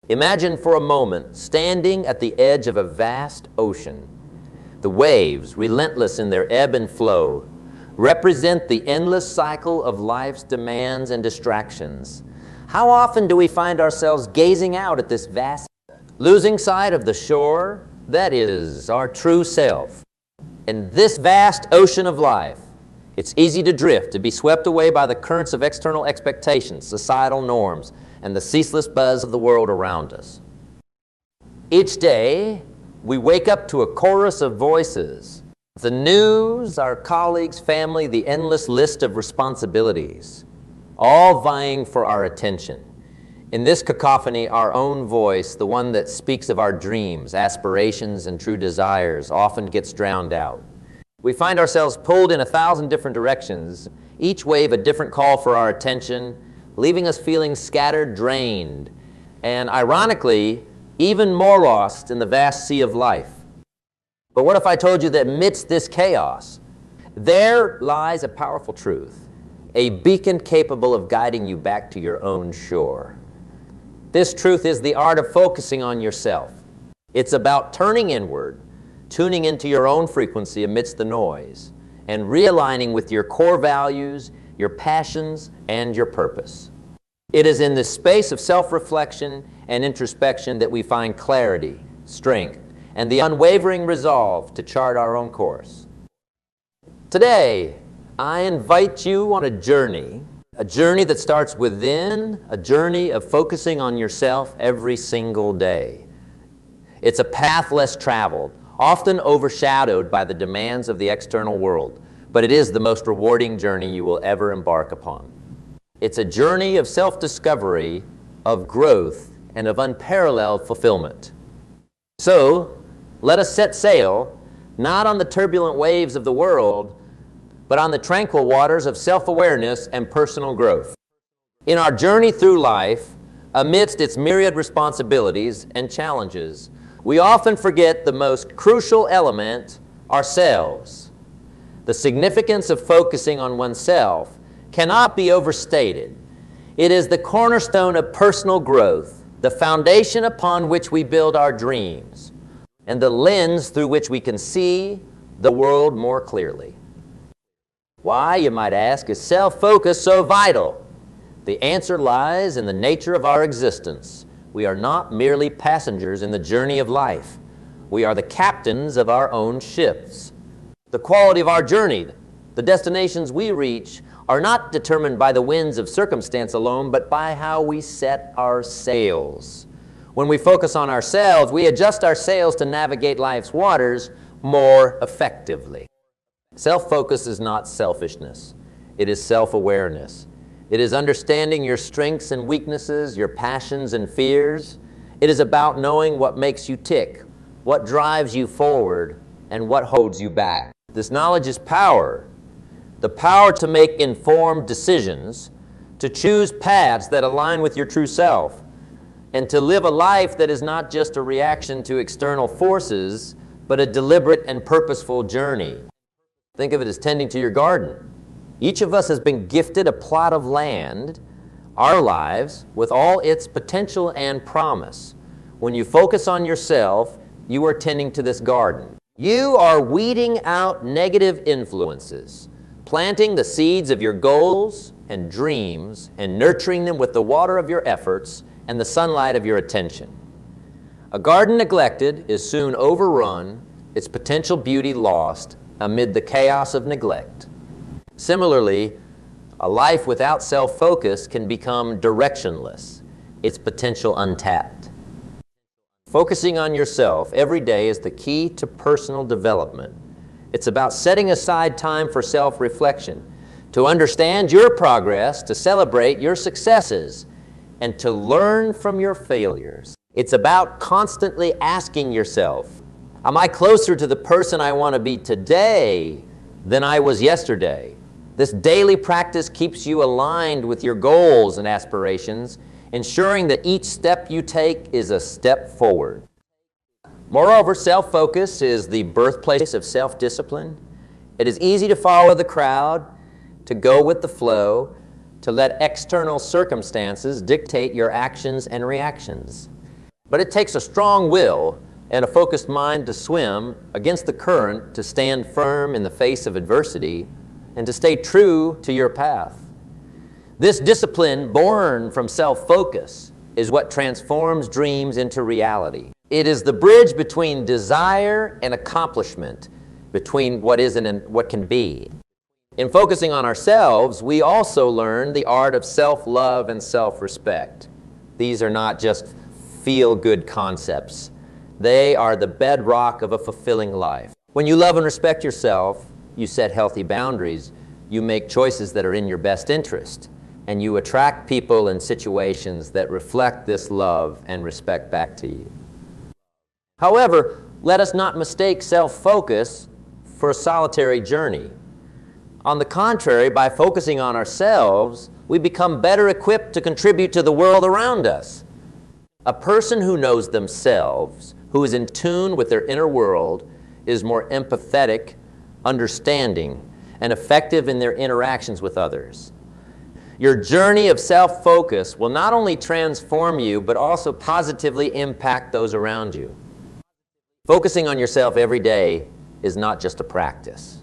Imagine for a moment standing at the edge of a vast ocean. The waves, relentless in their ebb and flow, represent the endless cycle of life's demands and distractions. How often do we find ourselves gazing out at this vast, losing sight of the shore that is our true self? In this vast ocean of life, it's easy to drift, to be swept away by the currents of external expectations, societal norms, and the ceaseless buzz of the world around us. Each day, we wake up to a chorus of voices. The news, our colleagues, family, the endless list of responsibilities, all vying for our attention. In this cacophony, our own voice, the one that speaks of our dreams, aspirations, and true desires, often gets drowned out. We find ourselves pulled in 1,000 different directions, each wave a different call for our attention, leaving us feeling scattered, drained, and ironically, even more lost in the vast sea of life. But what if I told you that amidst this chaos, there lies a powerful truth, a beacon capable of guiding you back to your own shore? This truth is the art of focusing on yourself. It's about turning inward, tuning into your own frequency amidst the noise, and realigning with your core values, your passions, and your purpose. It is in this space of self-reflection and introspection that we find clarity, strength, and the unwavering resolve to chart our own course. Today, I invite you on a journey that starts within, a journey of focusing on yourself every single day. It's a path less traveled, often overshadowed by the demands of the external world, but it is the most rewarding journey you will ever embark upon. It's a journey of self-discovery, of growth, and of unparalleled fulfillment. So, let us set sail, not on the turbulent waves of the world, but on the tranquil waters of self-awareness and personal growth. In our journey through life, amidst its myriad responsibilities and challenges, we often forget the most crucial element, ourselves. The significance of focusing on oneself cannot be overstated. It is the cornerstone of personal growth, the foundation upon which we build our dreams, and the lens through which we can see the world more clearly. Why, you might ask, is self-focus so vital? The answer lies in the nature of our existence. We are not merely passengers in the journey of life. We are the captains of our own ships. The quality of our journey, the destinations we reach, are not determined by the winds of circumstance alone, but by how we set our sails. When we focus on ourselves, we adjust our sails to navigate life's waters more effectively. Self-focus is not selfishness. It is self-awareness. It is understanding your strengths and weaknesses, your passions and fears. It is about knowing what makes you tick, what drives you forward, and what holds you back. This knowledge is power. The power to make informed decisions, to choose paths that align with your true self, and to live a life that is not just a reaction to external forces, but a deliberate and purposeful journey. Think of it as tending to your garden. Each of us has been gifted a plot of land, our lives, with all its potential and promise. When you focus on yourself, you are tending to this garden. You are weeding out negative influences, planting the seeds of your goals and dreams, and nurturing them with the water of your efforts and the sunlight of your attention. A garden neglected is soon overrun, its potential beauty lost amid the chaos of neglect. Similarly, a life without self-focus can become directionless, its potential untapped. Focusing on yourself every day is the key to personal development. It's about setting aside time for self-reflection, to understand your progress, to celebrate your successes, and to learn from your failures. It's about constantly asking yourself, am I closer to the person I want to be today than I was yesterday? This daily practice keeps you aligned with your goals and aspirations, ensuring that each step you take is a step forward. Moreover, self-focus is the birthplace of self-discipline. It is easy to follow the crowd, to go with the flow, to let external circumstances dictate your actions and reactions. But it takes a strong will and a focused mind to swim against the current, to stand firm in the face of adversity, and to stay true to your path. This discipline, born from self-focus, is what transforms dreams into reality. It is the bridge between desire and accomplishment, between what is and what can be. In focusing on ourselves, we also learn the art of self-love and self-respect. These are not just feel-good concepts. They are the bedrock of a fulfilling life. When you love and respect yourself, you set healthy boundaries, you make choices that are in your best interest, and you attract people and situations that reflect this love and respect back to you. However, let us not mistake self-focus for a solitary journey. On the contrary, by focusing on ourselves, we become better equipped to contribute to the world around us. A person who knows themselves, who is in tune with their inner world, is more empathetic, understanding, and effective in their interactions with others. Your journey of self-focus will not only transform you, but also positively impact those around you. Focusing on yourself every day is not just a practice.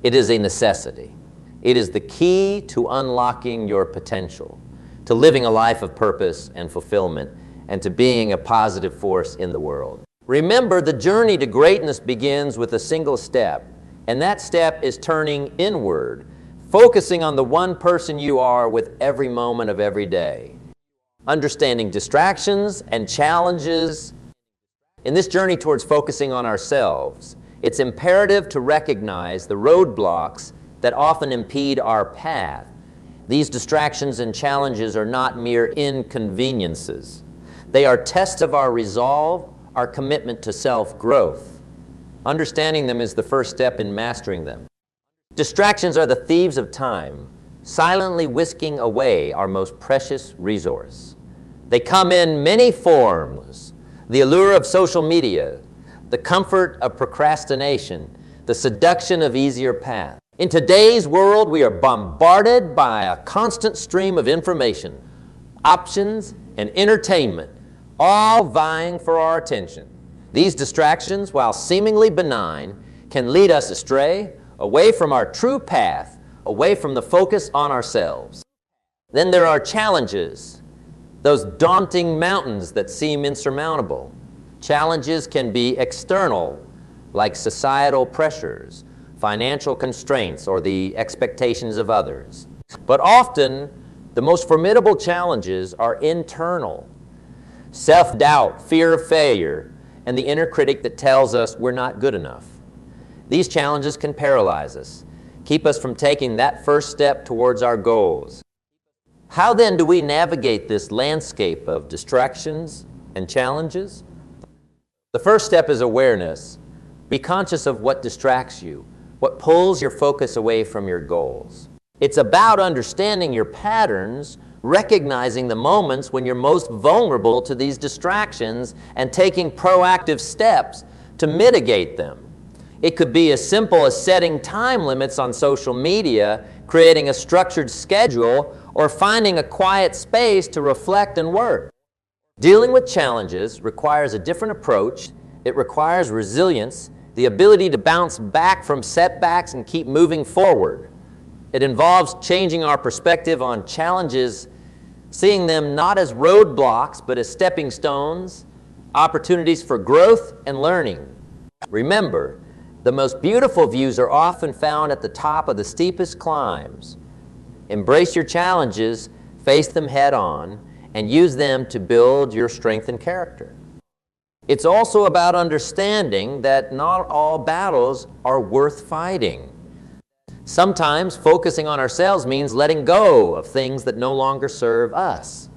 It is a necessity. It is the key to unlocking your potential, to living a life of purpose and fulfillment, and to being a positive force in the world. Remember, the journey to greatness begins with a single step, and that step is turning inward, focusing on the one person you are with every moment of every day. Understanding distractions and challenges. In this journey towards focusing on ourselves, it's imperative to recognize the roadblocks that often impede our path. These distractions and challenges are not mere inconveniences. They are tests of our resolve, our commitment to self-growth. Understanding them is the first step in mastering them. Distractions are the thieves of time, silently whisking away our most precious resource. They come in many forms: the allure of social media, the comfort of procrastination, the seduction of easier paths. In today's world, we are bombarded by a constant stream of information, options, and entertainment, all vying for our attention. These distractions, while seemingly benign, can lead us astray, away from our true path, away from the focus on ourselves. Then there are challenges, those daunting mountains that seem insurmountable. Challenges can be external, like societal pressures, financial constraints, or the expectations of others. But often, the most formidable challenges are internal. Self-doubt, fear of failure, and the inner critic that tells us we're not good enough. These challenges can paralyze us, keep us from taking that first step towards our goals. How then do we navigate this landscape of distractions and challenges? The first step is awareness. Be conscious of what distracts you, what pulls your focus away from your goals. It's about understanding your patterns, recognizing the moments when you're most vulnerable to these distractions, and taking proactive steps to mitigate them. It could be as simple as setting time limits on social media, creating a structured schedule, or finding a quiet space to reflect and work. Dealing with challenges requires a different approach. It requires resilience, the ability to bounce back from setbacks and keep moving forward. It involves changing our perspective on challenges, seeing them not as roadblocks, but as stepping stones, opportunities for growth and learning. Remember, the most beautiful views are often found at the top of the steepest climbs. Embrace your challenges, face them head on, and use them to build your strength and character. It's also about understanding that not all battles are worth fighting. Sometimes focusing on ourselves means letting go of things that no longer serve us,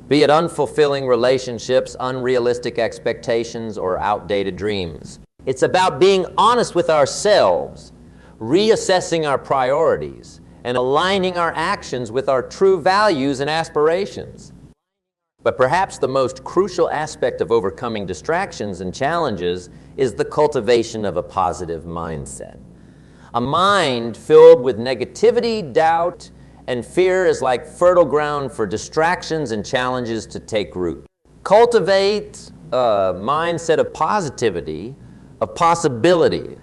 be it unfulfilling relationships, unrealistic expectations, or outdated dreams. It's about being honest with ourselves, reassessing our priorities, and aligning our actions with our true values and aspirations. But perhaps the most crucial aspect of overcoming distractions and challenges is the cultivation of a positive mindset. A mind filled with negativity, doubt, and fear is like fertile ground for distractions and challenges to take root. Cultivate mindset of positivity, of possibility.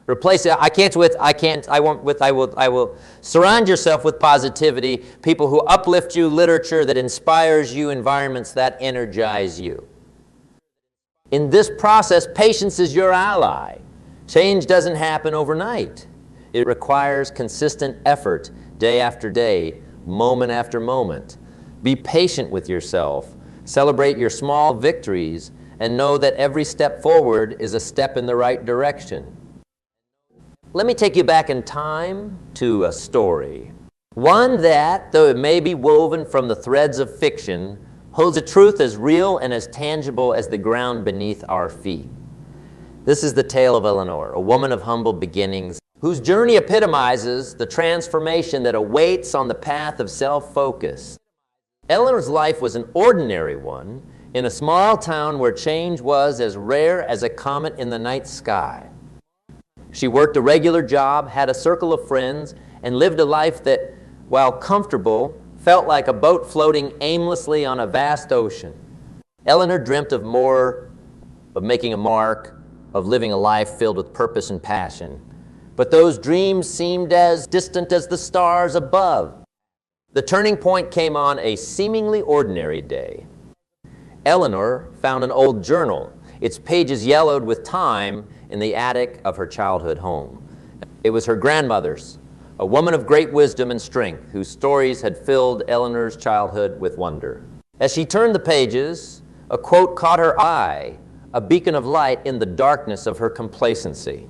Replace it, I can't with, I can't, I won't with, I will. Surround yourself with positivity, people who uplift you, literature that inspires you, environments that energize you. In this process, patience is your ally. Change doesn't happen overnight. It requires consistent effort, day after day, moment after moment. Be patient with yourself. Celebrate your small victories, and know that every step forward is a step in the right direction. Let me take you back in time to a story. One that, though it may be woven from the threads of fiction, holds a truth as real and as tangible as the ground beneath our feet. This is the tale of Eleanor, a woman of humble beginnings, whose journey epitomizes the transformation that awaits on the path of self-focus. Eleanor's life was an ordinary one in a small town where change was as rare as a comet in the night sky. She worked a regular job, had a circle of friends, and lived a life that, while comfortable, felt like a boat floating aimlessly on a vast ocean. Eleanor dreamt of more, of making a mark, of living a life filled with purpose and passion. But those dreams seemed as distant as the stars above. The turning point came on a seemingly ordinary day. Eleanor found an old journal, its pages yellowed with time, in the attic of her childhood home. It was her grandmother's, a woman of great wisdom and strength, whose stories had filled Eleanor's childhood with wonder. As she turned the pages, a quote caught her eye, a beacon of light in the darkness of her complacency.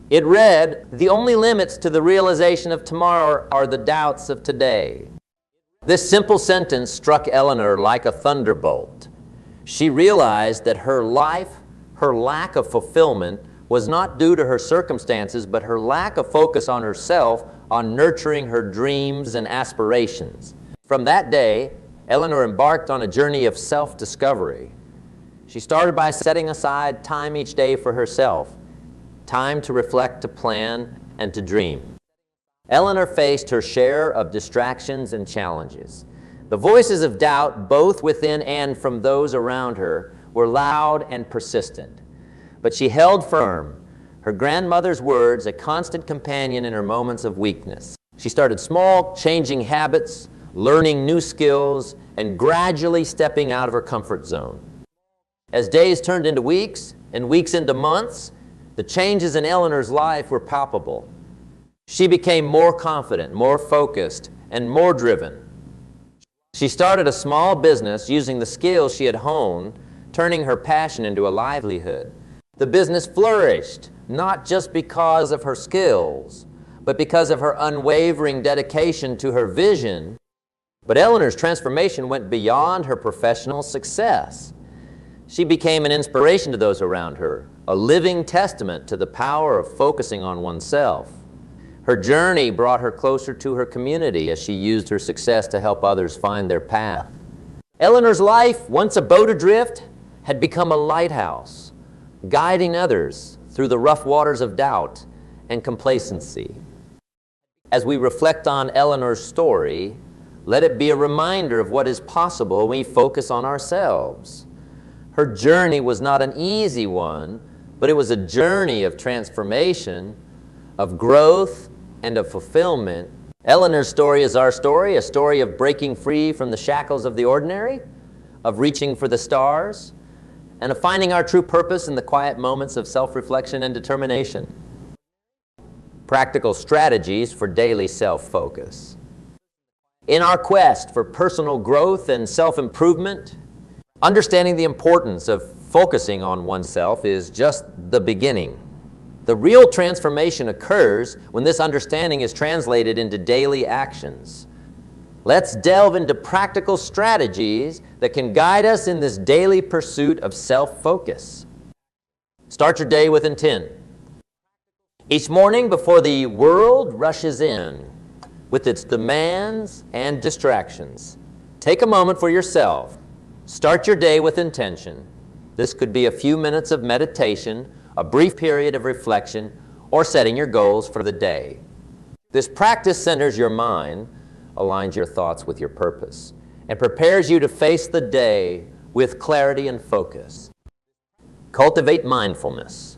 It read, "The only limits to the realization of tomorrow are the doubts of today." This simple sentence struck Eleanor like a thunderbolt. She realized that her life, her lack of fulfillment, was not due to her circumstances, but her lack of focus on herself, on nurturing her dreams and aspirations. From that day, Eleanor embarked on a journey of self-discovery. She started by setting aside time each day for herself, time to reflect, to plan, and to dream. Eleanor faced her share of distractions and challenges. The voices of doubt, both within and from those around her, were loud and persistent. But she held firm, her grandmother's words a constant companion in her moments of weakness. She started small, changing habits, learning new skills, and gradually stepping out of her comfort zone. As days turned into weeks, and weeks into months, the changes in Eleanor's life were palpable. She became more confident, more focused, and more driven. She started a small business using the skills she had honed, turning her passion into a livelihood. The business flourished, not just because of her skills, but because of her unwavering dedication to her vision. But Eleanor's transformation went beyond her professional success. She became an inspiration to those around her, a living testament to the power of focusing on oneself. Her journey brought her closer to her community as she used her success to help others find their path. Eleanor's life, once a boat adrift, had become a lighthouse, guiding others through the rough waters of doubt and complacency. As we reflect on Eleanor's story, let it be a reminder of what is possible when we focus on ourselves. Her journey was not an easy one, but it was a journey of transformation, of growth, and of fulfillment. Eleanor's story is our story, a story of breaking free from the shackles of the ordinary, of reaching for the stars, and of finding our true purpose in the quiet moments of self-reflection and determination. Practical strategies for daily self-focus. In our quest for personal growth and self-improvement, understanding the importance of focusing on oneself is just the beginning. The real transformation occurs when this understanding is translated into daily actions. Let's delve into practical strategies that can guide us in this daily pursuit of self-focus. Start your day with intent. Each morning before the world rushes in with its demands and distractions, take a moment for yourself. Start your day with intention. This could be a few minutes of meditation, a brief period of reflection, or setting your goals for the day. This practice centers your mind, aligns your thoughts with your purpose, and prepares you to face the day with clarity and focus. Cultivate mindfulness.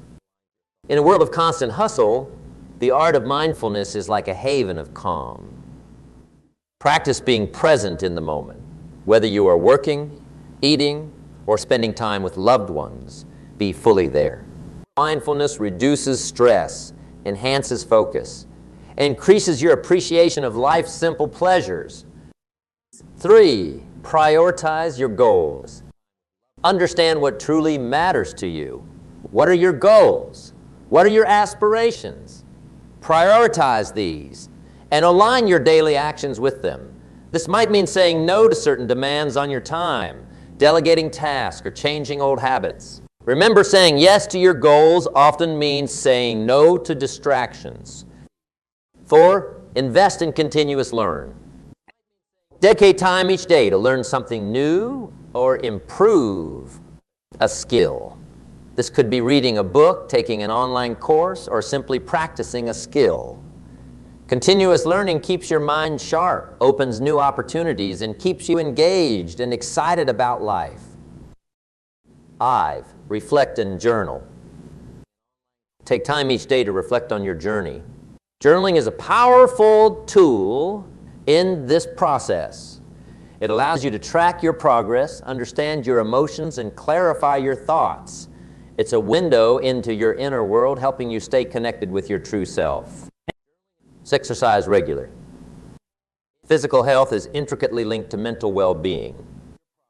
In a world of constant hustle, the art of mindfulness is like a haven of calm. Practice being present in the moment, whether you are working, eating, or spending time with loved ones. Be fully there. Mindfulness reduces stress, enhances focus, increases your appreciation of life's simple pleasures. 3, prioritize your goals. Understand what truly matters to you. What are your goals? What are your aspirations? Prioritize these and align your daily actions with them. This might mean saying no to certain demands on your time, delegating tasks, or changing old habits. Remember, saying yes to your goals often means saying no to distractions. 4, invest in continuous learn. Dedicate time each day to learn something new or improve a skill. This could be reading a book, taking an online course, or simply practicing a skill. Continuous learning keeps your mind sharp, opens new opportunities, and keeps you engaged and excited about life. 5, reflect and journal. Take time each day to reflect on your journey. Journaling is a powerful tool in this process. It allows you to track your progress, understand your emotions, and clarify your thoughts. It's a window into your inner world, helping you stay connected with your true self. Exercise regularly. Physical health is intricately linked to mental well-being.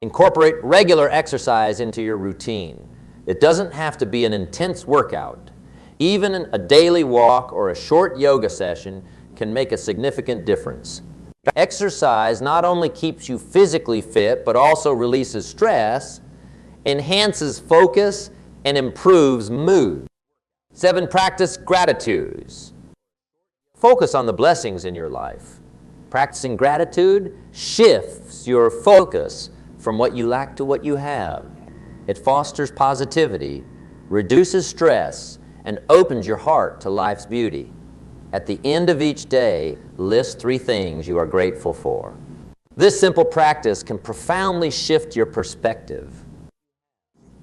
Incorporate regular exercise into your routine. It doesn't have to be an intense workout. Even a daily walk or a short yoga session can make a significant difference. Exercise not only keeps you physically fit, but also releases stress, enhances focus, and improves mood. 7, practice gratitudes. Focus on the blessings in your life. Practicing gratitude shifts your focus from what you lack to what you have. It fosters positivity, reduces stress, and opens your heart to life's beauty. At the end of each day, list 3 things you are grateful for. This simple practice can profoundly shift your perspective.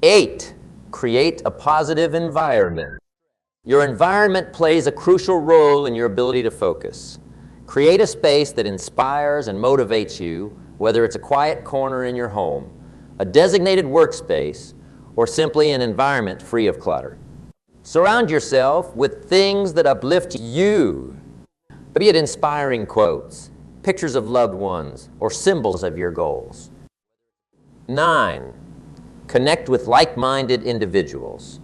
8, create a positive environment. Your environment plays a crucial role in your ability to focus. Create a space that inspires and motivates you, whether it's a quiet corner in your home, a designated workspace, or simply an environment free of clutter. Surround yourself with things that uplift you, be it inspiring quotes, pictures of loved ones, or symbols of your goals. 9, connect with like-minded individuals.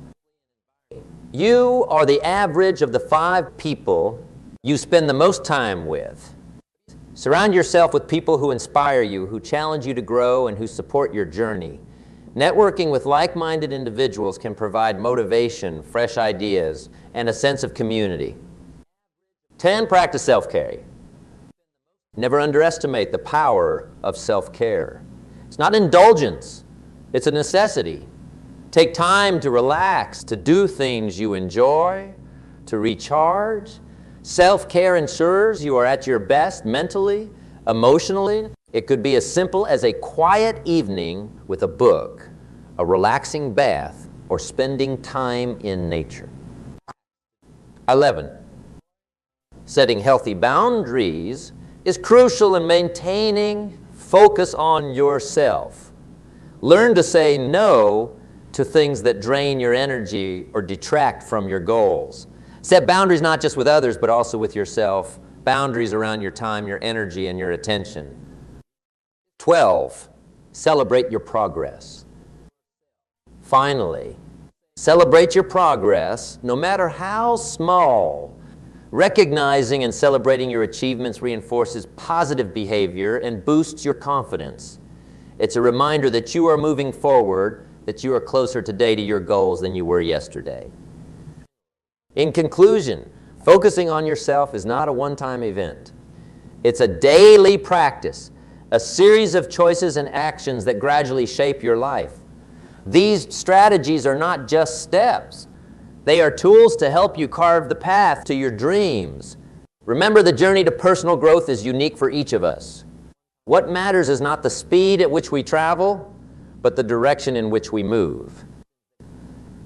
You are the average of the 5 people you spend the most time with. Surround yourself with people who inspire you, who challenge you to grow, and who support your journey. Networking with like-minded individuals can provide motivation, fresh ideas, and a sense of community. 10, practice self-care. Never underestimate the power of self-care. It's not indulgence, it's a necessity. Take time to relax, to do things you enjoy, to recharge. Self-care ensures you are at your best mentally, emotionally. It could be as simple as a quiet evening with a book, a relaxing bath, or spending time in nature. 11, setting healthy boundaries is crucial in maintaining focus on yourself. Learn to say no to things that drain your energy or detract from your goals. Set boundaries not just with others, but also with yourself. Boundaries around your time, your energy, and your attention. 12, celebrate your progress. Finally, celebrate your progress, no matter how small. Recognizing and celebrating your achievements reinforces positive behavior and boosts your confidence. It's a reminder that you are moving forward, that you are closer today to your goals than you were yesterday. In conclusion, focusing on yourself is not a one-time event. It's a daily practice, a series of choices and actions that gradually shape your life. These strategies are not just steps. They are tools to help you carve the path to your dreams. Remember, the journey to personal growth is unique for each of us. What matters is not the speed at which we travel, but the direction in which we move.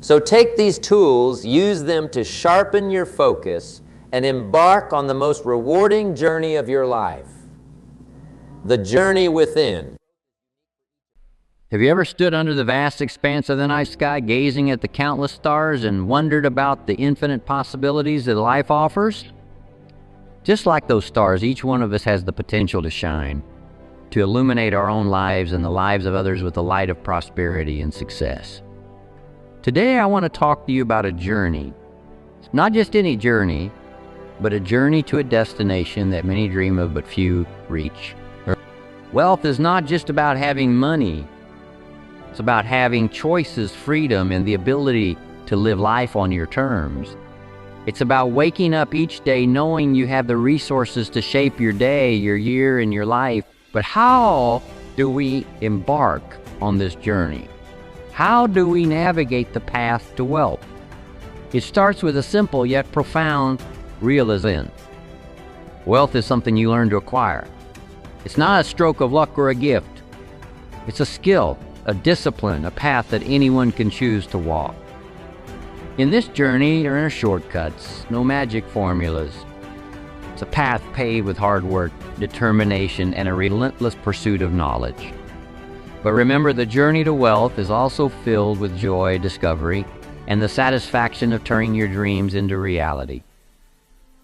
So take these tools, use them to sharpen your focus, and embark on the most rewarding journey of your life, the journey within. Have you ever stood under the vast expanse of the night sky, gazing at the countless stars and wondered about the infinite possibilities that life offers? Just like those stars, each one of us has the potential to shine, to illuminate our own lives and the lives of others with the light of prosperity and success. Today I want to talk to you about a journey. Not just any journey, but a journey to a destination that many dream of but few reach. Wealth is not just about having money. It's about having choices, freedom, and the ability to live life on your terms. It's about waking up each day knowing you have the resources to shape your day, your year, and your life. But how do we embark on this journey? How do we navigate the path to wealth? It starts with a simple yet profound realization. Wealth is something you learn to acquire. It's not a stroke of luck or a gift. It's a skill, a discipline, a path that anyone can choose to walk. In this journey, there are no shortcuts, no magic formulas. It's a path paved with hard work, determination, and a relentless pursuit of knowledge. But remember, the journey to wealth is also filled with joy, discovery, and the satisfaction of turning your dreams into reality.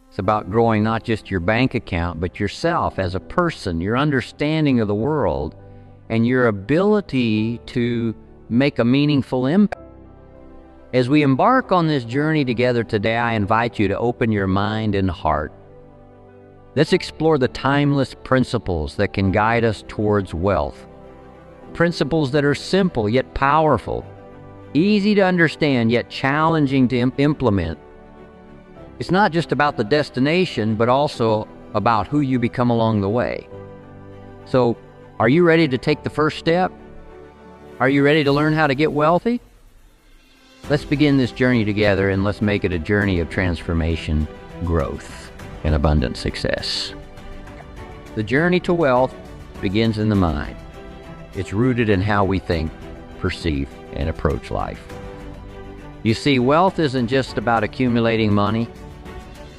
It's about growing not just your bank account, but yourself as a person, your understanding of the world, and your ability to make a meaningful impact. As we embark on this journey together today, I invite you to open your mind and heart. Let's explore the timeless principles that can guide us towards wealth. Principles that are simple yet powerful, easy to understand yet challenging to implement. It's not just about the destination, but also about who you become along the way. So, are you ready to take the first step? Are you ready to learn how to get wealthy? Let's begin this journey together, and let's make it a journey of transformation, growth, and abundant success. The journey to wealth begins in the mind. It's rooted in how we think, perceive, and approach life. You see, wealth isn't just about accumulating money.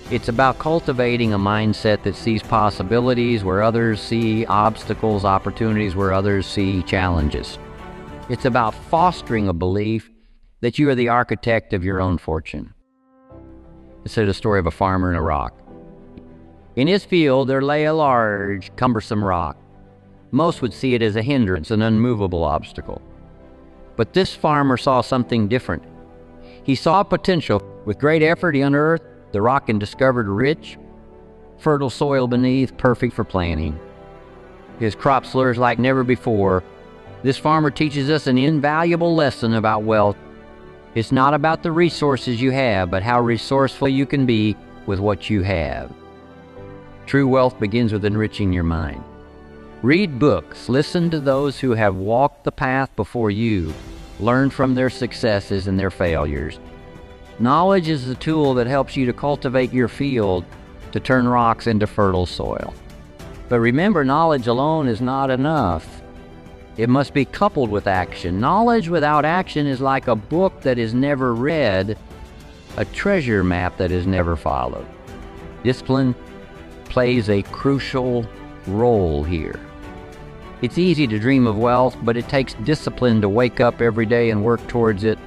It's about cultivating a mindset that sees possibilities where others see obstacles, opportunities where others see challenges. It's about fostering a belief that you are the architect of your own fortune. This is the story of a farmer in Iraq. In his field, there lay a large, cumbersome rock. Most would see it as a hindrance, an unmovable obstacle. But this farmer saw something different. He saw potential. With great effort, he unearthed the rock and discovered rich, fertile soil beneath, perfect for planting. His crops flourished like never before. This farmer teaches us an invaluable lesson about wealth. It's not about the resources you have, but how resourceful you can be with what you have. True wealth begins with enriching your mind. Read books, listen to those who have walked the path before you, learn from their successes and their failures. Knowledge is the tool that helps you to cultivate your field, to turn rocks into fertile soil. But remember, knowledge alone is not enough. It must be coupled with action. Knowledge without action is like a book that is never read, a treasure map that is never followed. Discipline plays a crucial role here. It's easy to dream of wealth, but it takes discipline to wake up every day and work towards it.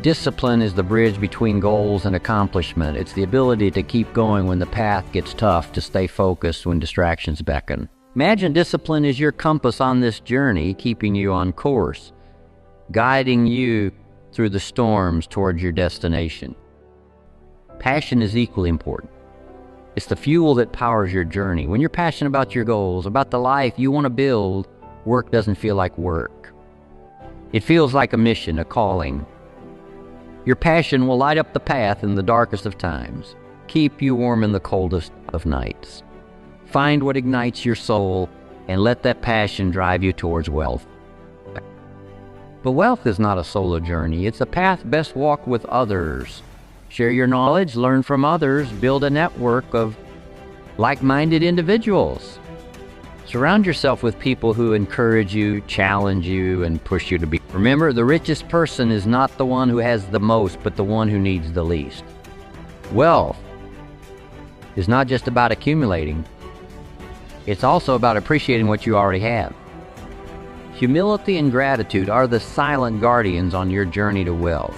Discipline is the bridge between goals and accomplishment. It's the ability to keep going when the path gets tough, to stay focused when distractions beckon. Imagine discipline is your compass on this journey, keeping you on course, guiding you through the storms towards your destination. Passion is equally important. It's the fuel that powers your journey. When you're passionate about your goals, about the life you want to build, work doesn't feel like work. It feels like a mission, a calling. Your passion will light up the path in the darkest of times, keep you warm in the coldest of nights. Find what ignites your soul and let that passion drive you towards wealth. But wealth is not a solo journey. It's a path best walked with others. Share your knowledge, learn from others, build a network of like-minded individuals. Surround yourself with people who encourage you, challenge you, and push you to be. Remember, the richest person is not the one who has the most, but the one who needs the least. Wealth is not just about accumulating. It's also about appreciating what you already have. Humility and gratitude are the silent guardians on your journey to wealth.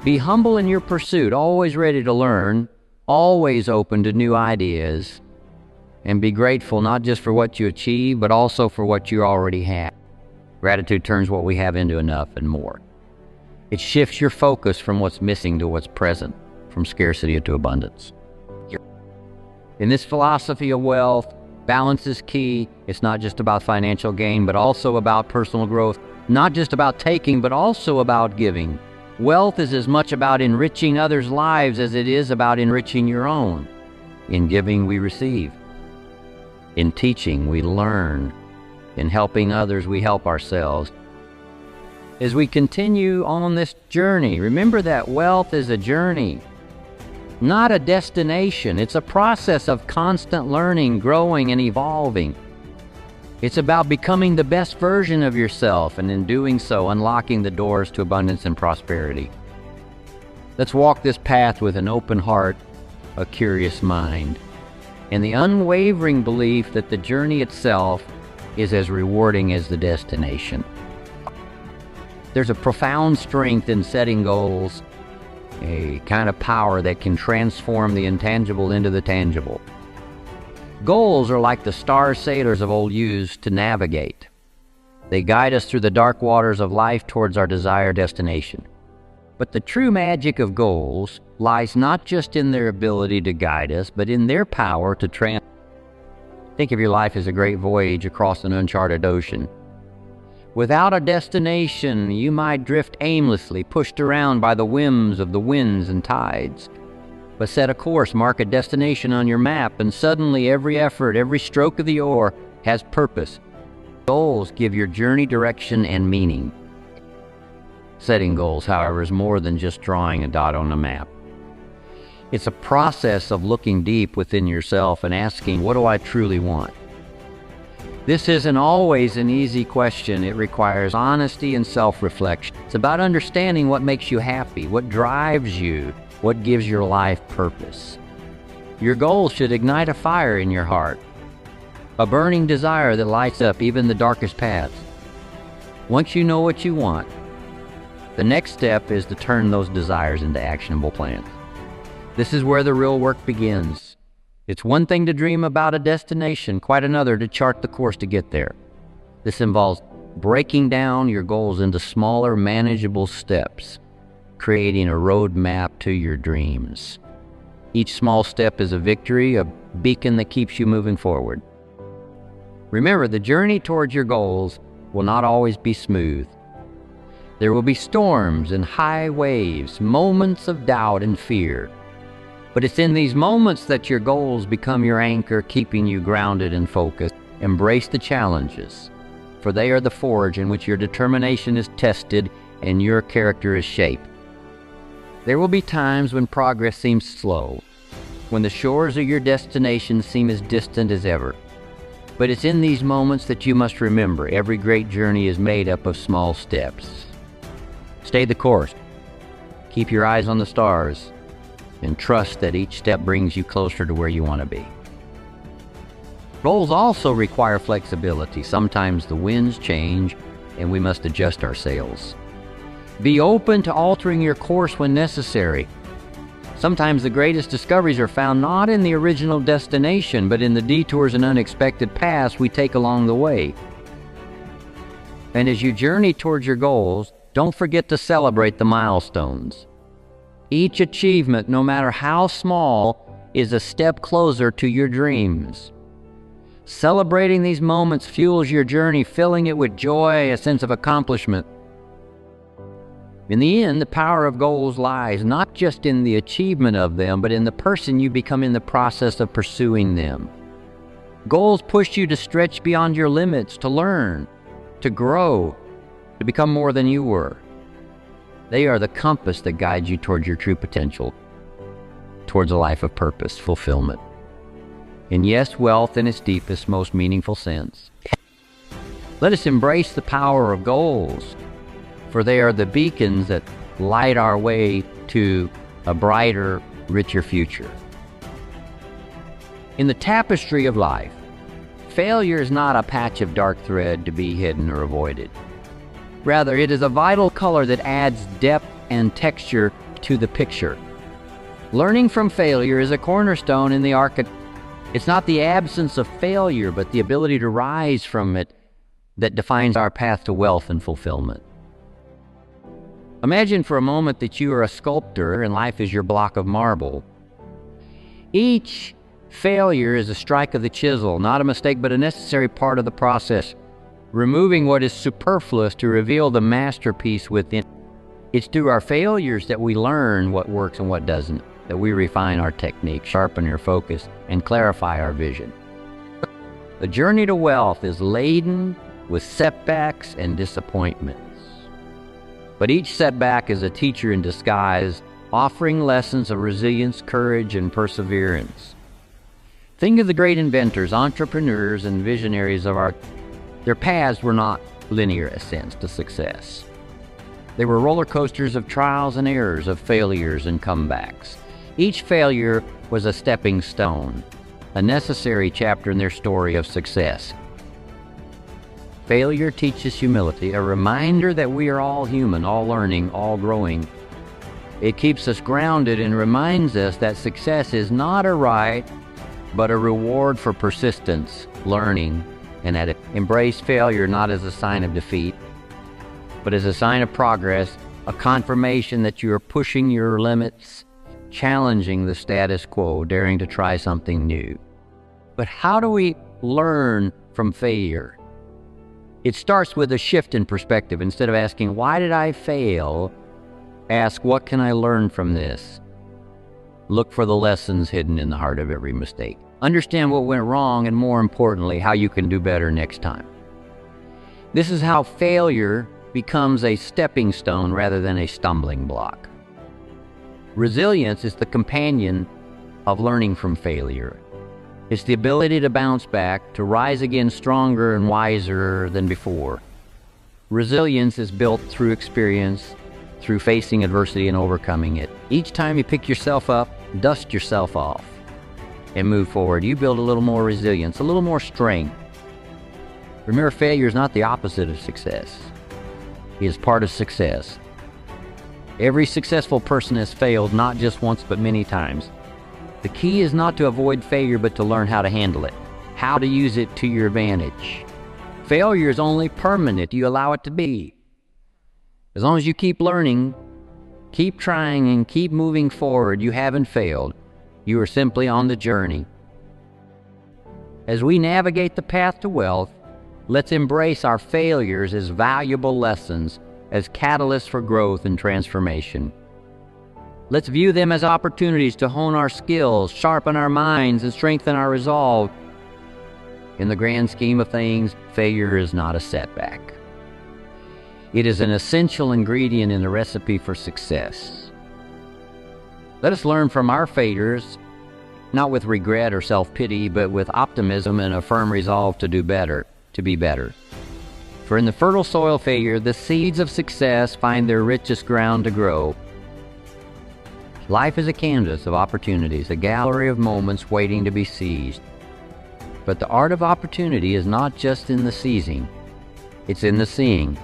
Be humble in your pursuit, always ready to learn, always open to new ideas, and be grateful not just for what you achieve, but also for what you already have. Gratitude turns what we have into enough and more. It shifts your focus from what's missing to what's present, from scarcity to abundance. In this philosophy of wealth, balance is key. It's not just about financial gain, but also about personal growth. Not just about taking, but also about giving. Wealth is as much about enriching others' lives as it is about enriching your own. In giving, we receive. In teaching, we learn. In helping others, we help ourselves. As we continue on this journey, remember that wealth is a journey, not a destination. It's a process of constant learning, growing, and evolving. It's about becoming the best version of yourself, and in doing so, unlocking the doors to abundance and prosperity. Let's walk this path with an open heart, a curious mind, and the unwavering belief that the journey itself is as rewarding as the destination. There's a profound strength in setting goals, a kind of power that can transform the intangible into the tangible. Goals are like the star sailors of old used to navigate. They guide us through the dark waters of life towards our desired destination. But the true magic of goals lies not just in their ability to guide us, but in their power to Think of your life as a great voyage across an uncharted ocean. Without a destination, you might drift aimlessly, pushed around by the whims of the winds and tides. But set a course, mark a destination on your map, and suddenly every effort, every stroke of the oar has purpose. Goals give your journey direction and meaning. Setting goals, however, is more than just drawing a dot on a map. It's a process of looking deep within yourself and asking, what do I truly want? This isn't always an easy question. It requires honesty and self-reflection. It's about understanding what makes you happy, what drives you, what gives your life purpose. Your goals should ignite a fire in your heart, a burning desire that lights up even the darkest paths. Once you know what you want, the next step is to turn those desires into actionable plans. This is where the real work begins. It's one thing to dream about a destination, quite another to chart the course to get there. This involves breaking down your goals into smaller, manageable steps, creating a roadmap to your dreams. Each small step is a victory, a beacon that keeps you moving forward. Remember, the journey towards your goals will not always be smooth. There will be storms and high waves, moments of doubt and fear. But it's in these moments that your goals become your anchor, keeping you grounded and focused. Embrace the challenges, for they are the forge in which your determination is tested and your character is shaped. There will be times when progress seems slow, when the shores of your destination seem as distant as ever. But it's in these moments that you must remember every great journey is made up of small steps. Stay the course. Keep your eyes on the stars, and trust that each step brings you closer to where you want to be. Goals also require flexibility. Sometimes the winds change and we must adjust our sails. Be open to altering your course when necessary. Sometimes the greatest discoveries are found not in the original destination, but in the detours and unexpected paths we take along the way. And as you journey towards your goals, don't forget to celebrate the milestones. Each achievement, no matter how small, is a step closer to your dreams. Celebrating these moments fuels your journey, filling it with joy, a sense of accomplishment. In the end, the power of goals lies not just in the achievement of them, but in the person you become in the process of pursuing them. Goals push you to stretch beyond your limits, to learn, to grow, to become more than you were. They are the compass that guides you towards your true potential, towards a life of purpose, fulfillment. and yes, wealth in its deepest, most meaningful sense. Let us embrace the power of goals, for they are the beacons that light our way to a brighter, richer future. In the tapestry of life, failure is not a patch of dark thread to be hidden or avoided. Rather, it is a vital color that adds depth and texture to the picture. Learning from failure is a cornerstone in the archetype. It's not the absence of failure, but the ability to rise from it that defines our path to wealth and fulfillment. Imagine for a moment that you are a sculptor and life is your block of marble. Each failure is a strike of the chisel, not a mistake, but a necessary part of the process, removing what is superfluous to reveal the masterpiece within. It's through our failures that we learn what works and what doesn't, that we refine our technique, sharpen our focus, and clarify our vision. The journey to wealth is laden with setbacks and disappointments. But each setback is a teacher in disguise, offering lessons of resilience, courage, and perseverance. Think of the great inventors, entrepreneurs, and visionaries of their paths were not linear ascents to success. They were roller coasters of trials and errors, of failures and comebacks. Each failure was a stepping stone, a necessary chapter in their story of success. Failure teaches humility, a reminder that we are all human, all learning, all growing. It keeps us grounded and reminds us that success is not a right, but a reward for persistence, learning, and embrace failure not as a sign of defeat, but as a sign of progress, a confirmation that you are pushing your limits, challenging the status quo, daring to try something new. But how do we learn from failure? It starts with a shift in perspective. Instead of asking, why did I fail? Ask, what can I learn from this? Look for the lessons hidden in the heart of every mistake. Understand what went wrong, and more importantly, how you can do better next time. This is how failure becomes a stepping stone rather than a stumbling block. Resilience is the companion of learning from failure. It's the ability to bounce back, to rise again stronger and wiser than before. Resilience is built through experience, through facing adversity and overcoming it. Each time you pick yourself up, dust yourself off, and move forward, you build a little more resilience, a little more strength. Remember, failure is not the opposite of success. It is part of success. Every successful person has failed, not just once, but many times. The key is not to avoid failure, but to learn how to handle it, how to use it to your advantage. Failure is only permanent. You allow it to be. As long as you keep learning, keep trying, and keep moving forward, you haven't failed. You are simply on the journey. As we navigate the path to wealth, let's embrace our failures as valuable lessons, as catalysts for growth and transformation. Let's view them as opportunities to hone our skills, sharpen our minds, and strengthen our resolve. In the grand scheme of things, failure is not a setback. It is an essential ingredient in the recipe for success. Let us learn from our failures, not with regret or self-pity, but with optimism and a firm resolve to do better, to be better. For in the fertile soil of failure, the seeds of success find their richest ground to grow. Life is a canvas of opportunities, a gallery of moments waiting to be seized. But the art of opportunity is not just in the seizing, it's in the seeing.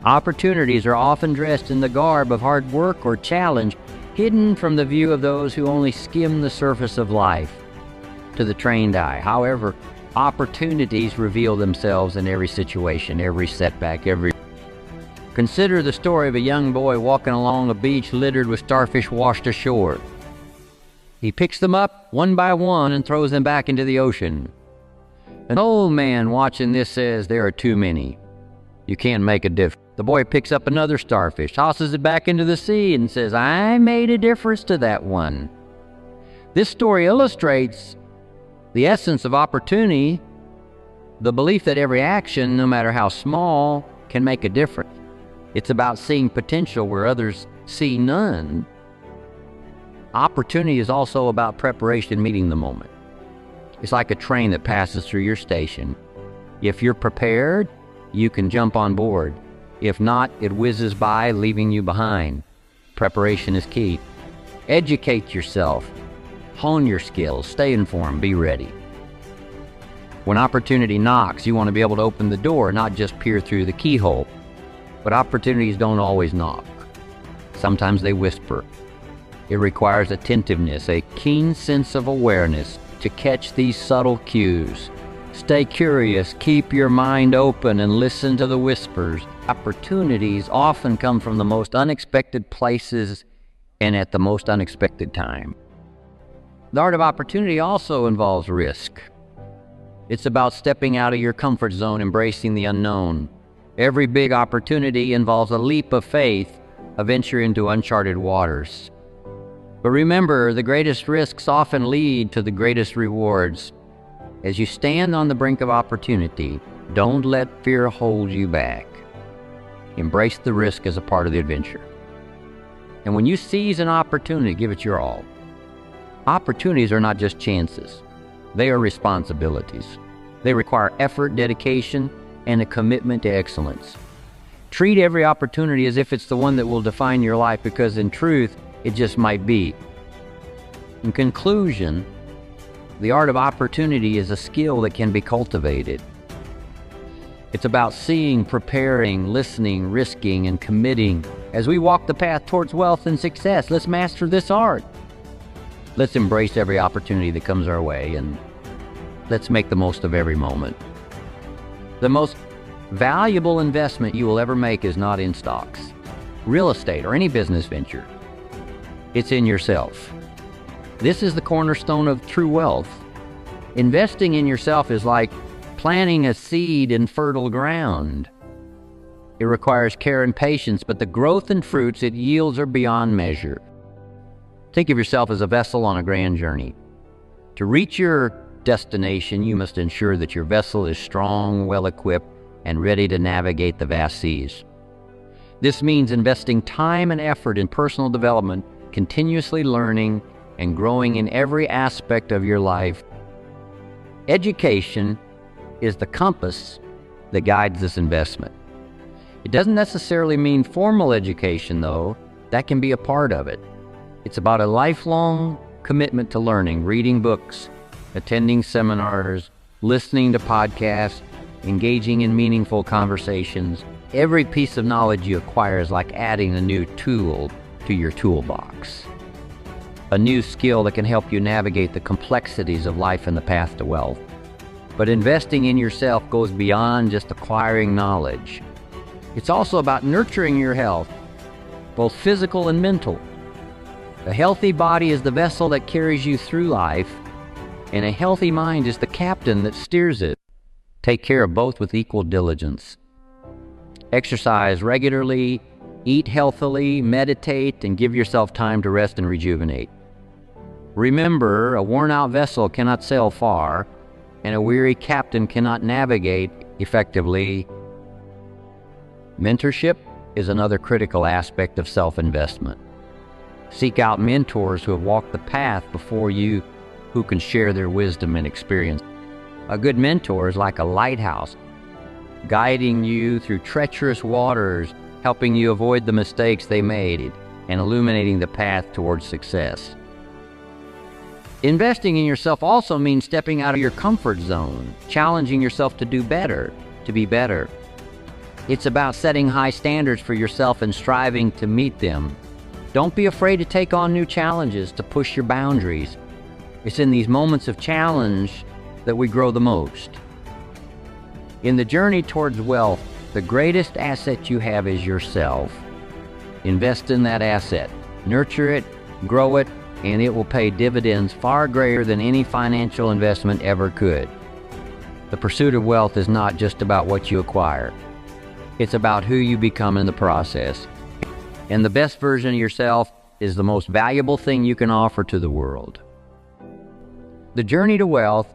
Opportunities are often dressed in the garb of hard work or challenge, hidden from the view of those who only skim the surface of life. To the trained eye, however, opportunities reveal themselves in every situation, every setback, Consider the story of a young boy walking along a beach littered with starfish washed ashore. He picks them up one by one and throws them back into the ocean. An old man watching this says, "There are too many. You can't make a difference." The boy picks up another starfish, tosses it back into the sea, and says, "I made a difference to that one." This story illustrates the essence of opportunity, the belief that every action, no matter how small, can make a difference. It's about seeing potential where others see none. Opportunity is also about preparation, meeting the moment. It's like a train that passes through your station. If you're prepared, you can jump on board. If not, it whizzes by, leaving you behind. Preparation is key. Educate yourself. Hone your skills. Stay informed. Be ready. When opportunity knocks, you want to be able to open the door, not just peer through the keyhole. But opportunities don't always knock. Sometimes they whisper. It requires attentiveness, a keen sense of awareness to catch these subtle cues. Stay curious, keep your mind open, and listen to the whispers. Opportunities often come from the most unexpected places and at the most unexpected time. The art of opportunity also involves risk. It's about stepping out of your comfort zone, embracing the unknown. Every big opportunity involves a leap of faith, a venture into uncharted waters. But remember, the greatest risks often lead to the greatest rewards. As you stand on the brink of opportunity, don't let fear hold you back. Embrace the risk as a part of the adventure. And when you seize an opportunity, give it your all. Opportunities are not just chances. They are responsibilities. They require effort, dedication, and a commitment to excellence. Treat every opportunity as if it's the one that will define your life, because in truth, it just might be. In conclusion, the art of opportunity is a skill that can be cultivated. It's about seeing, preparing, listening, risking, and committing. As we walk the path towards wealth and success, let's master this art. Let's embrace every opportunity that comes our way, and let's make the most of every moment. The most valuable investment you will ever make is not in stocks, real estate, or any business venture. It's in yourself. This is the cornerstone of true wealth. Investing in yourself is like planting a seed in fertile ground. It requires care and patience, but the growth and fruits it yields are beyond measure. Think of yourself as a vessel on a grand journey. To reach your destination, you must ensure that your vessel is strong, well-equipped, and ready to navigate the vast seas. This means investing time and effort in personal development, continuously learning and growing in every aspect of your life. Education is the compass that guides this investment. It doesn't necessarily mean formal education, though. That can be a part of it. It's about a lifelong commitment to learning, reading books, attending seminars, listening to podcasts, engaging in meaningful conversations. Every piece of knowledge you acquire is like adding a new tool to your toolbox. A new skill that can help you navigate the complexities of life and the path to wealth. But investing in yourself goes beyond just acquiring knowledge. It's also about nurturing your health, both physical and mental. A healthy body is the vessel that carries you through life, and a healthy mind is the captain that steers it. Take care of both with equal diligence. Exercise regularly, eat healthily, meditate, and give yourself time to rest and rejuvenate. Remember, a worn-out vessel cannot sail far, and a weary captain cannot navigate effectively. Mentorship is another critical aspect of self-investment. Seek out mentors who have walked the path before you, who can share their wisdom and experience. A good mentor is like a lighthouse, guiding you through treacherous waters, helping you avoid the mistakes they made, and illuminating the path towards success. Investing in yourself also means stepping out of your comfort zone, challenging yourself to do better, to be better. It's about setting high standards for yourself and striving to meet them. Don't be afraid to take on new challenges, to push your boundaries. It's in these moments of challenge that we grow the most. In the journey towards wealth, the greatest asset you have is yourself. Invest in that asset, nurture it, grow it, and it will pay dividends far greater than any financial investment ever could. The pursuit of wealth is not just about what you acquire. It's about who you become in the process. And the best version of yourself is the most valuable thing you can offer to the world. The journey to wealth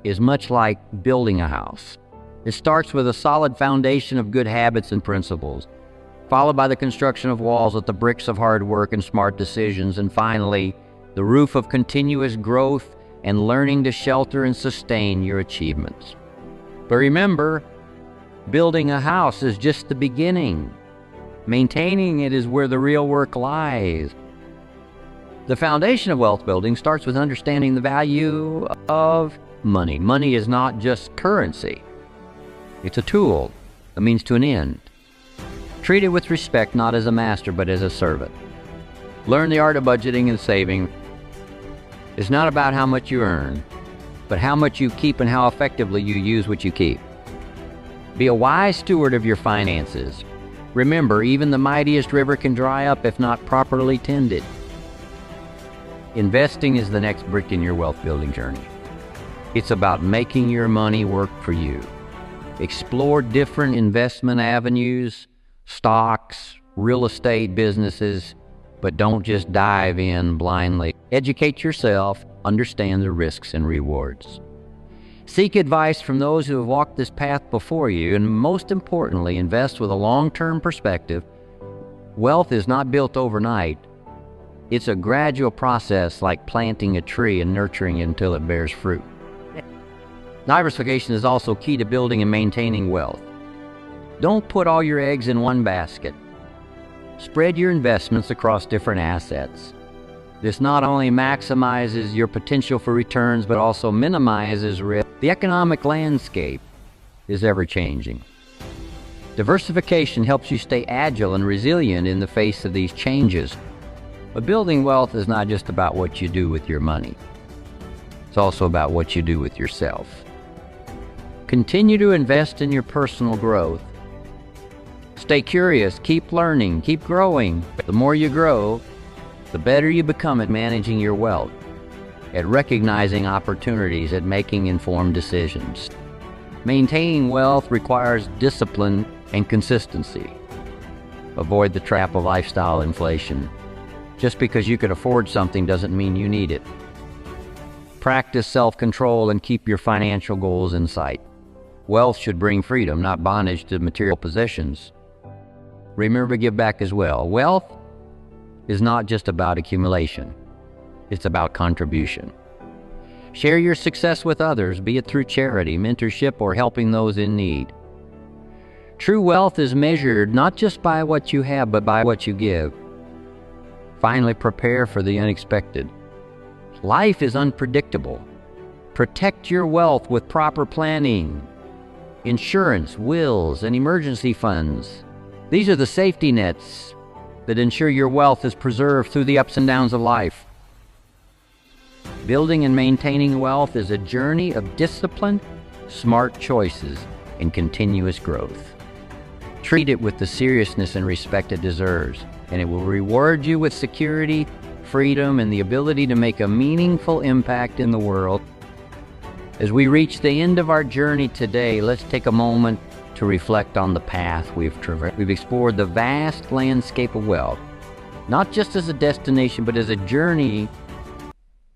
is much like building a house. It starts with a solid foundation of good habits and principles, followed by the construction of walls with the bricks of hard work and smart decisions, and finally, the roof of continuous growth and learning to shelter and sustain your achievements. But remember, building a house is just the beginning. Maintaining it is where the real work lies. The foundation of wealth building starts with understanding the value of money. Money is not just currency. It's a tool, a means to an end. Treat it with respect, not as a master, but as a servant. Learn the art of budgeting and saving. It's not about how much you earn, but how much you keep and how effectively you use what you keep. Be a wise steward of your finances. Remember, even the mightiest river can dry up if not properly tended. Investing is the next brick in your wealth building journey. It's about making your money work for you. Explore different investment avenues, stocks, real estate businesses, but don't just dive in blindly. Educate yourself, understand the risks and rewards. Seek advice from those who have walked this path before you, and most importantly, invest with a long-term perspective. Wealth is not built overnight. It's a gradual process, like planting a tree and nurturing it until it bears fruit. Diversification is also key to building and maintaining wealth. Don't put all your eggs in one basket. Spread your investments across different assets. This not only maximizes your potential for returns, but also minimizes risk. The economic landscape is ever-changing. Diversification helps you stay agile and resilient in the face of these changes. But building wealth is not just about what you do with your money. It's also about what you do with yourself. Continue to invest in your personal growth. Stay curious, keep learning, keep growing. The more you grow, the better you become at managing your wealth, at recognizing opportunities, at making informed decisions. Maintaining wealth requires discipline and consistency. Avoid the trap of lifestyle inflation. Just because you can afford something doesn't mean you need it. Practice self-control and keep your financial goals in sight. Wealth should bring freedom, not bondage to material possessions. Remember to give back as well. Wealth is not just about accumulation. It's about contribution. Share your success with others, be it through charity, mentorship, or helping those in need. True wealth is measured not just by what you have, but by what you give. Finally, prepare for the unexpected. Life is unpredictable. Protect your wealth with proper planning, insurance, wills, and emergency funds. These are the safety nets that ensure your wealth is preserved through the ups and downs of life. Building and maintaining wealth is a journey of discipline, smart choices, and continuous growth. Treat it with the seriousness and respect it deserves, and it will reward you with security, freedom, and the ability to make a meaningful impact in the world. As we reach the end of our journey today, let's take a moment to reflect on the path we've traversed. We've explored the vast landscape of wealth, not just as a destination, but as a journey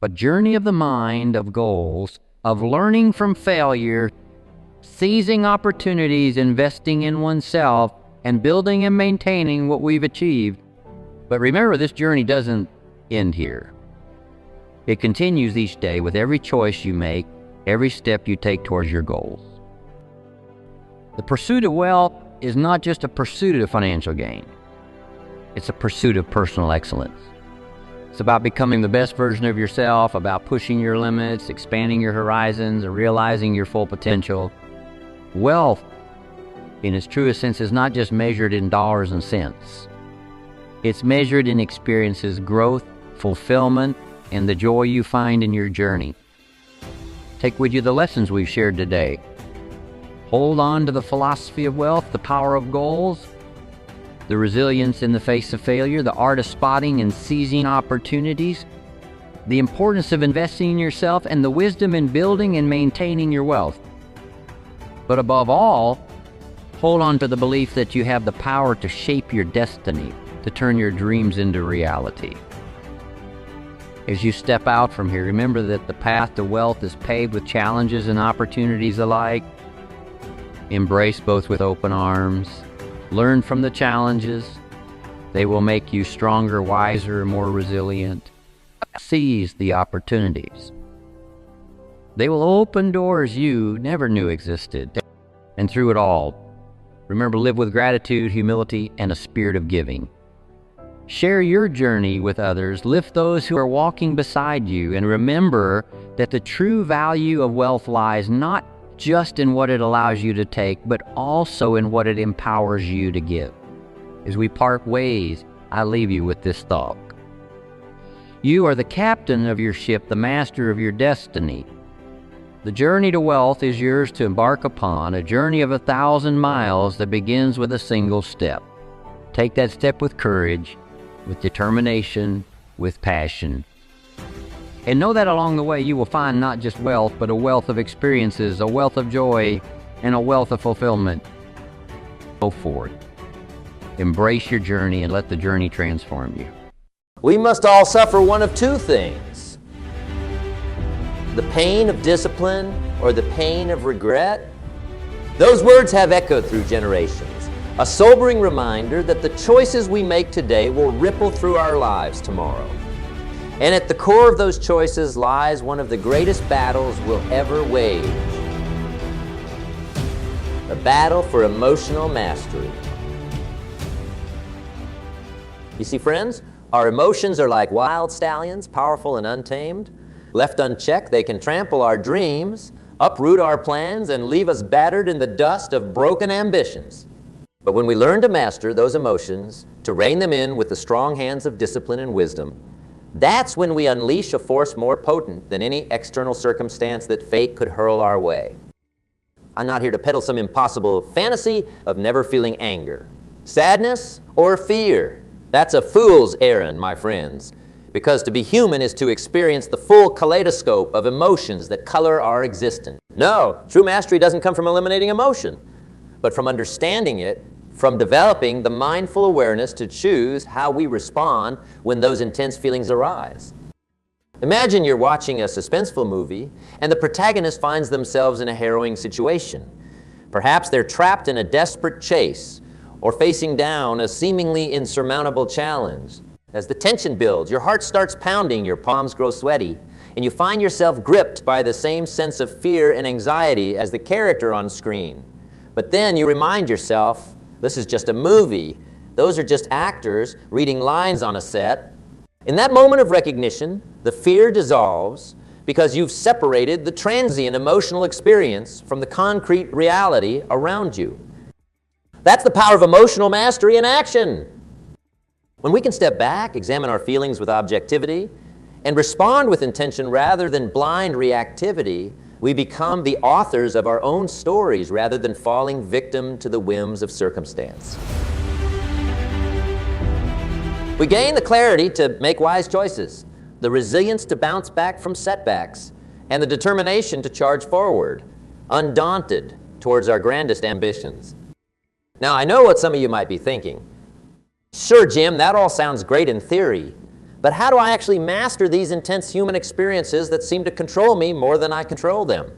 of the mind, of goals, of learning from failure, seizing opportunities, investing in oneself, and building and maintaining what we've achieved. But remember, this journey doesn't end here. It continues each day with every choice you make, every step you take towards your goals. The pursuit of wealth is not just a pursuit of financial gain. It's a pursuit of personal excellence. It's about becoming the best version of yourself, about pushing your limits, expanding your horizons, and realizing your full potential. Wealth, in its truest sense, is not just measured in dollars and cents. It's measured in experiences, growth, fulfillment, and the joy you find in your journey. Take with you the lessons we've shared today. Hold on to the philosophy of wealth, the power of goals, the resilience in the face of failure, the art of spotting and seizing opportunities, the importance of investing in yourself, and the wisdom in building and maintaining your wealth. But above all, hold on to the belief that you have the power to shape your destiny, to turn your dreams into reality. As you step out from here, remember that the path to wealth is paved with challenges and opportunities alike. Embrace both with open arms. Learn from the challenges. They will make you stronger, wiser, and more resilient. Seize the opportunities. They will open doors you never knew existed. And through it all, remember to live with gratitude, humility, and a spirit of giving. Share your journey with others, lift those who are walking beside you, and remember that the true value of wealth lies not just in what it allows you to take, but also in what it empowers you to give. As we part ways, I leave you with this thought. You are the captain of your ship, the master of your destiny. The journey to wealth is yours to embark upon, a journey of 1,000 miles that begins with a single step. Take that step with courage, with determination, with passion. And know that along the way you will find not just wealth, but a wealth of experiences, a wealth of joy, and a wealth of fulfillment. Go forward. Embrace your journey and let the journey transform you. We must all suffer one of two things: the pain of discipline or the pain of regret. Those words have echoed through generations, a sobering reminder that the choices we make today will ripple through our lives tomorrow. And at the core of those choices lies one of the greatest battles we'll ever wage: the battle for emotional mastery. You see, friends, our emotions are like wild stallions, powerful and untamed. Left unchecked, they can trample our dreams, uproot our plans, and leave us battered in the dust of broken ambitions. But when we learn to master those emotions, to rein them in with the strong hands of discipline and wisdom, that's when we unleash a force more potent than any external circumstance that fate could hurl our way. I'm not here to peddle some impossible fantasy of never feeling anger, sadness, or fear. That's a fool's errand, my friends, because to be human is to experience the full kaleidoscope of emotions that color our existence. No, true mastery doesn't come from eliminating emotion, but from understanding it, from developing the mindful awareness to choose how we respond when those intense feelings arise. Imagine you're watching a suspenseful movie and the protagonist finds themselves in a harrowing situation. Perhaps they're trapped in a desperate chase or facing down a seemingly insurmountable challenge. As the tension builds, your heart starts pounding, your palms grow sweaty, and you find yourself gripped by the same sense of fear and anxiety as the character on screen. But then you remind yourself, this is just a movie. Those are just actors reading lines on a set. In that moment of recognition, the fear dissolves because you've separated the transient emotional experience from the concrete reality around you. That's the power of emotional mastery in action. When we can step back, examine our feelings with objectivity, and respond with intention rather than blind reactivity, we become the authors of our own stories rather than falling victim to the whims of circumstance. We gain the clarity to make wise choices, the resilience to bounce back from setbacks, and the determination to charge forward, undaunted towards our grandest ambitions. Now, I know what some of you might be thinking. Sure, Jim, that all sounds great in theory, but how do I actually master these intense human experiences that seem to control me more than I control them?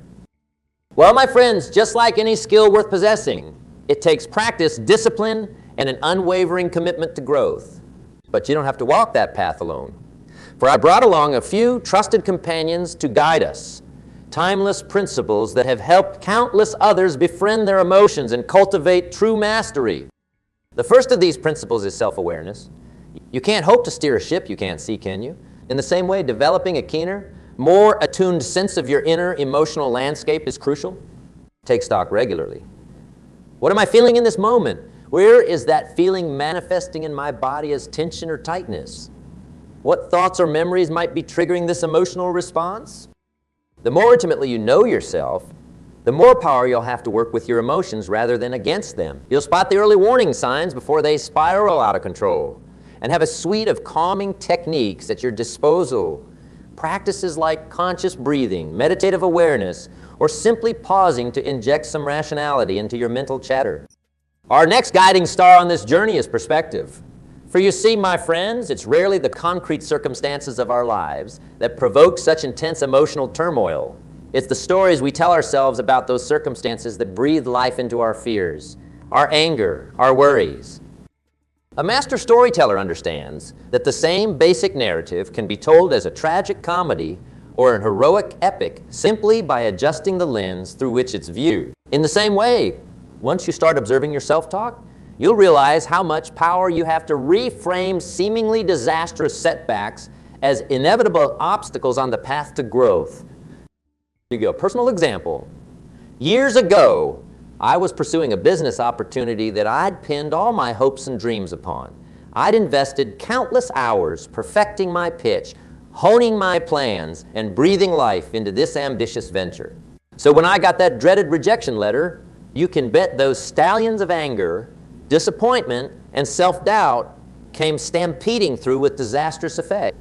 Well, my friends, just like any skill worth possessing, it takes practice, discipline, and an unwavering commitment to growth. But you don't have to walk that path alone. For I brought along a few trusted companions to guide us, timeless principles that have helped countless others befriend their emotions and cultivate true mastery. The first of these principles is self-awareness. You can't hope to steer a ship you can't see, can you? In the same way, developing a keener, more attuned sense of your inner emotional landscape is crucial. Take stock regularly. What am I feeling in this moment? Where is that feeling manifesting in my body as tension or tightness? What thoughts or memories might be triggering this emotional response? The more intimately you know yourself, the more power you'll have to work with your emotions rather than against them. You'll spot the early warning signs before they spiral out of control and have a suite of calming techniques at your disposal. Practices like conscious breathing, meditative awareness, or simply pausing to inject some rationality into your mental chatter. Our next guiding star on this journey is perspective. For you see, my friends, it's rarely the concrete circumstances of our lives that provoke such intense emotional turmoil. It's the stories we tell ourselves about those circumstances that breathe life into our fears, our anger, our worries. A master storyteller understands that the same basic narrative can be told as a tragic comedy or an heroic epic simply by adjusting the lens through which it's viewed. In the same way, once you start observing your self-talk, you'll realize how much power you have to reframe seemingly disastrous setbacks as inevitable obstacles on the path to growth. Here you go, personal example. Years ago, I was pursuing a business opportunity that I'd pinned all my hopes and dreams upon. I'd invested countless hours perfecting my pitch, honing my plans, and breathing life into this ambitious venture. So when I got that dreaded rejection letter, you can bet those stallions of anger, disappointment, and self-doubt came stampeding through with disastrous effect.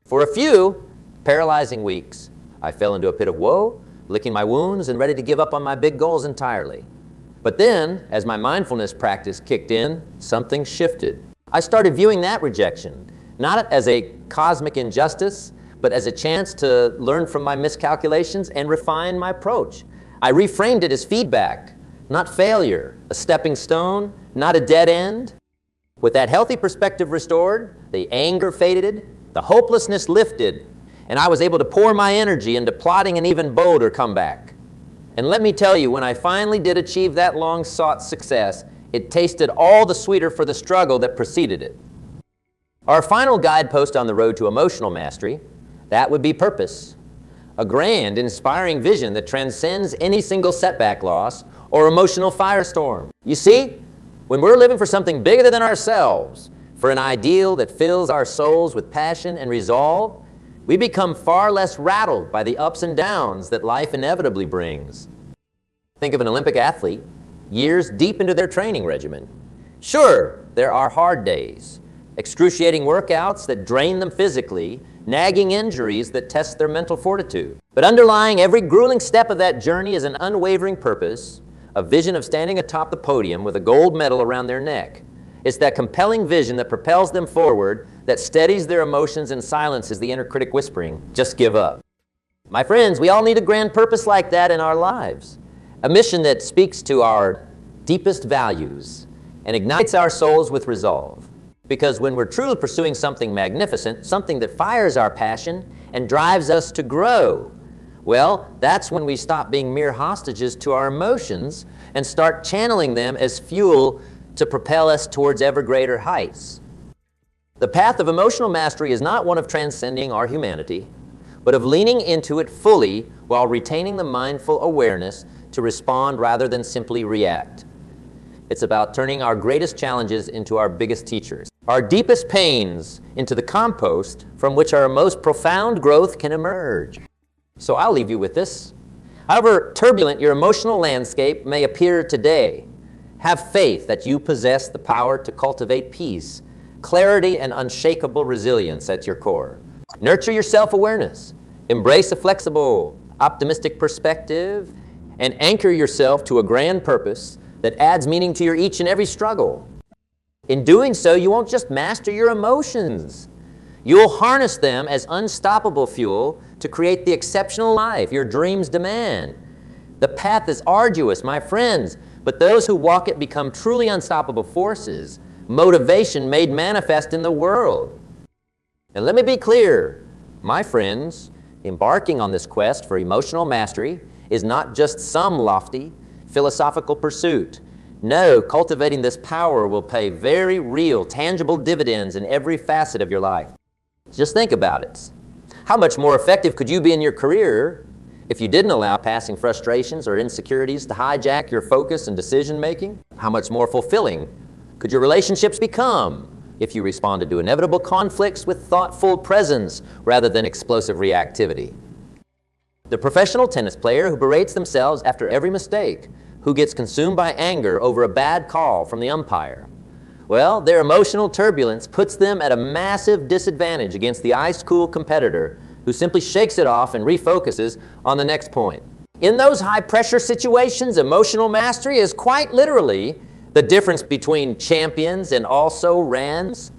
For a few paralyzing weeks, I fell into a pit of woe, licking my wounds and ready to give up on my big goals entirely. But then, as my mindfulness practice kicked in, something shifted. I started viewing that rejection, not as a cosmic injustice, but as a chance to learn from my miscalculations and refine my approach. I reframed it as feedback, not failure, a stepping stone, not a dead end. With that healthy perspective restored, the anger faded, the hopelessness lifted, and I was able to pour my energy into plotting an even bolder comeback. And let me tell you, when I finally did achieve that long-sought success, it tasted all the sweeter for the struggle that preceded it. Our final guidepost on the road to emotional mastery, that would be purpose. A grand, inspiring vision that transcends any single setback loss or emotional firestorm. You see, when we're living for something bigger than ourselves, for an ideal that fills our souls with passion and resolve, we become far less rattled by the ups and downs that life inevitably brings. Think of an Olympic athlete, years deep into their training regimen. Sure, there are hard days, excruciating workouts that drain them physically, nagging injuries that test their mental fortitude. But underlying every grueling step of that journey is an unwavering purpose, a vision of standing atop the podium with a gold medal around their neck. It's that compelling vision that propels them forward, that steadies their emotions and silences the inner critic whispering, just give up. My friends, we all need a grand purpose like that in our lives. A mission that speaks to our deepest values and ignites our souls with resolve. Because when we're truly pursuing something magnificent, something that fires our passion and drives us to grow, well, that's when we stop being mere hostages to our emotions and start channeling them as fuel to propel us towards ever greater heights. The path of emotional mastery is not one of transcending our humanity, but of leaning into it fully while retaining the mindful awareness to respond rather than simply react. It's about turning our greatest challenges into our biggest teachers, our deepest pains into the compost from which our most profound growth can emerge. So I'll leave you with this. However turbulent your emotional landscape may appear today, have faith that you possess the power to cultivate peace, clarity, and unshakable resilience at your core. Nurture your self-awareness, embrace a flexible, optimistic perspective, and anchor yourself to a grand purpose that adds meaning to your each and every struggle. In doing so, you won't just master your emotions. You'll harness them as unstoppable fuel to create the exceptional life your dreams demand. The path is arduous, my friends, but those who walk it become truly unstoppable forces, motivation made manifest in the world. And let me be clear, my friends, embarking on this quest for emotional mastery is not just some lofty, philosophical pursuit. No, cultivating this power will pay very real, tangible dividends in every facet of your life. Just think about it. How much more effective could you be in your career if you didn't allow passing frustrations or insecurities to hijack your focus and decision-making? How much more fulfilling could your relationships become if you responded to inevitable conflicts with thoughtful presence rather than explosive reactivity? The professional tennis player who berates themselves after every mistake, who gets consumed by anger over a bad call from the umpire, well, their emotional turbulence puts them at a massive disadvantage against the ice-cool competitor who simply shakes it off and refocuses on the next point. In those high-pressure situations, emotional mastery is quite literally the difference between champions and also-rans.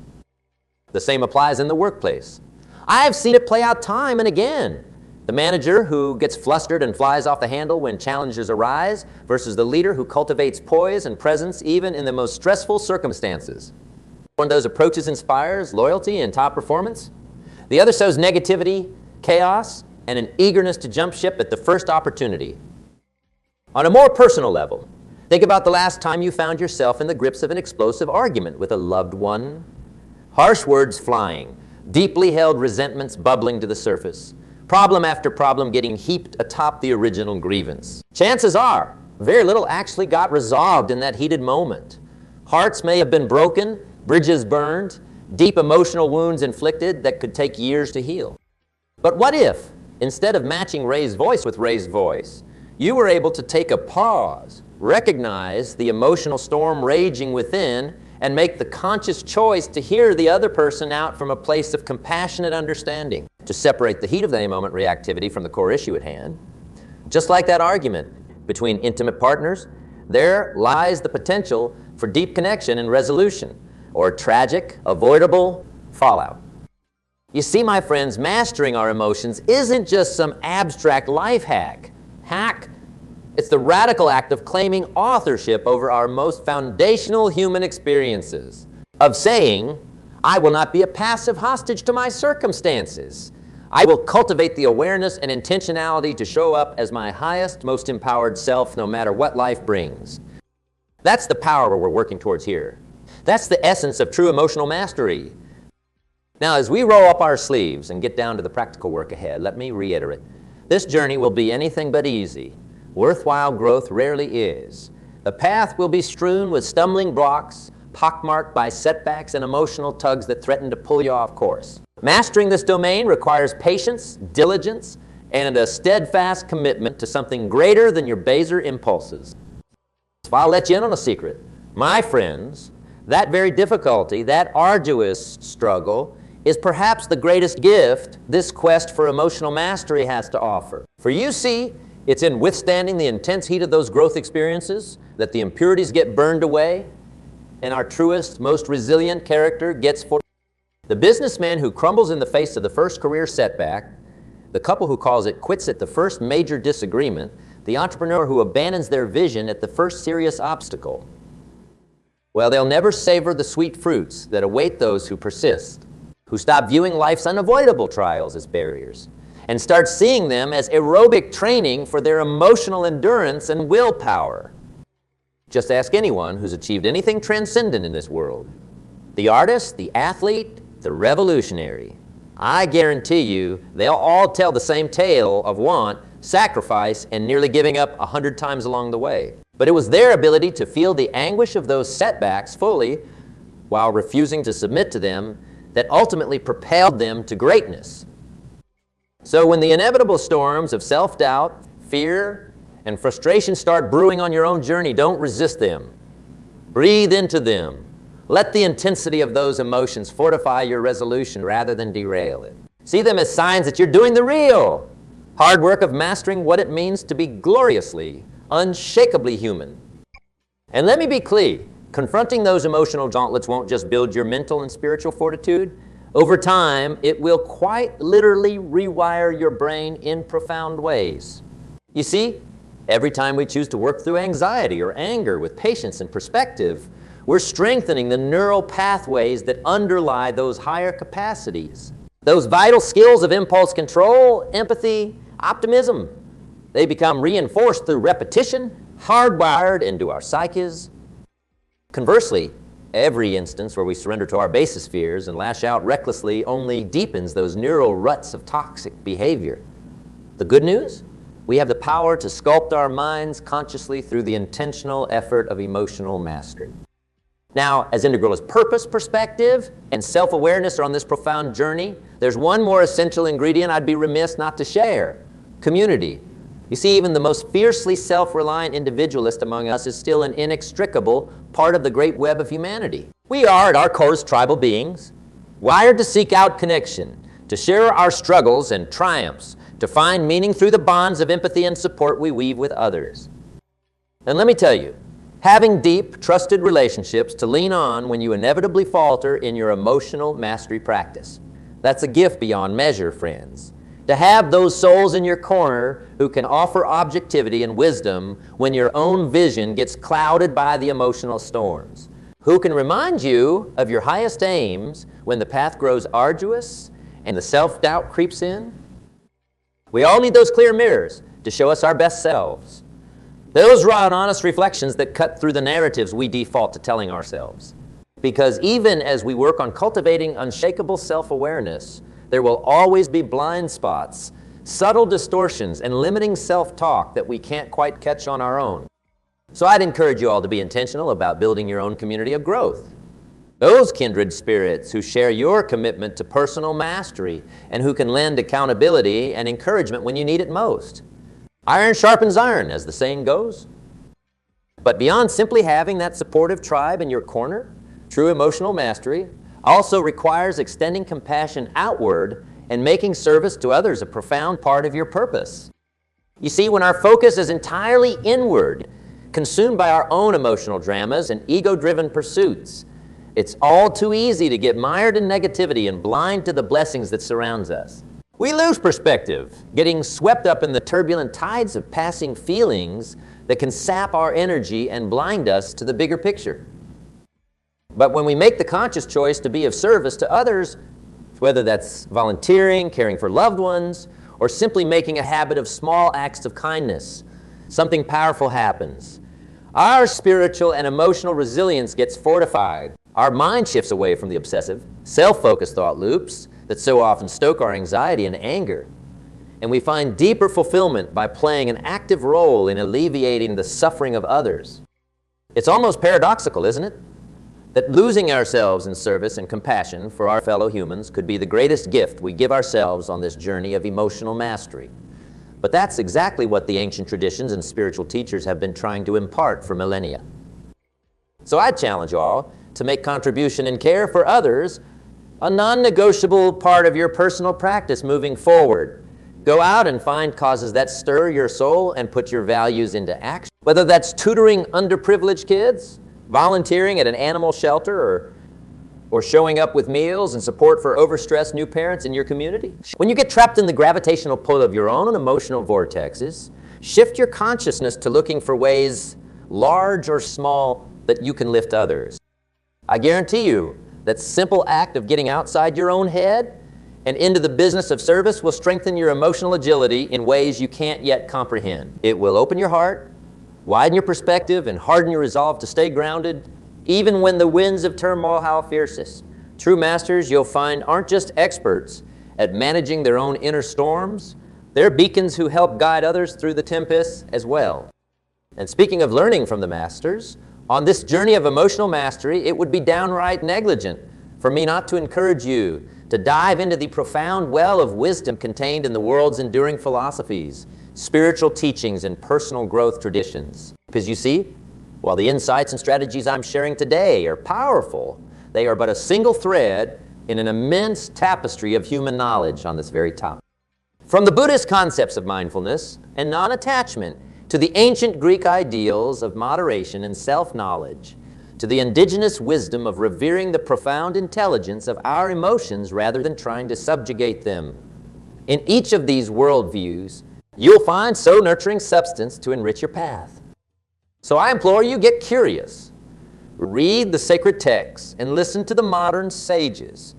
The same applies in the workplace. I have seen it play out time and again. The manager who gets flustered and flies off the handle when challenges arise versus the leader who cultivates poise and presence even in the most stressful circumstances. One of those approaches inspires loyalty and top performance. The other sows negativity, chaos, and an eagerness to jump ship at the first opportunity. On a more personal level, think about the last time you found yourself in the grips of an explosive argument with a loved one. Harsh words flying, deeply held resentments bubbling to the surface, problem after problem getting heaped atop the original grievance. Chances are, very little actually got resolved in that heated moment. Hearts may have been broken, bridges burned, deep emotional wounds inflicted that could take years to heal. But what if, instead of matching raised voice with raised voice, you were able to take a pause, recognize the emotional storm raging within, and make the conscious choice to hear the other person out from a place of compassionate understanding, to separate the heat of the moment reactivity from the core issue at hand? Just like that argument between intimate partners, there lies the potential for deep connection and resolution, or tragic, avoidable fallout. You see, my friends, mastering our emotions isn't just some abstract life hack. It's the radical act of claiming authorship over our most foundational human experiences, of saying, I will not be a passive hostage to my circumstances. I will cultivate the awareness and intentionality to show up as my highest, most empowered self, no matter what life brings. That's the power we're working towards here. That's the essence of true emotional mastery. Now, as we roll up our sleeves and get down to the practical work ahead, let me reiterate. This journey will be anything but easy. Worthwhile growth rarely is. The path will be strewn with stumbling blocks, pockmarked by setbacks and emotional tugs that threaten to pull you off course. Mastering this domain requires patience, diligence, and a steadfast commitment to something greater than your baser impulses. So I'll let you in on a secret. My friends, that very difficulty, that arduous struggle, is perhaps the greatest gift this quest for emotional mastery has to offer. For you see, it's in withstanding the intense heat of those growth experiences that the impurities get burned away and our truest, most resilient character gets forth. The businessman who crumbles in the face of the first career setback, the couple who calls it quits at the first major disagreement, the entrepreneur who abandons their vision at the first serious obstacle. Well, they'll never savor the sweet fruits that await those who persist, who stop viewing life's unavoidable trials as barriers, and start seeing them as aerobic training for their emotional endurance and willpower. Just ask anyone who's achieved anything transcendent in this world. The artist, the athlete, the revolutionary. I guarantee you they'll all tell the same tale of want, sacrifice, and nearly giving up 100 times along the way. But it was their ability to feel the anguish of those setbacks fully while refusing to submit to them that ultimately propelled them to greatness. So when the inevitable storms of self-doubt, fear, and frustration start brewing on your own journey, don't resist them. Breathe into them. Let the intensity of those emotions fortify your resolution rather than derail it. See them as signs that you're doing the real hard work of mastering what it means to be gloriously, unshakably human. And let me be clear, confronting those emotional gauntlets won't just build your mental and spiritual fortitude. Over time, it will quite literally rewire your brain in profound ways. You see, every time we choose to work through anxiety or anger with patience and perspective, we're strengthening the neural pathways that underlie those higher capacities. Those vital skills of impulse control, empathy, optimism, they become reinforced through repetition, hardwired into our psyches. Conversely, every instance where we surrender to our basest fears and lash out recklessly only deepens those neural ruts of toxic behavior. The good news? We have the power to sculpt our minds consciously through the intentional effort of emotional mastery. Now, as integral as purpose, perspective, and self-awareness are on this profound journey, there's one more essential ingredient I'd be remiss not to share: community. You see, even the most fiercely self-reliant individualist among us is still an inextricable part of the great web of humanity. We are, at our core, tribal beings, wired to seek out connection, to share our struggles and triumphs, to find meaning through the bonds of empathy and support we weave with others. And let me tell you, having deep, trusted relationships to lean on when you inevitably falter in your emotional mastery practice, that's a gift beyond measure, friends. To have those souls in your corner who can offer objectivity and wisdom when your own vision gets clouded by the emotional storms. Who can remind you of your highest aims when the path grows arduous and the self-doubt creeps in. We all need those clear mirrors to show us our best selves. Those raw and honest reflections that cut through the narratives we default to telling ourselves. Because even as we work on cultivating unshakable self-awareness, there will always be blind spots, subtle distortions, and limiting self-talk that we can't quite catch on our own. So I'd encourage you all to be intentional about building your own community of growth. Those kindred spirits who share your commitment to personal mastery and who can lend accountability and encouragement when you need it most. Iron sharpens iron, as the saying goes. But beyond simply having that supportive tribe in your corner, true emotional mastery also requires extending compassion outward and making service to others a profound part of your purpose. You see, when our focus is entirely inward, consumed by our own emotional dramas and ego-driven pursuits, it's all too easy to get mired in negativity and blind to the blessings that surrounds us. We lose perspective, getting swept up in the turbulent tides of passing feelings that can sap our energy and blind us to the bigger picture. But when we make the conscious choice to be of service to others, whether that's volunteering, caring for loved ones, or simply making a habit of small acts of kindness, something powerful happens. Our spiritual and emotional resilience gets fortified. Our mind shifts away from the obsessive, self-focused thought loops that so often stoke our anxiety and anger. And we find deeper fulfillment by playing an active role in alleviating the suffering of others. It's almost paradoxical, isn't it? That losing ourselves in service and compassion for our fellow humans could be the greatest gift we give ourselves on this journey of emotional mastery. But that's exactly what the ancient traditions and spiritual teachers have been trying to impart for millennia. So I challenge you all to make contribution and care for others a non-negotiable part of your personal practice moving forward. Go out and find causes that stir your soul and put your values into action. Whether that's tutoring underprivileged kids, volunteering at an animal shelter, or showing up with meals and support for overstressed new parents in your community. When you get trapped in the gravitational pull of your own emotional vortexes, shift your consciousness to looking for ways, large or small, that you can lift others. I guarantee you that simple act of getting outside your own head and into the business of service will strengthen your emotional agility in ways you can't yet comprehend. It will open your heart, widen your perspective, and harden your resolve to stay grounded even when the winds of turmoil howl fiercest. True masters, you'll find, aren't just experts at managing their own inner storms. They're beacons who help guide others through the tempests as well. And speaking of learning from the masters, on this journey of emotional mastery, it would be downright negligent for me not to encourage you to dive into the profound well of wisdom contained in the world's enduring philosophies, spiritual teachings, and personal growth traditions. Because you see, while the insights and strategies I'm sharing today are powerful, they are but a single thread in an immense tapestry of human knowledge on this very topic. From the Buddhist concepts of mindfulness and non-attachment to the ancient Greek ideals of moderation and self-knowledge, to the indigenous wisdom of revering the profound intelligence of our emotions rather than trying to subjugate them. In each of these worldviews, you'll find so nurturing substance to enrich your path. So I implore you, get curious. Read the sacred texts and listen to the modern sages.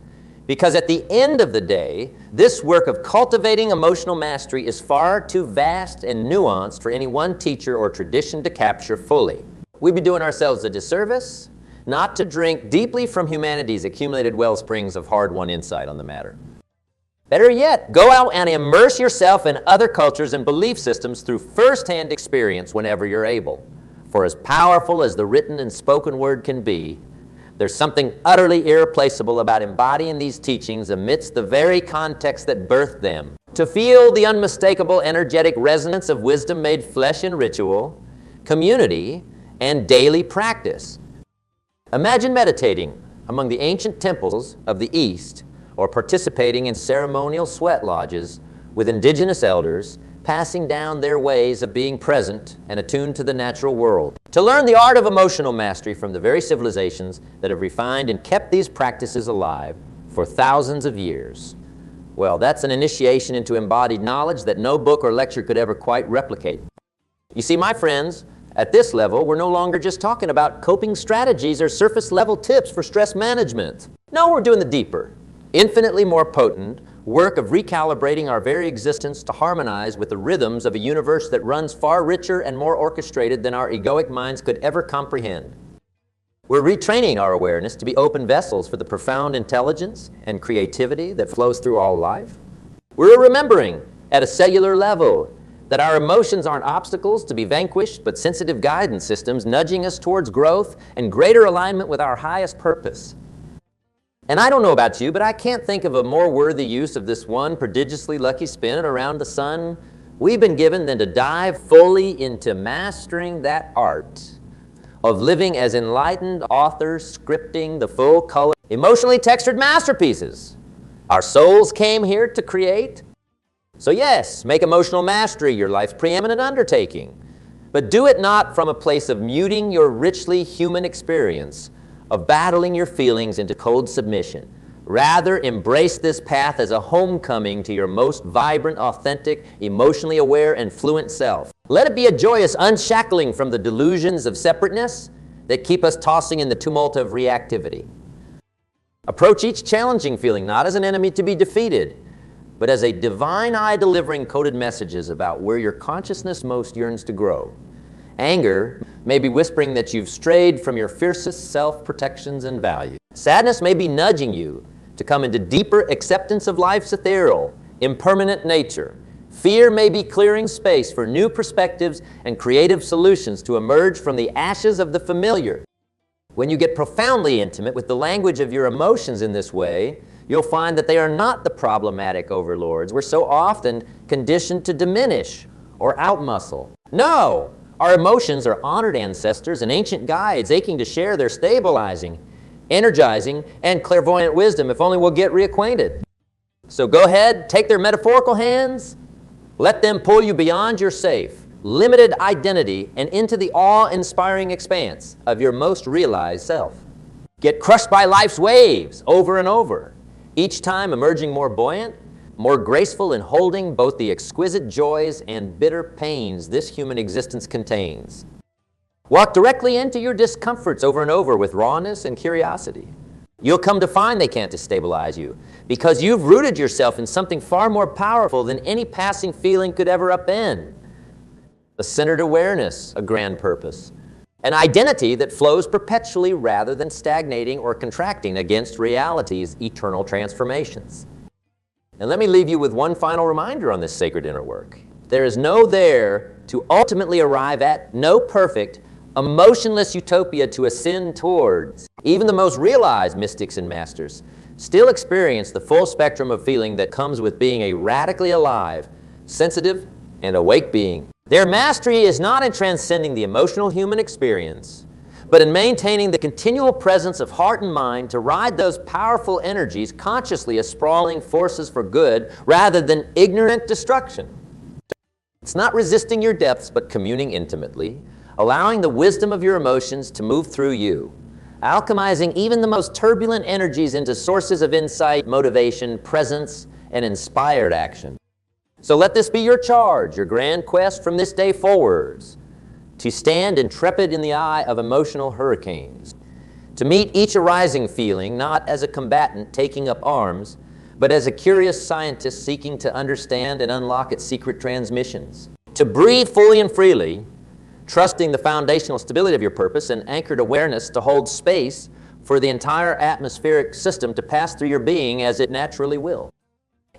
Because at the end of the day, this work of cultivating emotional mastery is far too vast and nuanced for any one teacher or tradition to capture fully. We'd be doing ourselves a disservice not to drink deeply from humanity's accumulated wellsprings of hard-won insight on the matter. Better yet, go out and immerse yourself in other cultures and belief systems through first-hand experience whenever you're able. For as powerful as the written and spoken word can be, there's something utterly irreplaceable about embodying these teachings amidst the very context that birthed them. To feel the unmistakable energetic resonance of wisdom made flesh in ritual, community, and daily practice. Imagine meditating among the ancient temples of the East or participating in ceremonial sweat lodges with indigenous elders passing down their ways of being present and attuned to the natural world. To learn the art of emotional mastery from the very civilizations that have refined and kept these practices alive for thousands of years. Well, that's an initiation into embodied knowledge that no book or lecture could ever quite replicate. You see, my friends, at this level, we're no longer just talking about coping strategies or surface-level tips for stress management. No, we're doing the deeper, infinitely more potent, work of recalibrating our very existence to harmonize with the rhythms of a universe that runs far richer and more orchestrated than our egoic minds could ever comprehend. We're retraining our awareness to be open vessels for the profound intelligence and creativity that flows through all life. We're remembering at a cellular level that our emotions aren't obstacles to be vanquished, but sensitive guidance systems nudging us towards growth and greater alignment with our highest purpose. And I don't know about you, but I can't think of a more worthy use of this one prodigiously lucky spin around the sun we've been given than to dive fully into mastering that art of living as enlightened authors scripting the full-color, emotionally textured masterpieces our souls came here to create. So yes, make emotional mastery your life's preeminent undertaking, but do it not from a place of muting your richly human experience, of battling your feelings into cold submission. Rather, embrace this path as a homecoming to your most vibrant, authentic, emotionally aware, and fluent self. Let it be a joyous unshackling from the delusions of separateness that keep us tossing in the tumult of reactivity. Approach each challenging feeling not as an enemy to be defeated, but as a divine eye delivering coded messages about where your consciousness most yearns to grow. Anger may be whispering that you've strayed from your fiercest self-protections and values. Sadness may be nudging you to come into deeper acceptance of life's ethereal, impermanent nature. Fear may be clearing space for new perspectives and creative solutions to emerge from the ashes of the familiar. When you get profoundly intimate with the language of your emotions in this way, you'll find that they are not the problematic overlords we're so often conditioned to diminish or outmuscle. No! Our emotions are honored ancestors and ancient guides aching to share their stabilizing, energizing, and clairvoyant wisdom if only we'll get reacquainted. So go ahead, take their metaphorical hands, let them pull you beyond your safe, limited identity and into the awe-inspiring expanse of your most realized self. Get crushed by life's waves over and over, each time emerging more buoyant, more graceful in holding both the exquisite joys and bitter pains this human existence contains. Walk directly into your discomforts over and over with rawness and curiosity. You'll come to find they can't destabilize you because you've rooted yourself in something far more powerful than any passing feeling could ever upend. A centered awareness, a grand purpose, an identity that flows perpetually rather than stagnating or contracting against reality's eternal transformations. And let me leave you with one final reminder on this sacred inner work. There is no there to ultimately arrive at, no perfect, emotionless utopia to ascend towards. Even the most realized mystics and masters still experience the full spectrum of feeling that comes with being a radically alive, sensitive, and awake being. Their mastery is not in transcending the emotional human experience, but in maintaining the continual presence of heart and mind to ride those powerful energies consciously as sprawling forces for good rather than ignorant destruction. It's not resisting your depths, but communing intimately, allowing the wisdom of your emotions to move through you, alchemizing even the most turbulent energies into sources of insight, motivation, presence, and inspired action. So let this be your charge, your grand quest from this day forwards, to stand intrepid in the eye of emotional hurricanes, to meet each arising feeling not as a combatant taking up arms, but as a curious scientist seeking to understand and unlock its secret transmissions, to breathe fully and freely, trusting the foundational stability of your purpose and anchored awareness to hold space for the entire atmospheric system to pass through your being as it naturally will.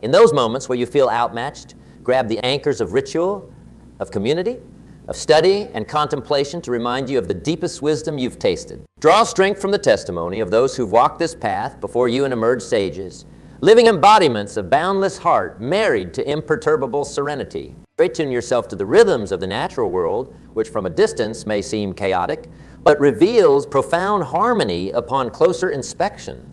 In those moments where you feel outmatched, grab the anchors of ritual, of community, of study and contemplation to remind you of the deepest wisdom you've tasted. Draw strength from the testimony of those who've walked this path before you and emerged sages, living embodiments of boundless heart, married to imperturbable serenity. Attune yourself to the rhythms of the natural world, which from a distance may seem chaotic, but reveals profound harmony upon closer inspection.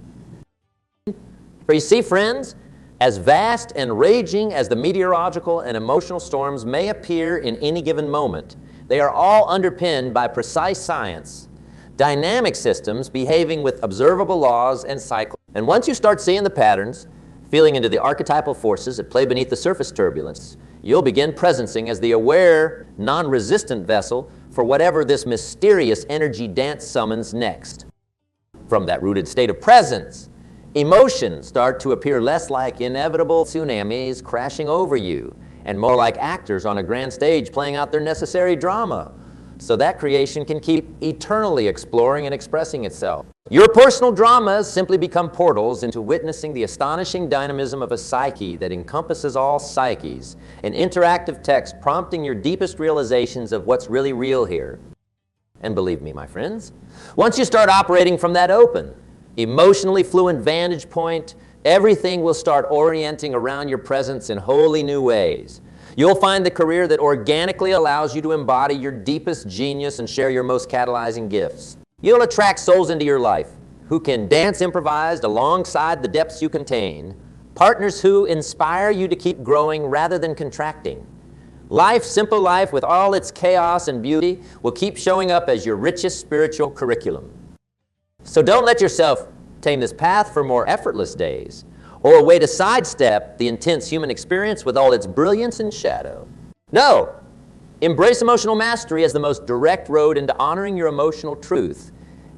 For you see, friends, as vast and raging as the meteorological and emotional storms may appear in any given moment, they are all underpinned by precise science, dynamic systems behaving with observable laws and cycles. And once you start seeing the patterns, feeling into the archetypal forces that play beneath the surface turbulence, you'll begin presencing as the aware, non-resistant vessel for whatever this mysterious energy dance summons next. From that rooted state of presence, Emotions start to appear less like inevitable tsunamis crashing over you and more like actors on a grand stage playing out their necessary drama, so that creation can keep eternally exploring and expressing itself. Your personal dramas simply become portals into witnessing the astonishing dynamism of a psyche that encompasses all psyches, an interactive text prompting your deepest realizations of what's really real here. And believe me, my friends, once you start operating from that open, emotionally fluent vantage point, everything will start orienting around your presence in wholly new ways. You'll find the career that organically allows you to embody your deepest genius and share your most catalyzing gifts. You'll attract souls into your life who can dance improvised alongside the depths you contain, partners who inspire you to keep growing rather than contracting. Life, simple life with all its chaos and beauty, will keep showing up as your richest spiritual curriculum. So don't let yourself tame this path for more effortless days, or a way to sidestep the intense human experience with all its brilliance and shadow. No! Embrace emotional mastery as the most direct road into honoring your emotional truth,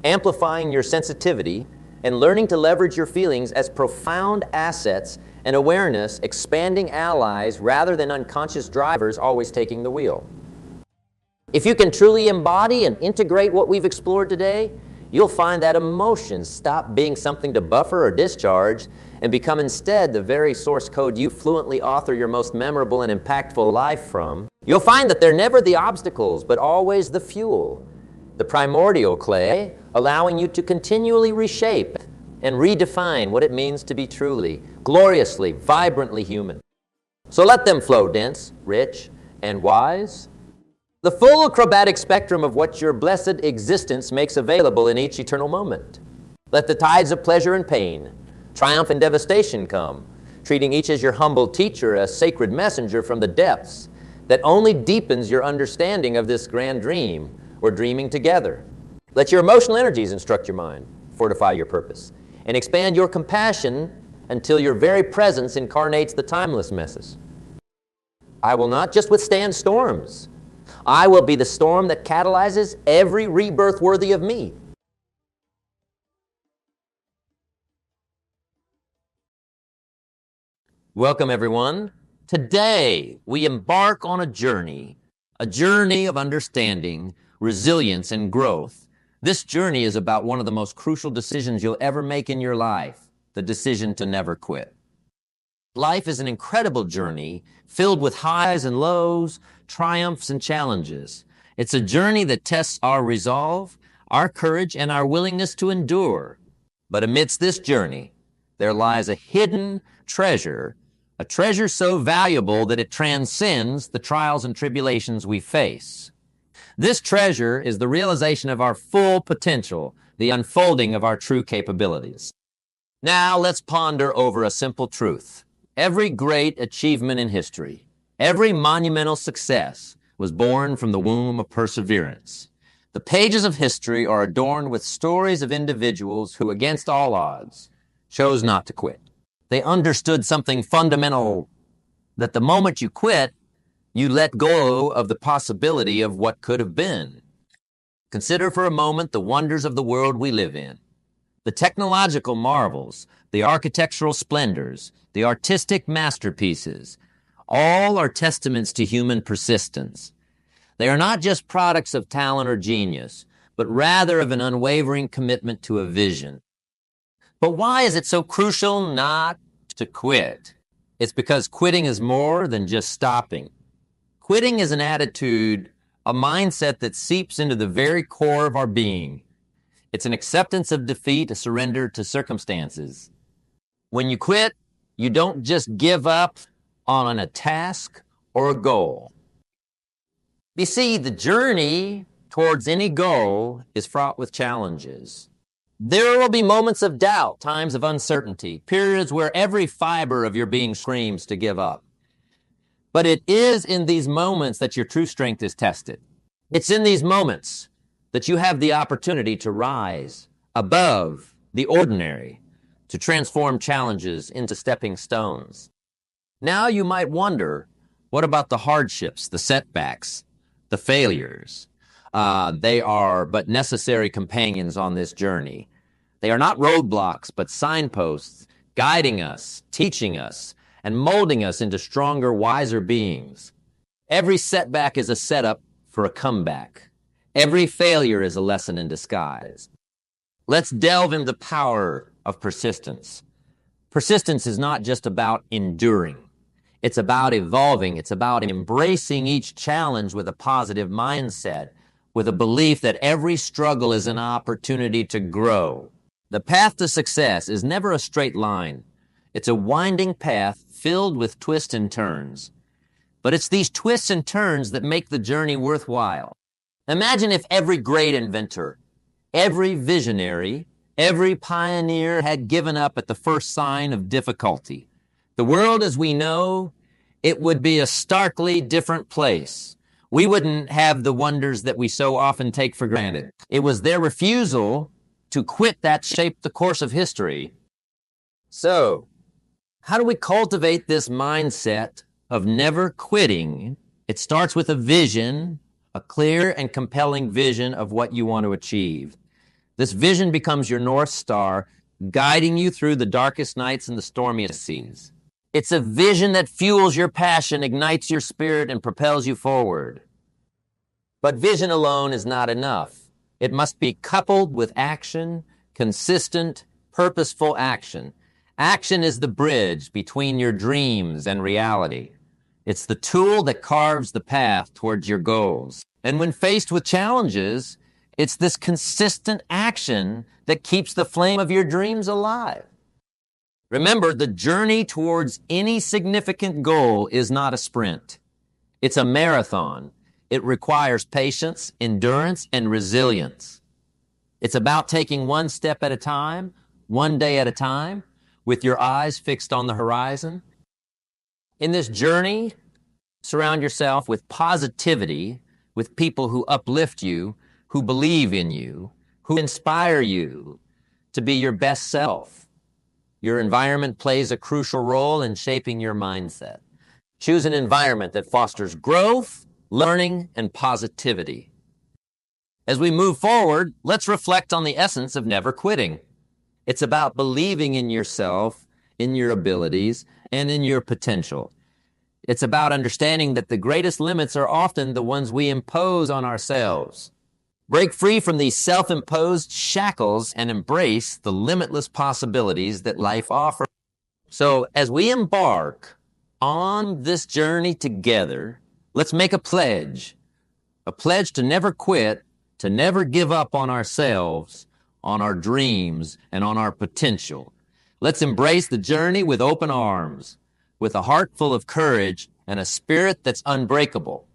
amplifying your sensitivity, and learning to leverage your feelings as profound assets and awareness, expanding allies rather than unconscious drivers always taking the wheel. If you can truly embody and integrate what we've explored today, you'll find that emotions stop being something to buffer or discharge and become instead the very source code you fluently author your most memorable and impactful life from. You'll find that they're never the obstacles, but always the fuel, the primordial clay, allowing you to continually reshape and redefine what it means to be truly, gloriously, vibrantly human. So let them flow dense, rich, and wise. The full acrobatic spectrum of what your blessed existence makes available in each eternal moment. Let the tides of pleasure and pain, triumph and devastation come, treating each as your humble teacher, a sacred messenger from the depths that only deepens your understanding of this grand dream we're dreaming together. Let your emotional energies instruct your mind, fortify your purpose, and expand your compassion until your very presence incarnates the timeless message. I will not just withstand storms. I will be the storm that catalyzes every rebirth worthy of me. Welcome, everyone. Today, we embark on a journey of understanding, resilience, and growth. This journey is about one of the most crucial decisions you'll ever make in your life, the decision to never quit. Life is an incredible journey filled with highs and lows, triumphs and challenges. It's a journey that tests our resolve, our courage, and our willingness to endure. But amidst this journey, there lies a hidden treasure, a treasure so valuable that it transcends the trials and tribulations we face. This treasure is the realization of our full potential, the unfolding of our true capabilities. Now let's ponder over a simple truth. Every great achievement in history, every monumental success was born from the womb of perseverance. The pages of history are adorned with stories of individuals who, against all odds, chose not to quit. They understood something fundamental, that the moment you quit, you let go of the possibility of what could have been. Consider for a moment the wonders of the world we live in. The technological marvels, the architectural splendors, the artistic masterpieces, all are testaments to human persistence. They are not just products of talent or genius, but rather of an unwavering commitment to a vision. But why is it so crucial not to quit? It's because quitting is more than just stopping. Quitting is an attitude, a mindset that seeps into the very core of our being. It's an acceptance of defeat, a surrender to circumstances. When you quit, you don't just give up on a task or a goal. You see, the journey towards any goal is fraught with challenges. There will be moments of doubt, times of uncertainty, periods where every fiber of your being screams to give up. But it is in these moments that your true strength is tested. It's in these moments that you have the opportunity to rise above the ordinary, to transform challenges into stepping stones. Now you might wonder, what about the hardships, the setbacks, the failures? They are but necessary companions on this journey. They are not roadblocks, but signposts, guiding us, teaching us, and molding us into stronger, wiser beings. Every setback is a setup for a comeback. Every failure is a lesson in disguise. Let's delve into the power of persistence. Persistence is not just about enduring. It's about evolving. It's about embracing each challenge with a positive mindset, with a belief that every struggle is an opportunity to grow. The path to success is never a straight line. It's a winding path filled with twists and turns. But it's these twists and turns that make the journey worthwhile. Imagine if every great inventor, every visionary, every pioneer had given up at the first sign of difficulty. The world as we know, it would be a starkly different place. We wouldn't have the wonders that we so often take for granted. It was their refusal to quit that shaped the course of history. So, how do we cultivate this mindset of never quitting? It starts with a vision, a clear and compelling vision of what you want to achieve. This vision becomes your North Star, guiding you through the darkest nights and the stormiest seas. It's a vision that fuels your passion, ignites your spirit, and propels you forward. But vision alone is not enough. It must be coupled with action, consistent, purposeful action. Action is the bridge between your dreams and reality. It's the tool that carves the path towards your goals. And when faced with challenges, it's this consistent action that keeps the flame of your dreams alive. Remember, the journey towards any significant goal is not a sprint. It's a marathon. It requires patience, endurance, and resilience. It's about taking one step at a time, one day at a time, with your eyes fixed on the horizon. In this journey, surround yourself with positivity, with people who uplift you, who believe in you, who inspire you to be your best self. Your environment plays a crucial role in shaping your mindset. Choose an environment that fosters growth, learning, and positivity. As we move forward, let's reflect on the essence of never quitting. It's about believing in yourself, in your abilities, and in your potential. It's about understanding that the greatest limits are often the ones we impose on ourselves. Break free from these self-imposed shackles and embrace the limitless possibilities that life offers. So as we embark on this journey together, let's make a pledge to never quit, to never give up on ourselves, on our dreams, and on our potential. Let's embrace the journey with open arms, with a heart full of courage and a spirit that's unbreakable.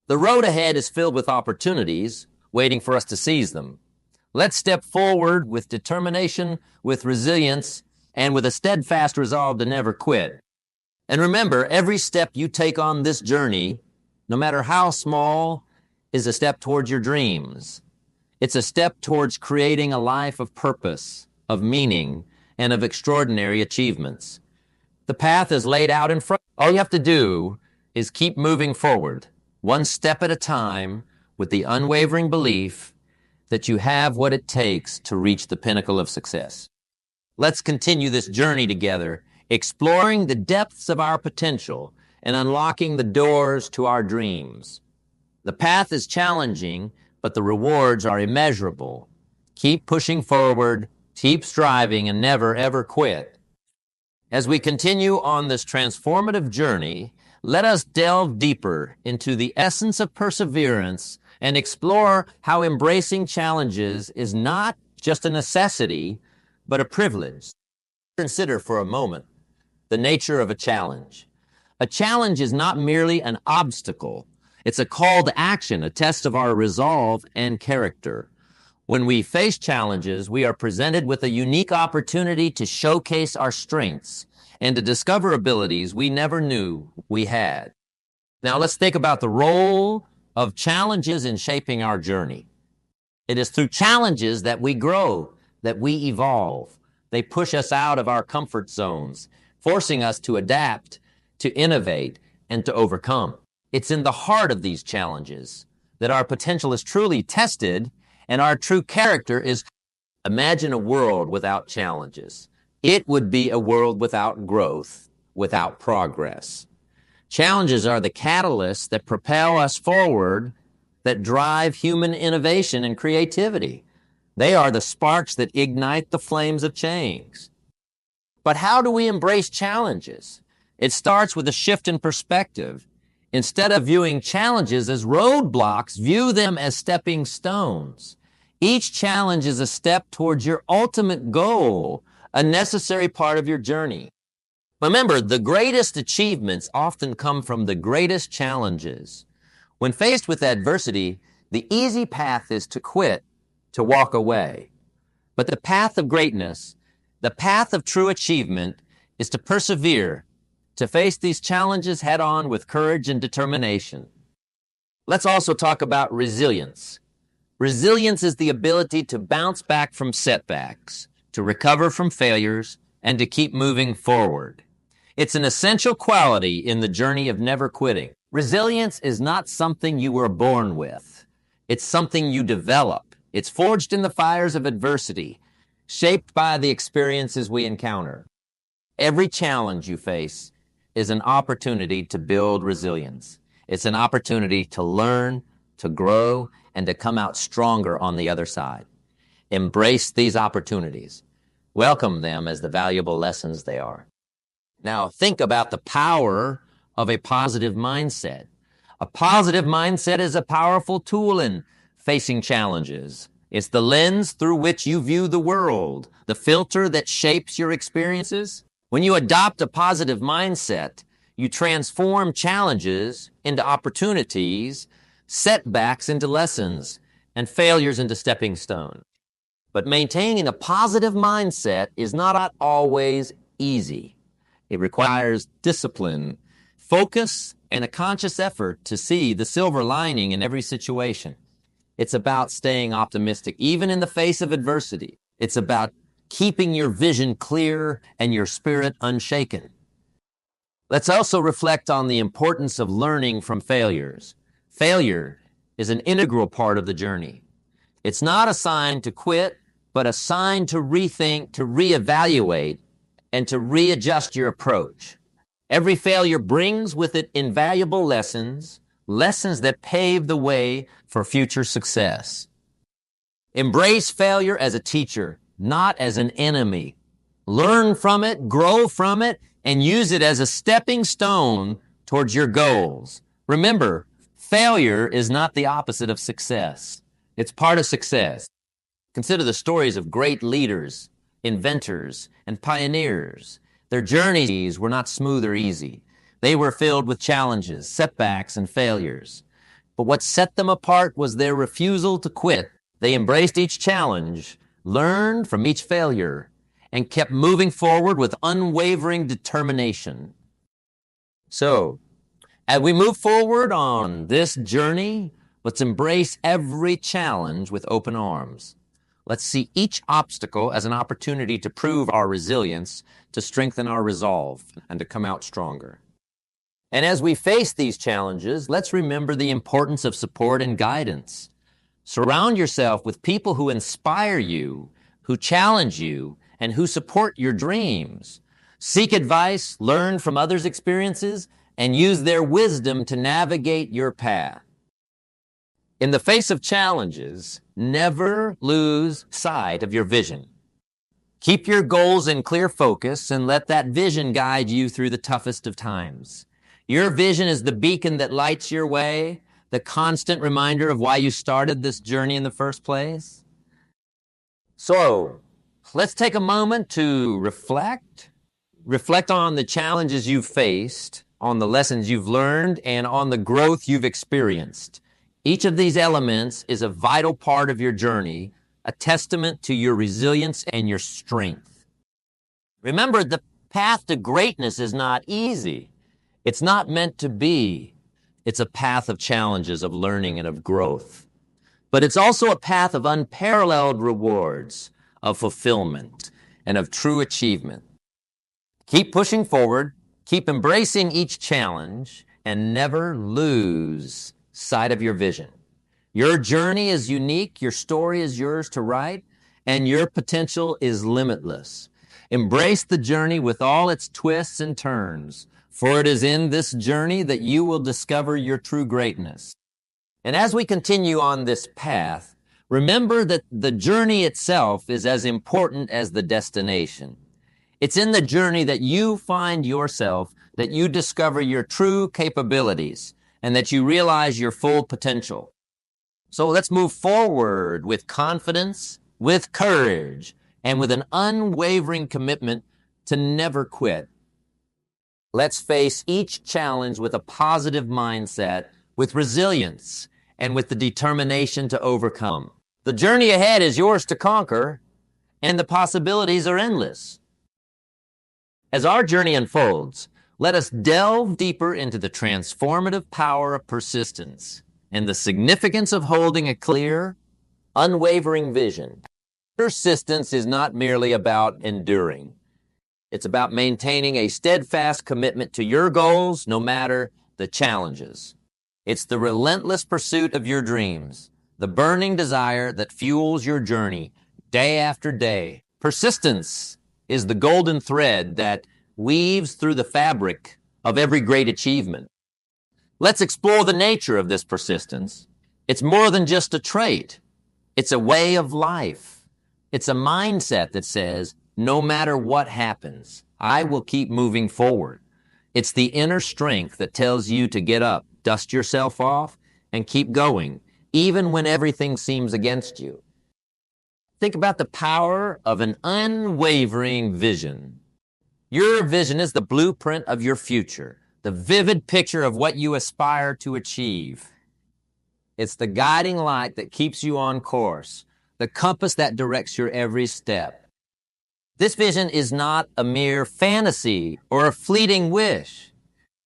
The road ahead is filled with opportunities, waiting for us to seize them. Let's step forward with determination, with resilience, and with a steadfast resolve to never quit. And remember, every step you take on this journey, no matter how small, is a step towards your dreams. It's a step towards creating a life of purpose, of meaning, and of extraordinary achievements. The path is laid out in front. All you have to do is keep moving forward, one step at a time, with the unwavering belief that you have what it takes to reach the pinnacle of success. Let's continue this journey together, exploring the depths of our potential and unlocking the doors to our dreams. The path is challenging, but the rewards are immeasurable. Keep pushing forward, keep striving, and never, ever quit. As we continue on this transformative journey, let us delve deeper into the essence of perseverance and explore how embracing challenges is not just a necessity, but a privilege. Consider for a moment the nature of a challenge. A challenge is not merely an obstacle. It's a call to action, a test of our resolve and character. When we face challenges, we are presented with a unique opportunity to showcase our strengths and to discover abilities we never knew we had. Now let's think about the role of challenges in shaping our journey. It is through challenges that we grow, that we evolve. They push us out of our comfort zones, forcing us to adapt, to innovate, and to overcome. It's in the heart of these challenges that our potential is truly tested and our true character is. Imagine a world without challenges. It would be a world without growth, without progress. Challenges are the catalysts that propel us forward, that drive human innovation and creativity. They are the sparks that ignite the flames of change. But how do we embrace challenges? It starts with a shift in perspective. Instead of viewing challenges as roadblocks, view them as stepping stones. Each challenge is a step towards your ultimate goal, a necessary part of your journey. Remember, the greatest achievements often come from the greatest challenges. When faced with adversity, the easy path is to quit, to walk away. But the path of greatness, the path of true achievement, is to persevere, to face these challenges head on with courage and determination. Let's also talk about resilience. Resilience is the ability to bounce back from setbacks, to recover from failures, and to keep moving forward. It's an essential quality in the journey of never quitting. Resilience is not something you were born with. It's something you develop. It's forged in the fires of adversity, shaped by the experiences we encounter. Every challenge you face is an opportunity to build resilience. It's an opportunity to learn, to grow, and to come out stronger on the other side. Embrace these opportunities. Welcome them as the valuable lessons they are. Now, think about the power of a positive mindset. A positive mindset is a powerful tool in facing challenges. It's the lens through which you view the world, the filter that shapes your experiences. When you adopt a positive mindset, you transform challenges into opportunities, setbacks into lessons, and failures into stepping stones. But maintaining a positive mindset is not always easy. It requires discipline, focus, and a conscious effort to see the silver lining in every situation. It's about staying optimistic, even in the face of adversity. It's about keeping your vision clear and your spirit unshaken. Let's also reflect on the importance of learning from failures. Failure is an integral part of the journey. It's not a sign to quit, but a sign to rethink, to reevaluate, and to readjust your approach. Every failure brings with it invaluable lessons, lessons that pave the way for future success. Embrace failure as a teacher, not as an enemy. Learn from it, grow from it, and use it as a stepping stone towards your goals. Remember, failure is not the opposite of success. It's part of success. Consider the stories of great leaders, inventors, and pioneers. Their journeys were not smooth or easy. They were filled with challenges, setbacks, and failures. But what set them apart was their refusal to quit. They embraced each challenge, learned from each failure, and kept moving forward with unwavering determination. So, as we move forward on this journey, let's embrace every challenge with open arms. Let's see each obstacle as an opportunity to prove our resilience, to strengthen our resolve, and to come out stronger. And as we face these challenges, let's remember the importance of support and guidance. Surround yourself with people who inspire you, who challenge you, and who support your dreams. Seek advice, learn from others' experiences, and use their wisdom to navigate your path. In the face of challenges, never lose sight of your vision. Keep your goals in clear focus and let that vision guide you through the toughest of times. Your vision is the beacon that lights your way, the constant reminder of why you started this journey in the first place. So, let's take a moment to reflect. Reflect on the challenges you've faced, on the lessons you've learned, and on the growth you've experienced. Each of these elements is a vital part of your journey, a testament to your resilience and your strength. Remember, the path to greatness is not easy. It's not meant to be. It's a path of challenges, of learning, and of growth. But it's also a path of unparalleled rewards, of fulfillment, and of true achievement. Keep pushing forward, keep embracing each challenge, and never lose sight of your vision. Your journey is unique, your story is yours to write, and your potential is limitless. Embrace the journey with all its twists and turns, for it is in this journey that you will discover your true greatness. And as we continue on this path, remember that the journey itself is as important as the destination. It's in the journey that you find yourself, that you discover your true capabilities, and that you realize your full potential. So let's move forward with confidence, with courage, and with an unwavering commitment to never quit. Let's face each challenge with a positive mindset, with resilience, and with the determination to overcome. The journey ahead is yours to conquer, and the possibilities are endless. As our journey unfolds, let us delve deeper into the transformative power of persistence and the significance of holding a clear, unwavering vision. Persistence is not merely about enduring. It's about maintaining a steadfast commitment to your goals, no matter the challenges. It's the relentless pursuit of your dreams, the burning desire that fuels your journey day after day. Persistence is the golden thread that weaves through the fabric of every great achievement. Let's explore the nature of this persistence. It's more than just a trait. It's a way of life. It's a mindset that says, no matter what happens, I will keep moving forward. It's the inner strength that tells you to get up, dust yourself off, and keep going, even when everything seems against you. Think about the power of an unwavering vision. Your vision is the blueprint of your future, the vivid picture of what you aspire to achieve. It's the guiding light that keeps you on course, the compass that directs your every step. This vision is not a mere fantasy or a fleeting wish.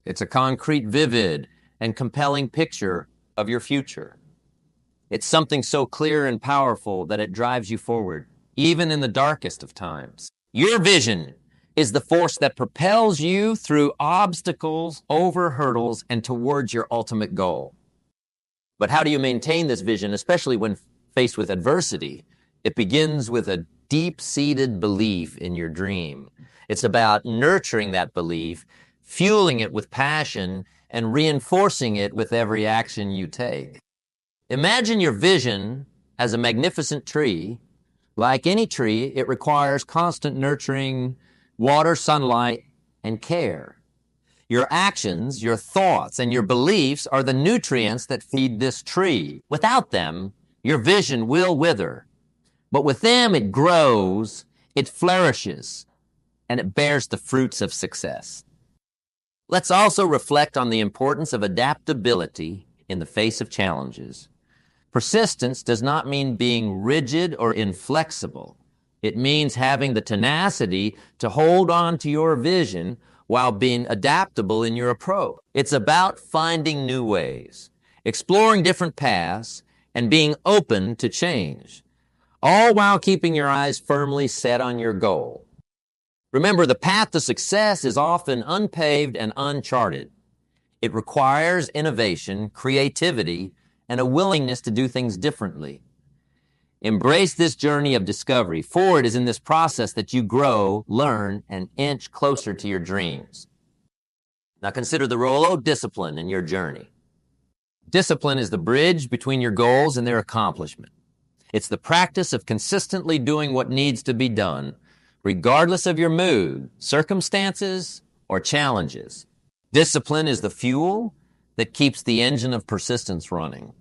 It's a concrete, vivid, and compelling picture of your future. It's something so clear and powerful that it drives you forward, even in the darkest of times. Your vision is the force that propels you through obstacles, over hurdles, and towards your ultimate goal. But how do you maintain this vision, especially when faced with adversity? It begins with a deep-seated belief in your dream. It's about nurturing that belief, fueling it with passion, and reinforcing it with every action you take. Imagine your vision as a magnificent tree. Like any tree, it requires constant nurturing, water, sunlight, and care. Your actions, your thoughts, and your beliefs are the nutrients that feed this tree. Without them, your vision will wither. But with them, it grows, it flourishes, and it bears the fruits of success. Let's also reflect on the importance of adaptability in the face of challenges. Persistence does not mean being rigid or inflexible. It means having the tenacity to hold on to your vision while being adaptable in your approach. It's about finding new ways, exploring different paths, and being open to change, all while keeping your eyes firmly set on your goal. Remember, the path to success is often unpaved and uncharted. It requires innovation, creativity, and a willingness to do things differently. Embrace this journey of discovery, for it is in this process that you grow, learn, and inch closer to your dreams. Now consider the role of discipline in your journey. Discipline is the bridge between your goals and their accomplishment. It's the practice of consistently doing what needs to be done, regardless of your mood, circumstances, or challenges. Discipline is the fuel that keeps the engine of persistence running.